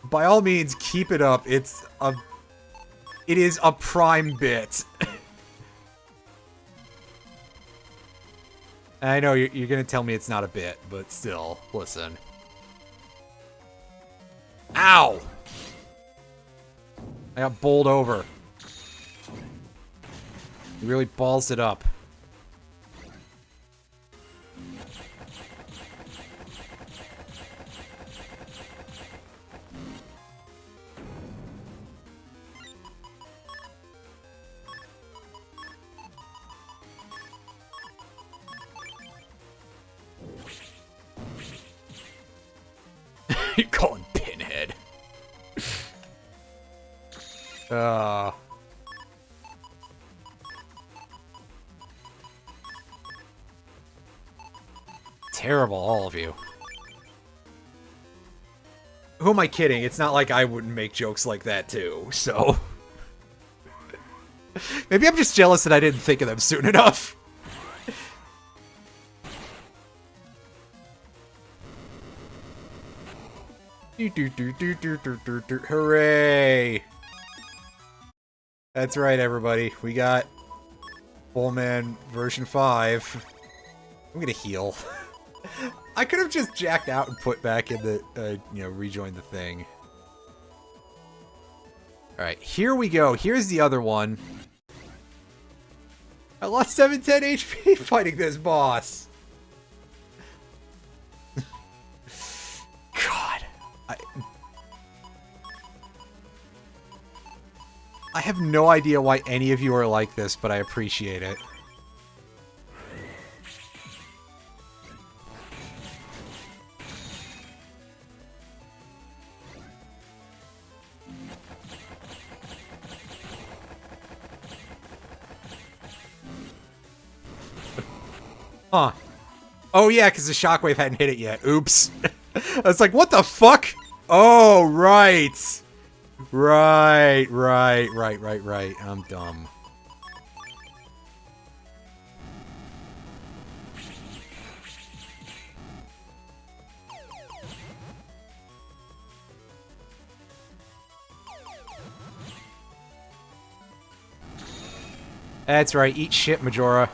By all means, keep it up. It is a prime bit. I know you're gonna tell me it's not a bit, but still, listen. Ow! I got bowled over. He really balls it up. You call him Pinhead. Terrible, all of you. Who am I kidding? It's not like I wouldn't make jokes like that too, so... Maybe I'm just jealous that I didn't think of them soon enough. Hooray! That's right, everybody. We got Bullman version 5. I'm gonna heal. I could have just jacked out and put back in the, rejoined the thing. Alright, here we go. Here's the other one. I lost 710 HP fighting this boss. God. I have no idea why any of you are like this, but I appreciate it. Huh. Oh, yeah, because the shockwave hadn't hit it yet. Oops. I was like, what the fuck? Oh, right. Right. I'm dumb. That's right. Eat shit, Majora.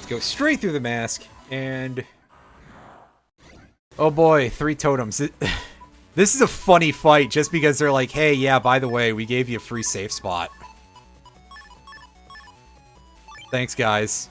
Go straight through the mask, and... Oh boy, 3 totems. This is a funny fight, just because they're like, hey, yeah, by the way, we gave you a free safe spot. Thanks, guys.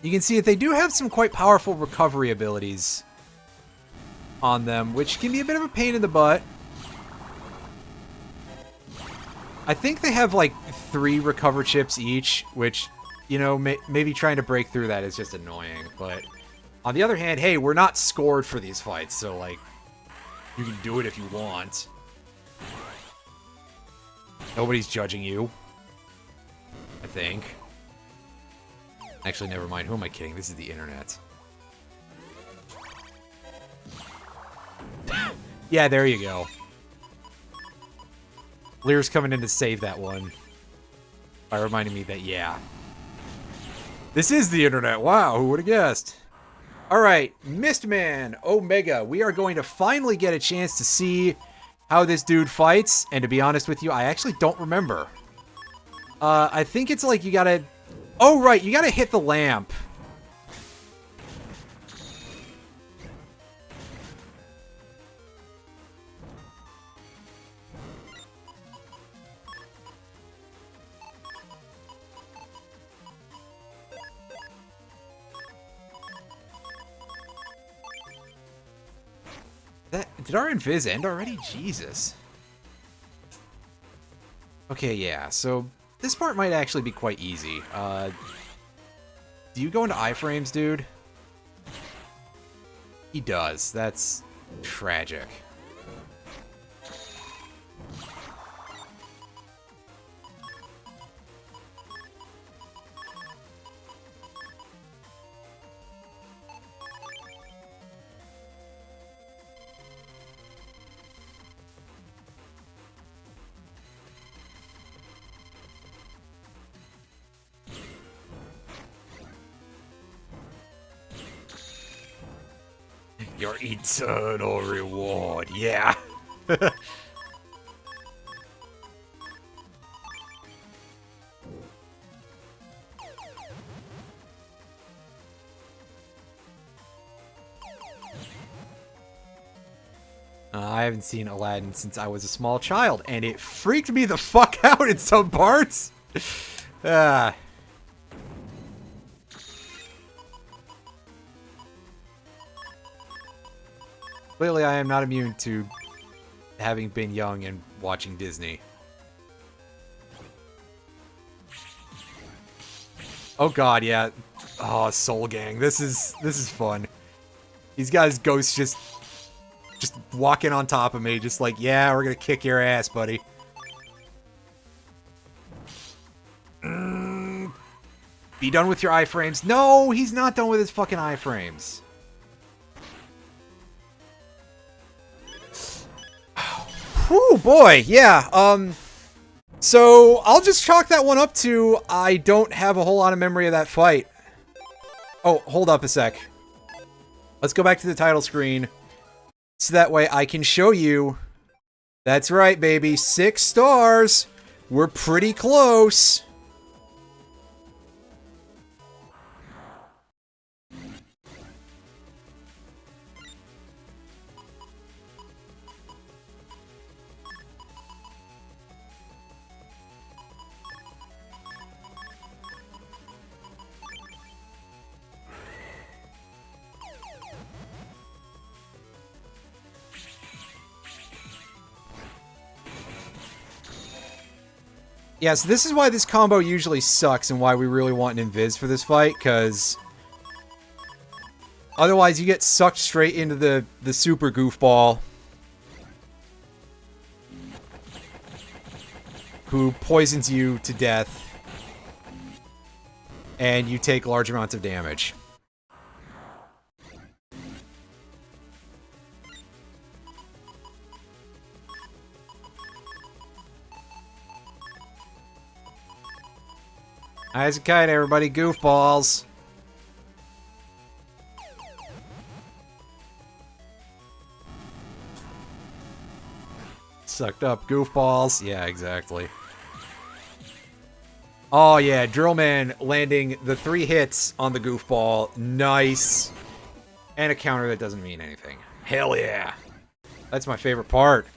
You can see that they do have some quite powerful recovery abilities on them, which can be a bit of a pain in the butt. I think they have like 3 recover chips each, which, you know, maybe trying to break through that is just annoying. But on the other hand, hey, we're not scored for these fights, so like, you can do it if you want. Nobody's judging you, I think. Actually, never mind. Who am I kidding? This is the internet. Yeah, there you go. Lear's coming in to save that one. By reminding me that, yeah. This is the internet. Wow, who would have guessed? Alright, Mistman Omega. We are going to finally get a chance to see how this dude fights. And to be honest with you, I actually don't remember. I think it's like you gotta... Oh, right, you gotta hit the lamp. Did our invis end already? Jesus. Okay, yeah, so this part might actually be quite easy. Do you go into iframes, dude? He does. That's tragic. Your eternal reward, yeah. I haven't seen Aladdin since I was a small child, and it freaked me the fuck out in some parts. Clearly, I am not immune to having been young and watching Disney. Oh god, yeah. Oh, Soul Gang. This is fun. These guys ghosts just walking on top of me, just like, yeah, we're gonna kick your ass, buddy. Be done with your iframes. No, he's not done with his fucking iframes. Whew, boy, yeah, so I'll just chalk that one up to I don't have a whole lot of memory of that fight. Oh, hold up a sec. Let's go back to the title screen, so that way I can show you. That's right, baby, 6 stars. We're pretty close. Yeah, so this is why this combo usually sucks and why we really want an invis for this fight, because otherwise you get sucked straight into the super goofball who poisons you to death and you take large amounts of damage. High as a kite, everybody. Goofballs. Sucked up goofballs. Yeah, exactly. Oh, yeah. Drillman landing the 3 hits on the goofball. Nice. And a counter that doesn't mean anything. Hell yeah. That's my favorite part.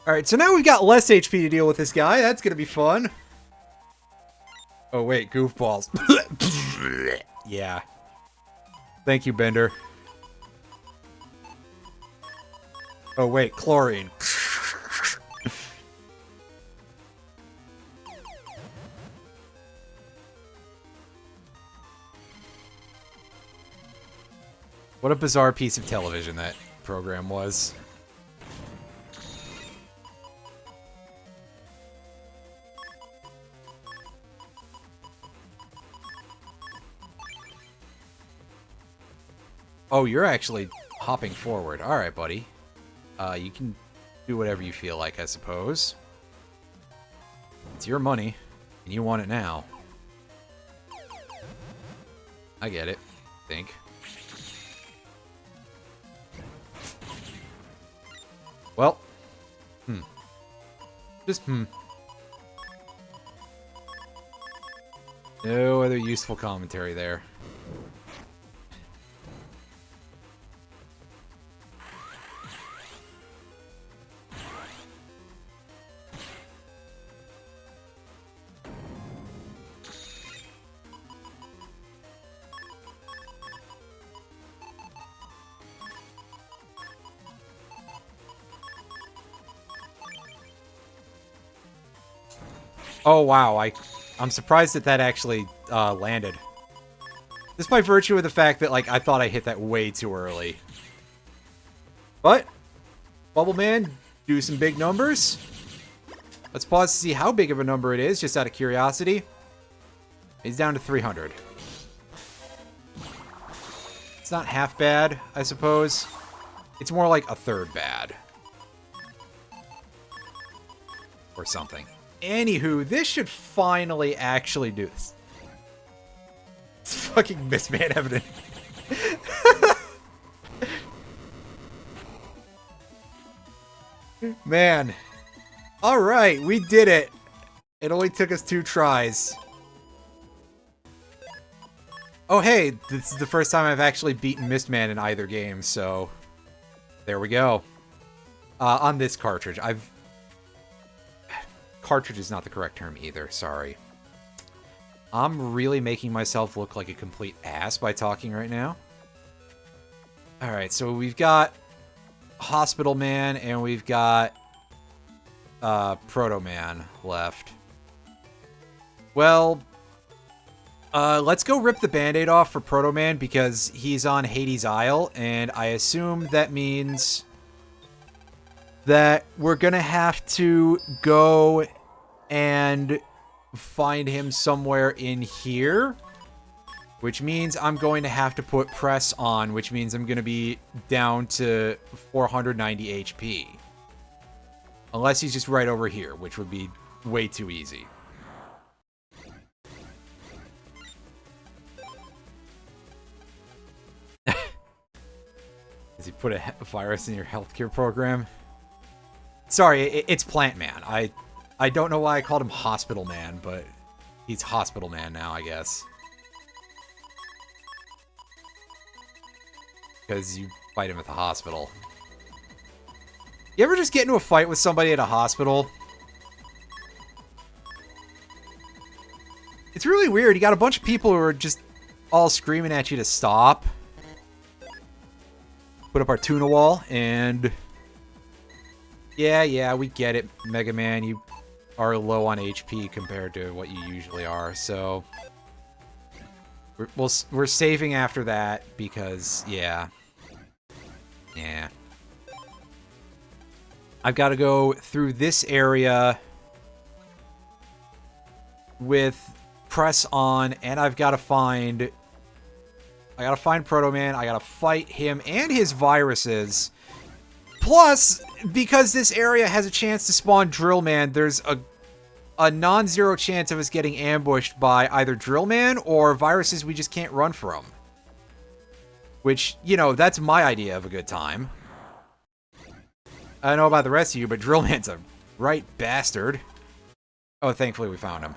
Alright, so now we've got less HP to deal with this guy. That's gonna be fun. Oh, wait. Goofballs. Yeah. Thank you, Bender. Oh, wait. Chlorine. What a bizarre piece of television that program was. Oh, you're actually hopping forward. Alright, buddy. You can do whatever you feel like, I suppose. It's your money, and you want it now. I get it. Think. Well. Just No other useful commentary there. Oh, wow. I'm surprised that that actually landed. Just by virtue of the fact that, like, I thought I hit that way too early. But, Bubble Man, do some big numbers. Let's pause to see how big of a number it is, just out of curiosity. He's down to 300. It's not half bad, I suppose. It's more like a third bad. Or something. Anywho, this should finally actually do this. It's fucking Mistman evident. Man. Alright, we did it. It only took us 2 tries. Oh hey, this is the first time I've actually beaten Mistman in either game, so... There we go. On this cartridge, Cartridge is not the correct term either, sorry. I'm really making myself look like a complete ass by talking right now. Alright, so we've got Hospital Man and we've got Proto Man left. Well, let's go rip the Band-Aid off for Proto Man because he's on Hades Isle, and I assume that means that we're gonna have to go and find him somewhere in here, which means I'm going to have to put press on, which means I'm going to be down to 490 HP. Unless he's just right over here, which would be way too easy. Does he put a virus in your healthcare program? Sorry, it's Plant Man. I don't know why I called him Hospital Man, but he's Hospital Man now, I guess. Because you fight him at the hospital. You ever just get into a fight with somebody at a hospital? It's really weird. You got a bunch of people who are just all screaming at you to stop. put up our tuna wall, and yeah, we get it, Mega Man. You are low on HP compared to what you usually are, so we're saving after that because yeah. I've got to go through this area with press on, and I've got to find Proto Man. I gotta fight him and his viruses. Plus, because this area has a chance to spawn Drill Man, there's a non-zero chance of us getting ambushed by either Drill Man or viruses we just can't run from. Which, you know, that's my idea of a good time. I don't know about the rest of you, but Drill Man's a right bastard. Oh, thankfully we found him.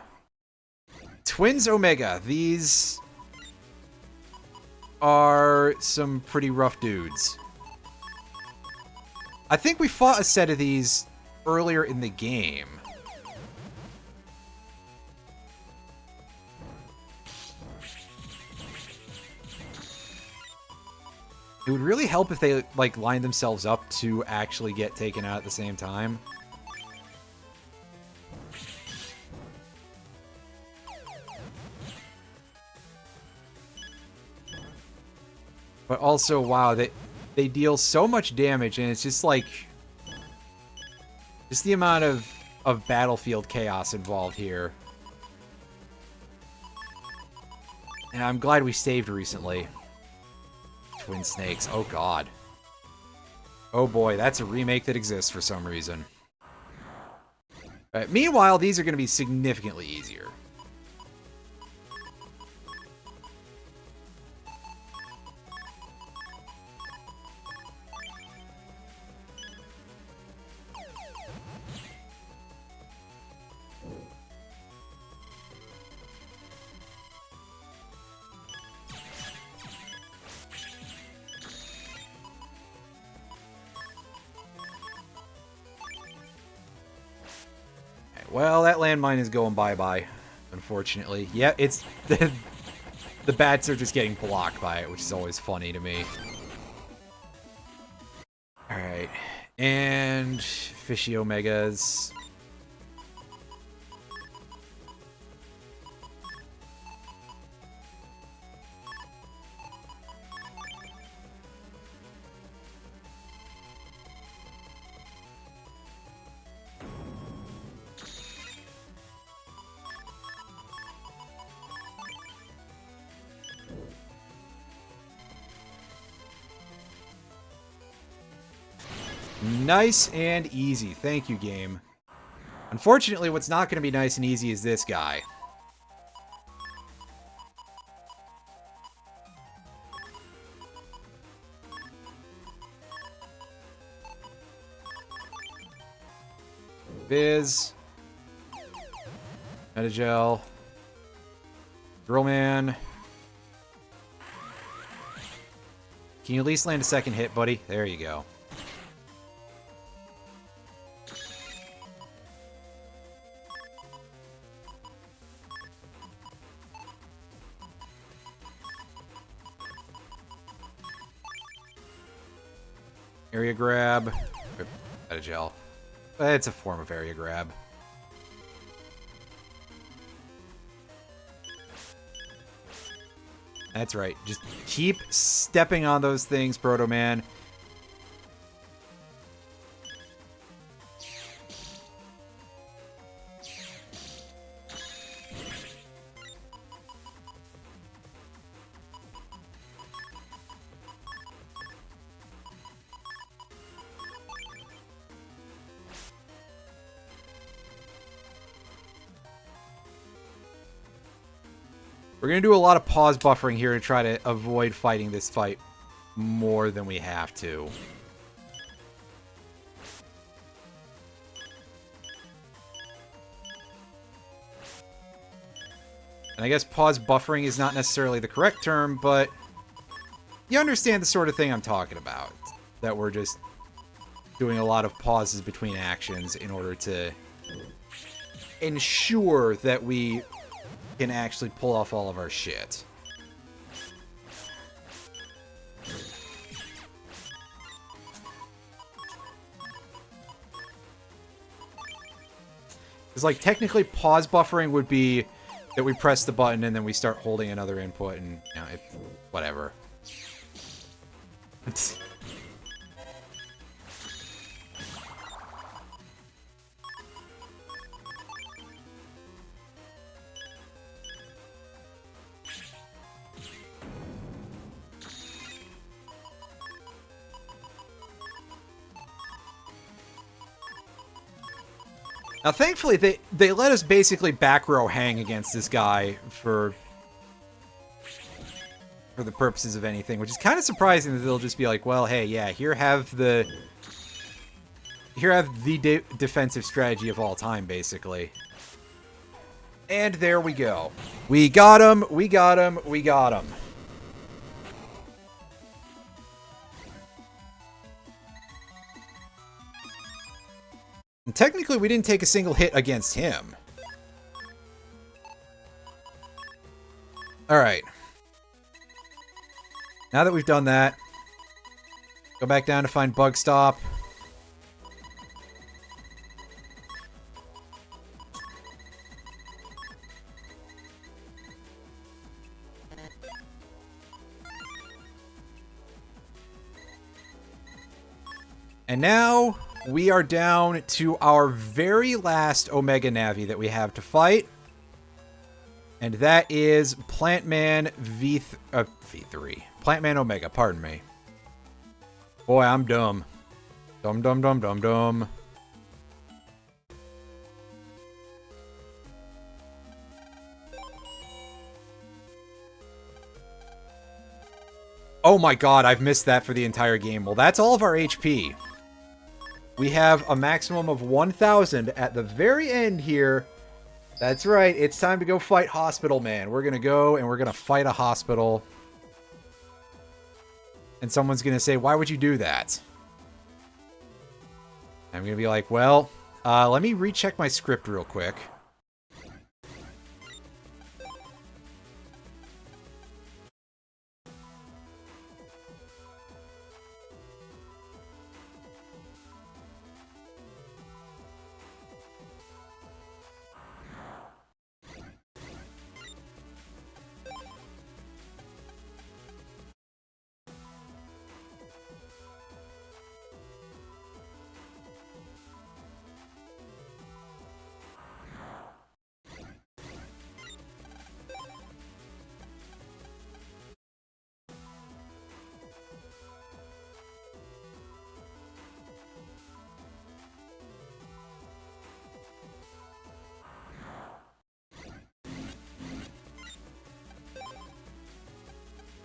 Twins Omega. These are some pretty rough dudes. I think we fought a set of these earlier in the game. It would really help if they, like, lined themselves up to actually get taken out at the same time. But also, wow, they deal so much damage, and it's just like... just the amount of battlefield chaos involved here. And I'm glad we saved recently. Twin Snakes, oh god. Oh boy, that's a remake that exists for some reason. Meanwhile, these are going to be significantly easier. Well, that landmine is going bye-bye, unfortunately. Yeah, it's... the bats are just getting blocked by it, which is always funny to me. Alright. And... Fishy Omegas. Nice and easy. Thank you, game. Unfortunately, what's not going to be nice and easy is this guy. Viz. Metagel. Drill Man. Can you at least land a second hit, buddy? There you go. Area grab. Metagel. It's a form of area grab. That's right. Just keep stepping on those things, Proto Man. We're going to do a lot of pause buffering here to try to avoid fighting this fight more than we have to. And I guess pause buffering is not necessarily the correct term, but you understand the sort of thing I'm talking about. That we're just doing a lot of pauses between actions in order to ensure that we can actually pull off all of our shit. Because, like, technically pause buffering would be that we press the button and then we start holding another input and, you know, whatever. Now, thankfully, they let us basically back row hang against this guy for the purposes of anything, which is kind of surprising that they'll just be like, well, hey, yeah, here have the defensive strategy of all time, basically. And there we go. We got him, we got him, we got him. And technically, we didn't take a single hit against him. Alright. Now that we've done that, go back down to find Bugstop. And now we are down to our very last Omega Navi that we have to fight. And that is Plantman V3. Plantman Omega, pardon me. Boy, I'm dumb. Dumb. Oh my god, I've missed that for the entire game. Well, that's all of our HP. We have a maximum of 1,000 at the very end here. That's right, it's time to go fight Hospital Man. We're gonna go and we're gonna fight a hospital. And someone's gonna say, why would you do that? I'm gonna be like, well, let me recheck my script real quick.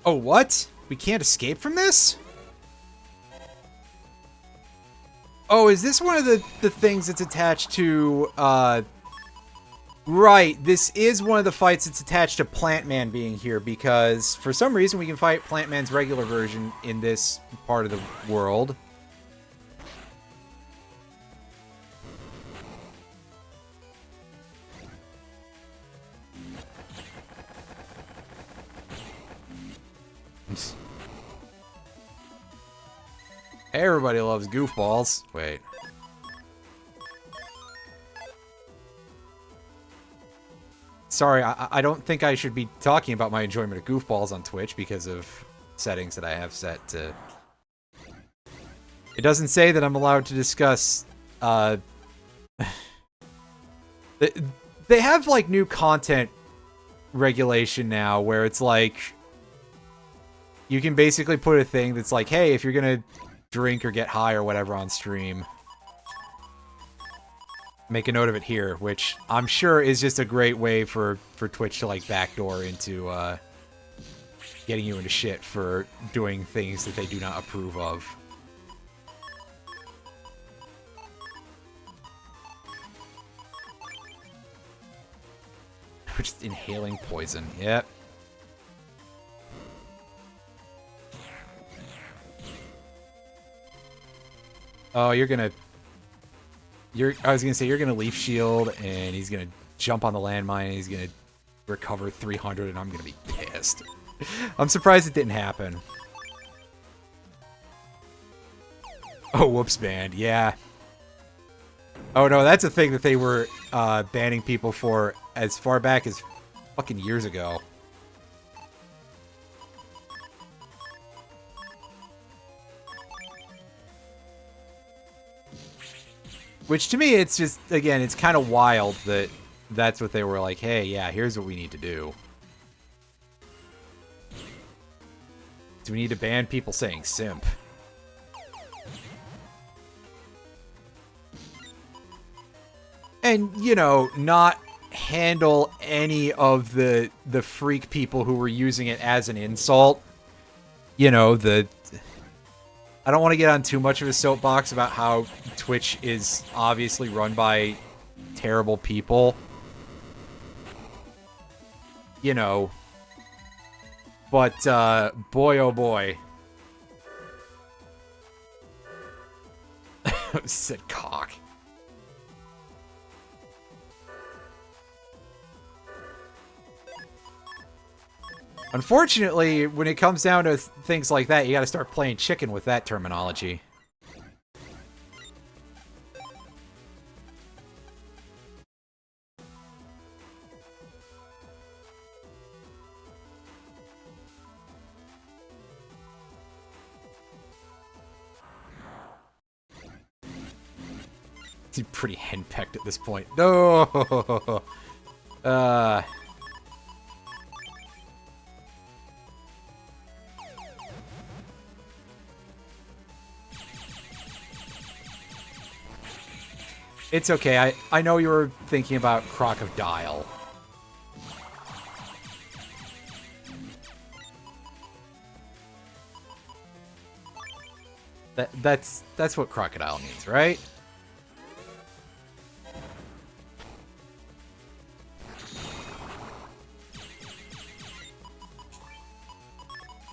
Oh, what? We can't escape from this? Oh, is this one of the things that's attached to, Right, this is one of the fights that's attached to Plantman being here, because for some reason we can fight Plantman's regular version in this part of the world. Everybody loves goofballs. Wait. Sorry, I don't think I should be talking about my enjoyment of goofballs on Twitch because of settings that I have set to... It doesn't say that I'm allowed to discuss, They have, like, new content regulation now where it's like... You can basically put a thing that's like, hey, if you're gonna drink or get high or whatever on stream, make a note of it here, which I'm sure is just a great way for Twitch to, like, backdoor into, getting you into shit for doing things that they do not approve of. Which is inhaling poison, yep. Oh, you're gonna... I was gonna say, you're gonna Leaf Shield, and he's gonna jump on the landmine, and he's gonna recover 300, and I'm gonna be pissed. I'm surprised it didn't happen. Oh, whoops, band, yeah. Oh no, that's a thing that they were banning people for as far back as fucking years ago. Which to me, it's just, again, it's kind of wild that that's what they were like, hey, yeah, here's what we need to do. Do we need to ban people saying simp? And, you know, not handle any of the freak people who were using it as an insult. You know, I don't want to get on too much of a soapbox about how Twitch is obviously run by terrible people. You know. But, boy oh boy. Said cock. Unfortunately, when it comes down to things like that, you gotta start playing chicken with that terminology. He's pretty henpecked at this point. No! It's okay. I know you were thinking about Crocodile. That's what crocodile means, right?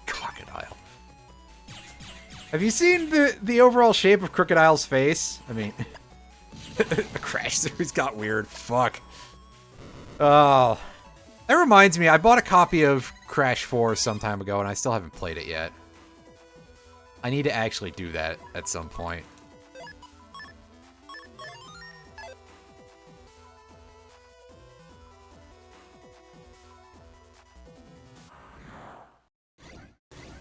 Crocodile. Have you seen the overall shape of Crocodile's face? I mean, the Crash series got weird. Fuck. Oh, that reminds me. I bought a copy of Crash 4 some time ago, and I still haven't played it yet. I need to actually do that at some point.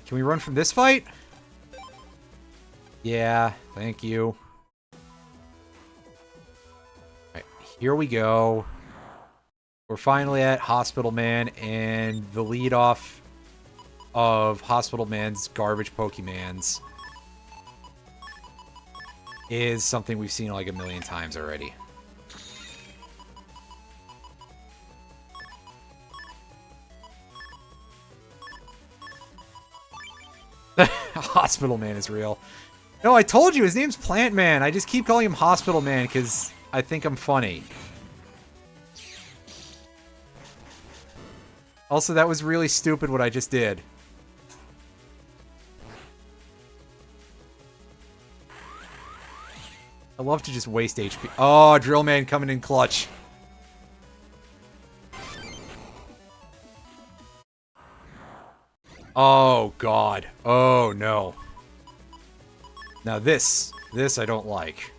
Can we run from this fight? Yeah, thank you. Alright, here we go. We're finally at Hospital Man, and the lead off of Hospital Man's garbage Pokemans is something we've seen like a million times already. Hospital Man is real. No, I told you his name's Plant Man. I just keep calling him Hospital Man because I think I'm funny. Also, that was really stupid what I just did. I love to just waste HP. Oh, Drill Man coming in clutch. Oh, God. Oh, no. Now this I don't like.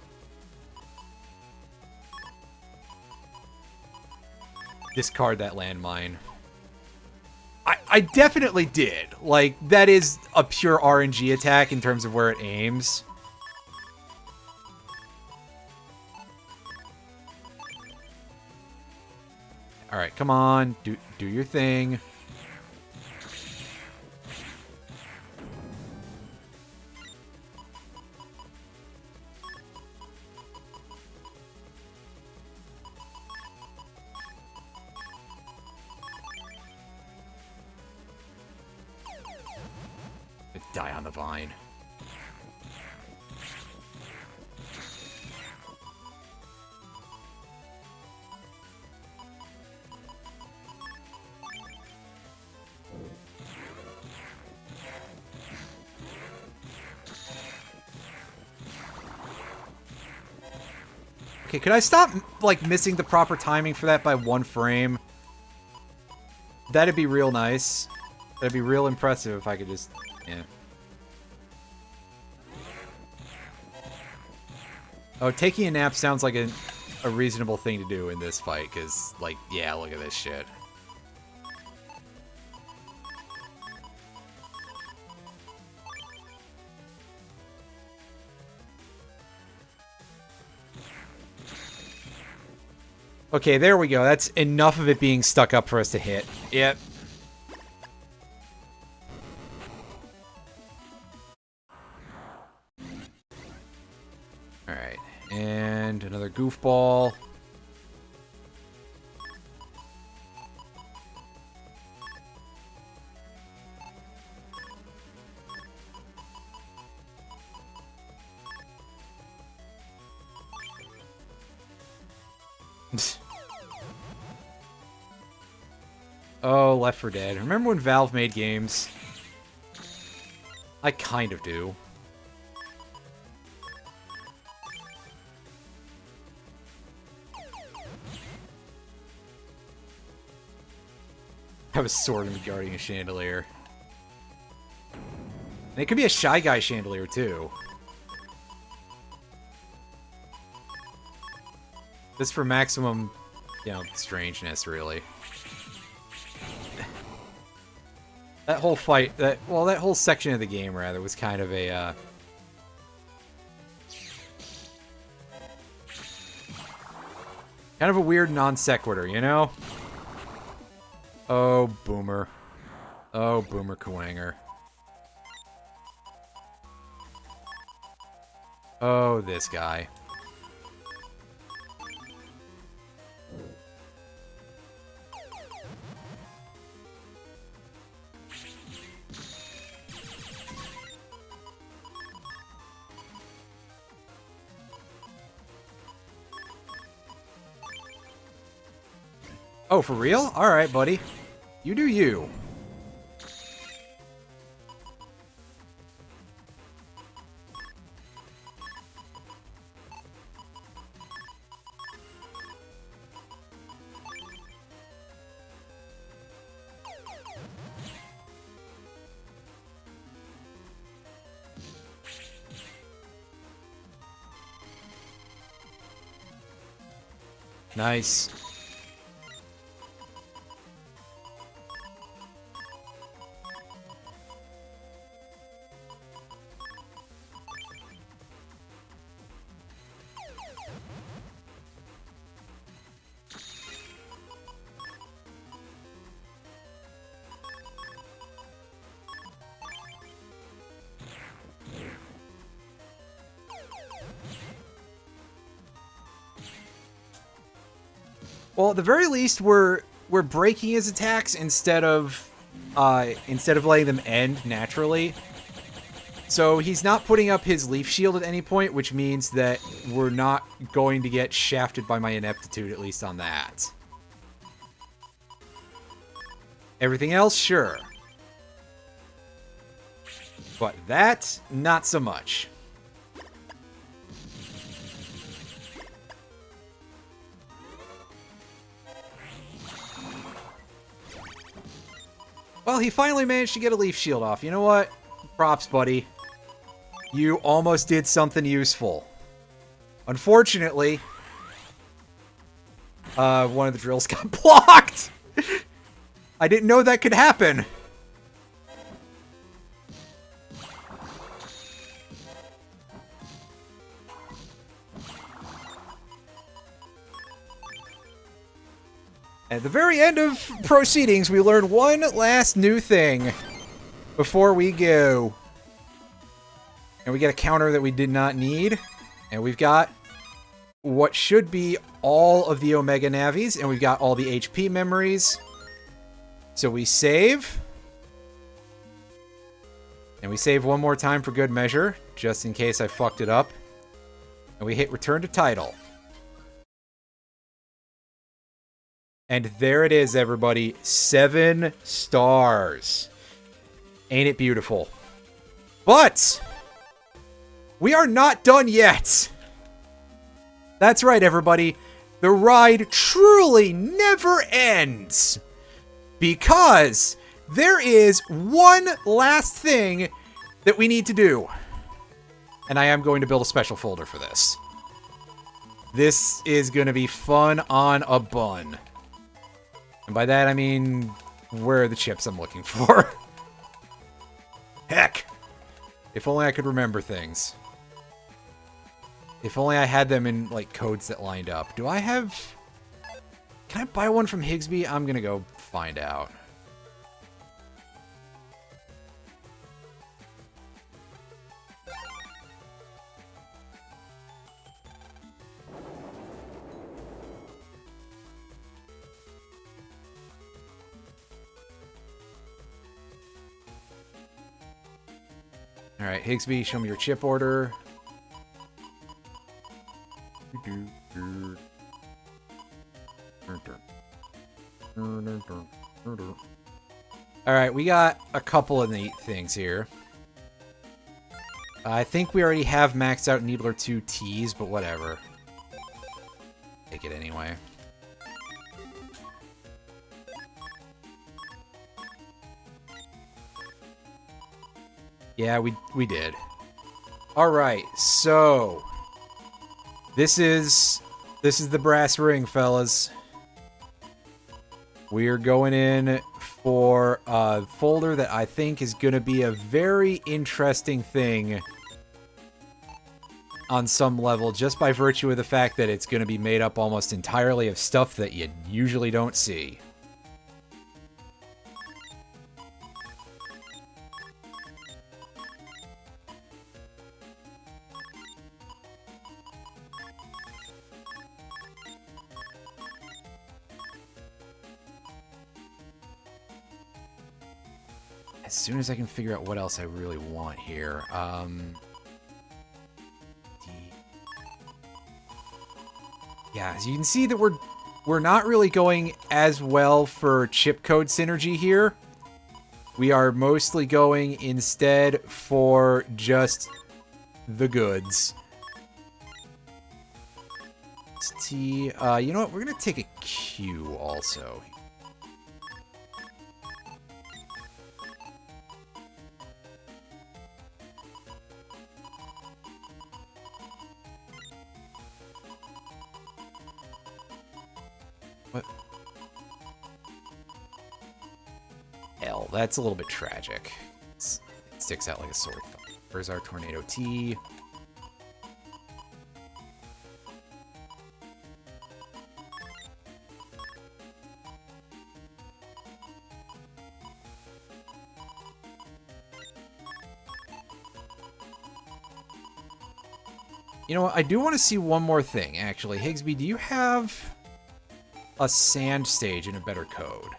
Discard that landmine. I definitely did. Like, that is a pure RNG attack in terms of where it aims. Alright, come on. Do your thing. Die on the vine. Okay, could I stop, like, missing the proper timing for that by 1 frame? That'd be real nice. That'd be real impressive if I could just... Yeah. Oh, taking a nap sounds like a reasonable thing to do in this fight, because, like, yeah, look at this shit. Okay, there we go. That's enough of it being stuck up for us to hit. Yep. Alright. And another goofball. Oh, Left 4 Dead. Remember when Valve made games? I kind of do. Have a sword in the Guardian Chandelier. And it could be a Shy Guy Chandelier, too. This for maximum, you know, strangeness, really. That whole fight, that whole section of the game, rather, was kind of a, kind of a weird non sequitur, you know? Oh, Boomer. Oh, Boomer Kuwanger. Oh, this guy. Oh, for real? Alright, buddy. You do you. Nice. Well, at the very least, we're breaking his attacks instead of letting them end naturally. So he's not putting up his leaf shield at any point, which means that we're not going to get shafted by my ineptitude, at least on that. Everything else, sure. But that, not so much. Well, he finally managed to get a leaf shield off. You know what? Props, buddy. You almost did something useful. Unfortunately, one of the drills got blocked! I didn't know that could happen. At the very end of proceedings, we learn one last new thing before we go. And we get a counter that we did not need. And we've got what should be all of the Omega Navis, and we've got all the HP memories. So we save. And we save one more time for good measure, just in case I fucked it up. And we hit return to title. And there it is, everybody. 7 stars. Ain't it beautiful? But we are not done yet. That's right, everybody. The ride truly never ends. Because there is one last thing that we need to do. And I am going to build a special folder for this. This is going to be fun on a bun. And by that, I mean, where are the chips I'm looking for? Heck! If only I could remember things. If only I had them in, like, codes that lined up. Do I have... Can I buy one from Higsby? I'm gonna go find out. Alright, Higsby, show me your chip order. Alright, we got a couple of neat things here. I think we already have maxed out Needler 2 Ts, but whatever. Take it anyway. Yeah, we did. Alright, so... This is the brass ring, fellas. We're going in for a folder that I think is going to be a very interesting thing on some level, just by virtue of the fact that it's going to be made up almost entirely of stuff that you usually don't see. As soon as I can figure out what else I really want here. Yeah, as you can see that we're not really going as well for chip code synergy here. We are mostly going instead for just the goods. T, you know what? We're gonna take a Q also. What? L. That's a little bit tragic. It sticks out like a sore thumb. Where's our Tornado T? You know what? I do want to see one more thing, actually. Higsby, do you have a sand stage in a better code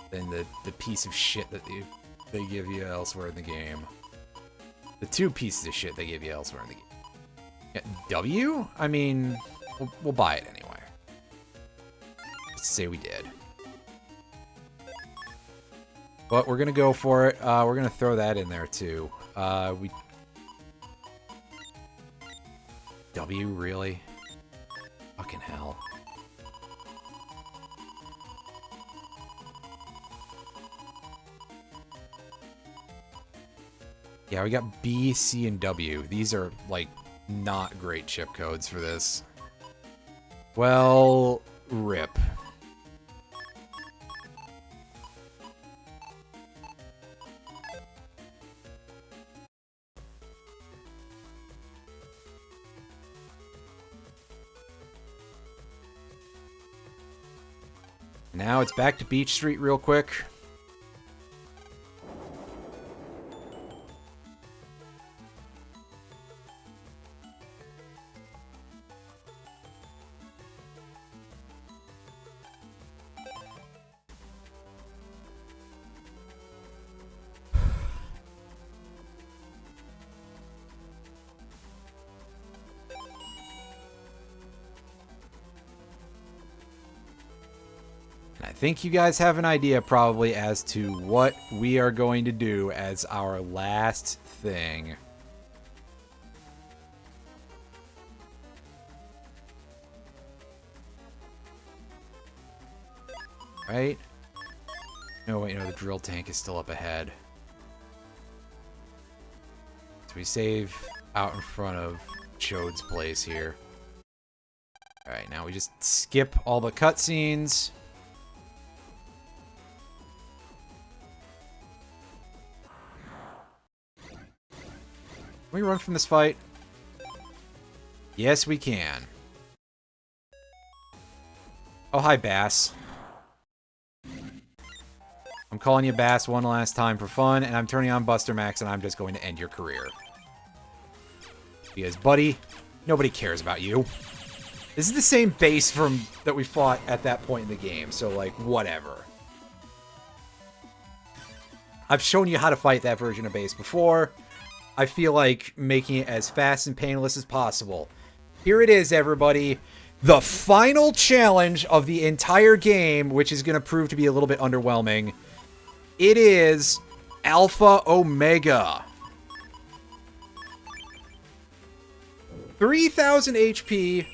than the piece of shit that they give you elsewhere in the game? The two pieces of shit they give you elsewhere in the game. Yeah, W? I mean, we'll buy it anyway. Let's say we did. But we're going to go for it. We're going to throw that in there, too. W, really? Fucking hell. Yeah, we got B, C, and W. These are, like, not great chip codes for this. Well, rip. Now it's back to Beach Street real quick. I think you guys have an idea probably as to what we are going to do as our last thing. Right? No, wait, no, the drill tank is still up ahead. So we save out in front of Chode's place here. Alright, now we just skip all the cutscenes. Can we run from this fight? Yes, we can. Oh, hi, Bass. I'm calling you Bass one last time for fun, and I'm turning on Buster Max, and I'm just going to end your career. Because, buddy, nobody cares about you. This is the same base that we fought at that point in the game, so, like, whatever. I've shown you how to fight that version of base before. I feel like making it as fast and painless as possible. Here it is, everybody. The final challenge of the entire game, which is going to prove to be a little bit underwhelming. It is Alpha Omega. 3,000 HP.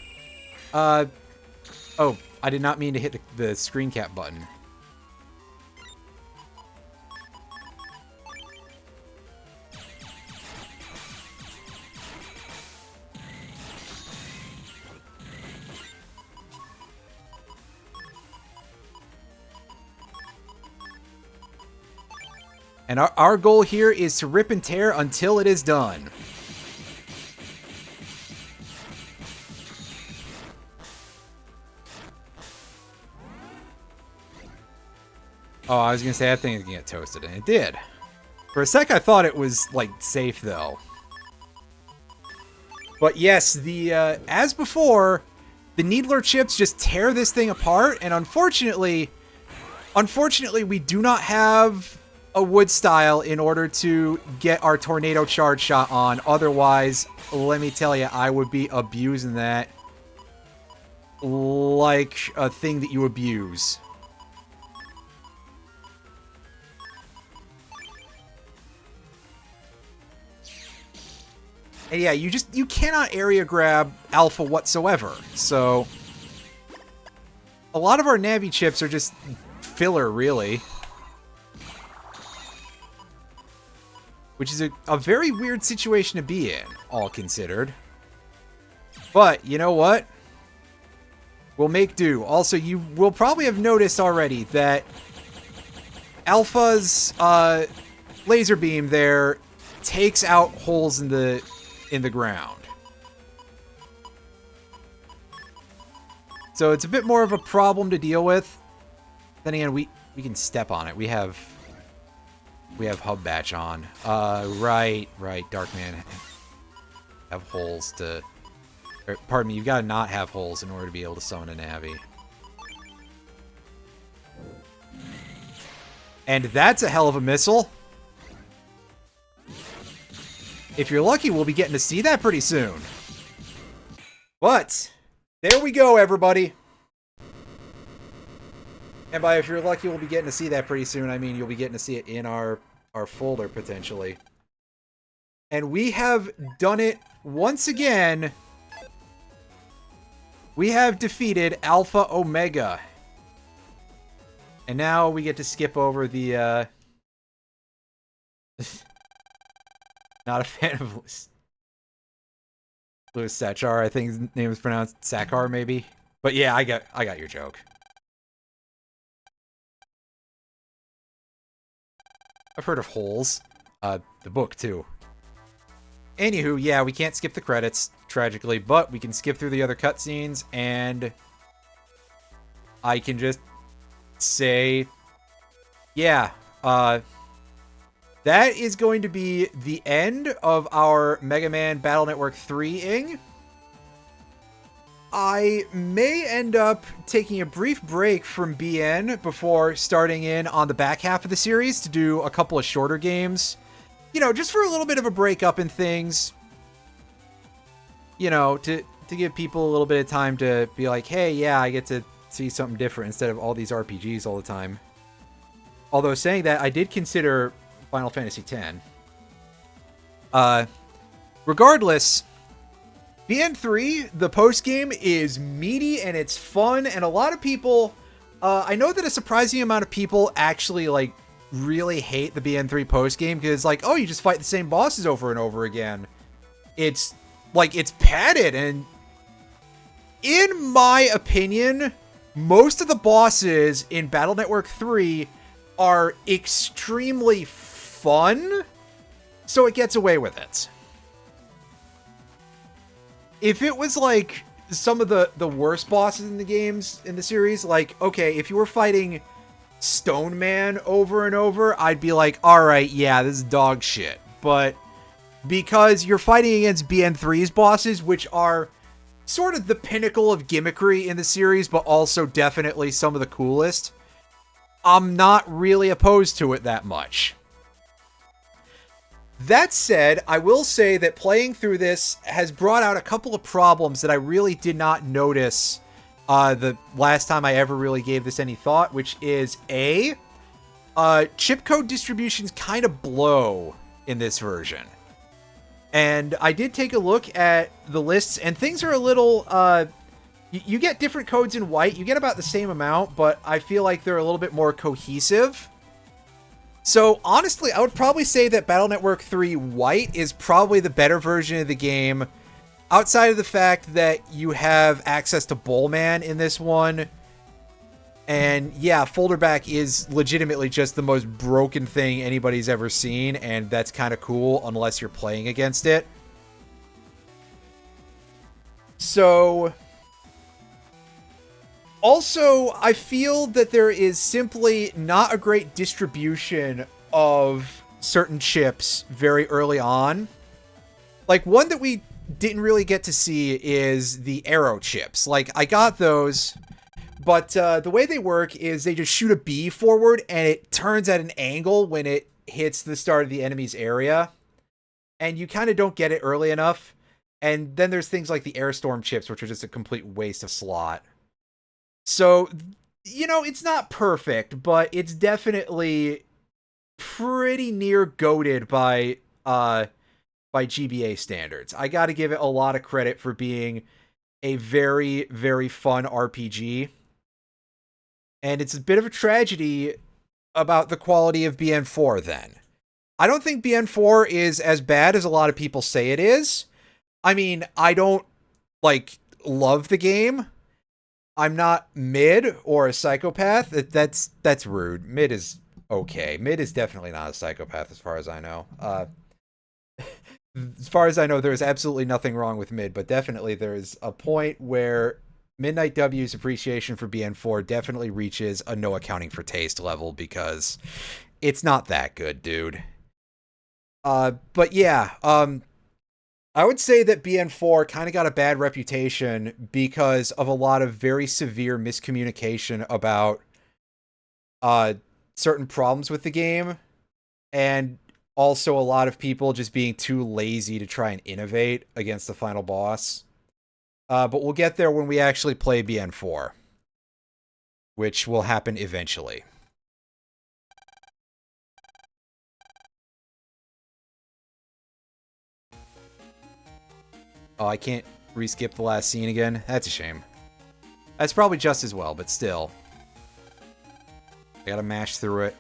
Oh, I did not mean to hit the screen cap button. And our goal here is to rip and tear until it is done. Oh, I was going to say that thing is going to get toasted, and it did. For a sec, I thought it was, like, safe, though. But yes, as before, the Needler chips just tear this thing apart, and unfortunately, we do not have a wood style in order to get our tornado charge shot on. Otherwise, let me tell you, I would be abusing that like a thing that you abuse. And yeah, you cannot area grab Alpha whatsoever. So a lot of our Navi chips are just filler, really. Which is a very weird situation to be in, all considered. But, you know what? We'll make do. Also, you will probably have noticed already that Alpha's laser beam there takes out holes in the ground. So it's a bit more of a problem to deal with. Then again, we can step on it. We have hub batch on. Right, Darkman have holes to... Or, pardon me, you've got to not have holes in order to be able to summon a Navi. And that's a hell of a missile. If you're lucky, we'll be getting to see that pretty soon. But, there we go, everybody. And by if you're lucky, we'll be getting to see that pretty soon, I mean you'll be getting to see it in our folder, potentially. And we have done it once again. We have defeated Alpha Omega. And now we get to skip over the, not a fan of Louis Sachar, I think his name is pronounced Sakar, maybe. But yeah, I got your joke. I've heard of holes. The book, too. Anywho, yeah, we can't skip the credits, tragically, but we can skip through the other cutscenes, and I can just say, yeah, that is going to be the end of our Mega Man Battle Network 3-ing. I may end up taking a brief break from BN before starting in on the back half of the series to do a couple of shorter games. You know, just for a little bit of a break up in things. You know, to give people a little bit of time to be like, hey, yeah, I get to see something different instead of all these RPGs all the time. Although saying that, I did consider Final Fantasy X. Regardless, BN3, the post-game, is meaty and it's fun, and a lot of people, I know that a surprising amount of people actually, like, really hate the BN3 post-game, because it's like, oh, you just fight the same bosses over and over again. It's, like, it's padded, and in my opinion, most of the bosses in Battle Network 3 are extremely fun, so it gets away with it. If it was like some of the worst bosses in the games in the series, like, okay, if you were fighting Stone Man over and over, I'd be like, alright, yeah, this is dog shit. But because you're fighting against BN3's bosses, which are sort of the pinnacle of gimmickry in the series, but also definitely some of the coolest, I'm not really opposed to it that much. That said, I will say that playing through this has brought out a couple of problems that I really did not notice the last time I ever really gave this any thought, which is chip code distributions kind of blow in this version. And I did take a look at the lists, and things are a little, you get different codes in white. You get about the same amount, but I feel like they're a little bit more cohesive. So, honestly, I would probably say that Battle Network 3 White is probably the better version of the game, outside of the fact that you have access to Bullman in this one. And, yeah, Folderback is legitimately just the most broken thing anybody's ever seen, and that's kind of cool, unless you're playing against it. So... Also, I feel that there is simply not a great distribution of certain chips very early on. Like, one that we didn't really get to see is the arrow chips. Like, I got those, but the way they work is they just shoot a bee forward, and it turns at an angle when it hits the start of the enemy's area. And you kind of don't get it early enough. And then there's things like the Airstorm chips, which are just a complete waste of slot. So, you know, it's not perfect, but it's definitely pretty near goated by GBA standards. I gotta give it a lot of credit for being a very, very fun RPG. And it's a bit of a tragedy about the quality of BN4 then. I don't think BN4 is as bad as a lot of people say it is. I mean, I don't, like, love the game. I'm not mid or a psychopath. That's rude. Mid is okay. Mid is definitely not a psychopath as far as I know. As far as I know, there's absolutely nothing wrong with mid, but definitely there's a point where Midnight W's appreciation for BN4 definitely reaches a no accounting for taste level, because it's not that good, dude. But yeah, I would say that BN4 kind of got a bad reputation because of a lot of very severe miscommunication about certain problems with the game, and also a lot of people just being too lazy to try and innovate against the final boss. But we'll get there when we actually play BN4, which will happen eventually. Oh, I can't re-skip the last scene again? That's a shame. That's probably just as well, but still. I gotta mash through it.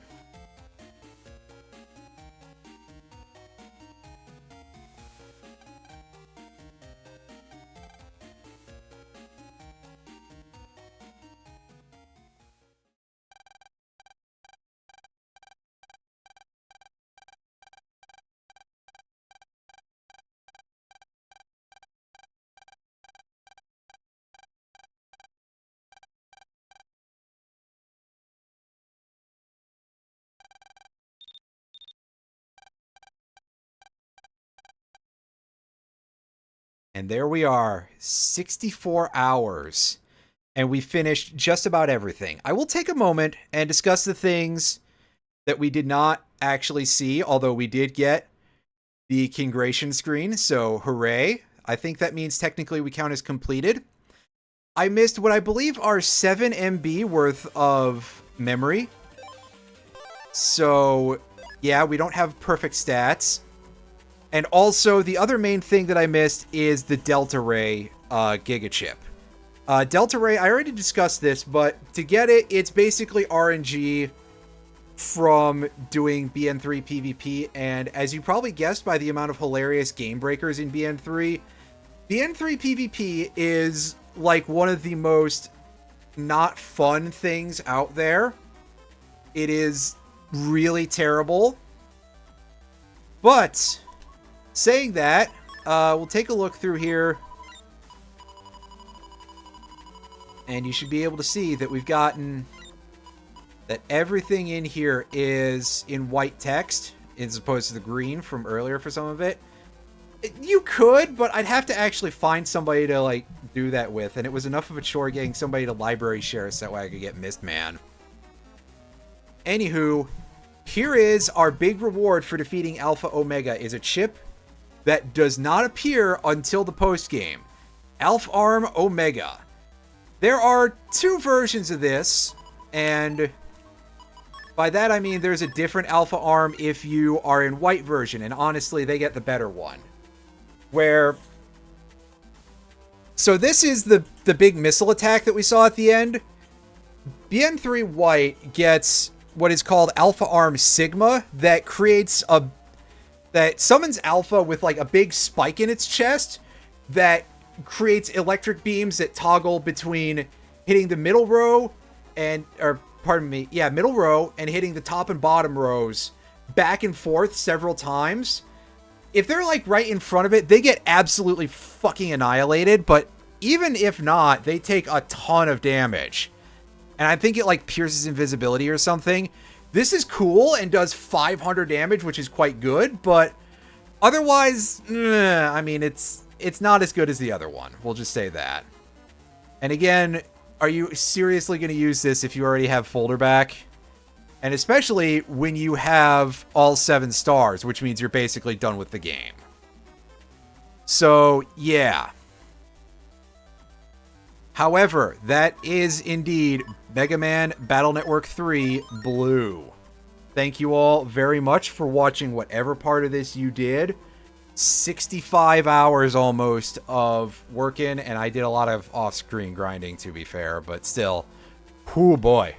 And there we are, 64 hours, and we finished just about everything. I will take a moment and discuss the things that we did not actually see, although we did get the Kingration screen, so hooray. I think that means technically we count as completed. I missed what I believe are 7 MB worth of memory. So, yeah, we don't have perfect stats. And also, the other main thing that I missed is the Delta Ray Giga Chip. Delta Ray, I already discussed this, but to get it, it's basically RNG from doing BN3 PvP, and as you probably guessed by the amount of hilarious game breakers in BN3, BN3 PvP is like one of the most not fun things out there. It is really terrible. But saying that, we'll take a look through here. And you should be able to see that we've gotten that everything in here is in white text as opposed to the green from earlier for some of it. You could, but I'd have to actually find somebody to, like, do that with. And it was enough of a chore getting somebody to library share so that way I could get Mistman. Anywho, here is our big reward for defeating Alpha Omega, is a chip that does not appear until the post-game. Alpha Arm Omega. There are 2 versions of this, and by that I mean there's a different Alpha Arm if you are in white version, and honestly, they get the better one. So this is the big missile attack that we saw at the end. BN3 White gets what is called Alpha Arm Sigma that summons Alpha with like a big spike in its chest that creates electric beams that toggle between hitting the middle row middle row and hitting the top and bottom rows back and forth several times. If they're like right in front of it, they get absolutely fucking annihilated, but even if not, they take a ton of damage. And I think it like pierces invisibility or something. This is cool and does 500 damage, which is quite good, but otherwise, I mean, it's not as good as the other one. We'll just say that. And again, are you seriously going to use this if you already have Folder back? And especially when you have all 7 stars, which means you're basically done with the game. So, yeah. However, that is indeed Mega Man Battle Network 3 Blue. Thank you all very much for watching whatever part of this you did. 65 hours almost of working, and I did a lot of off-screen grinding, to be fair, but still, oh boy.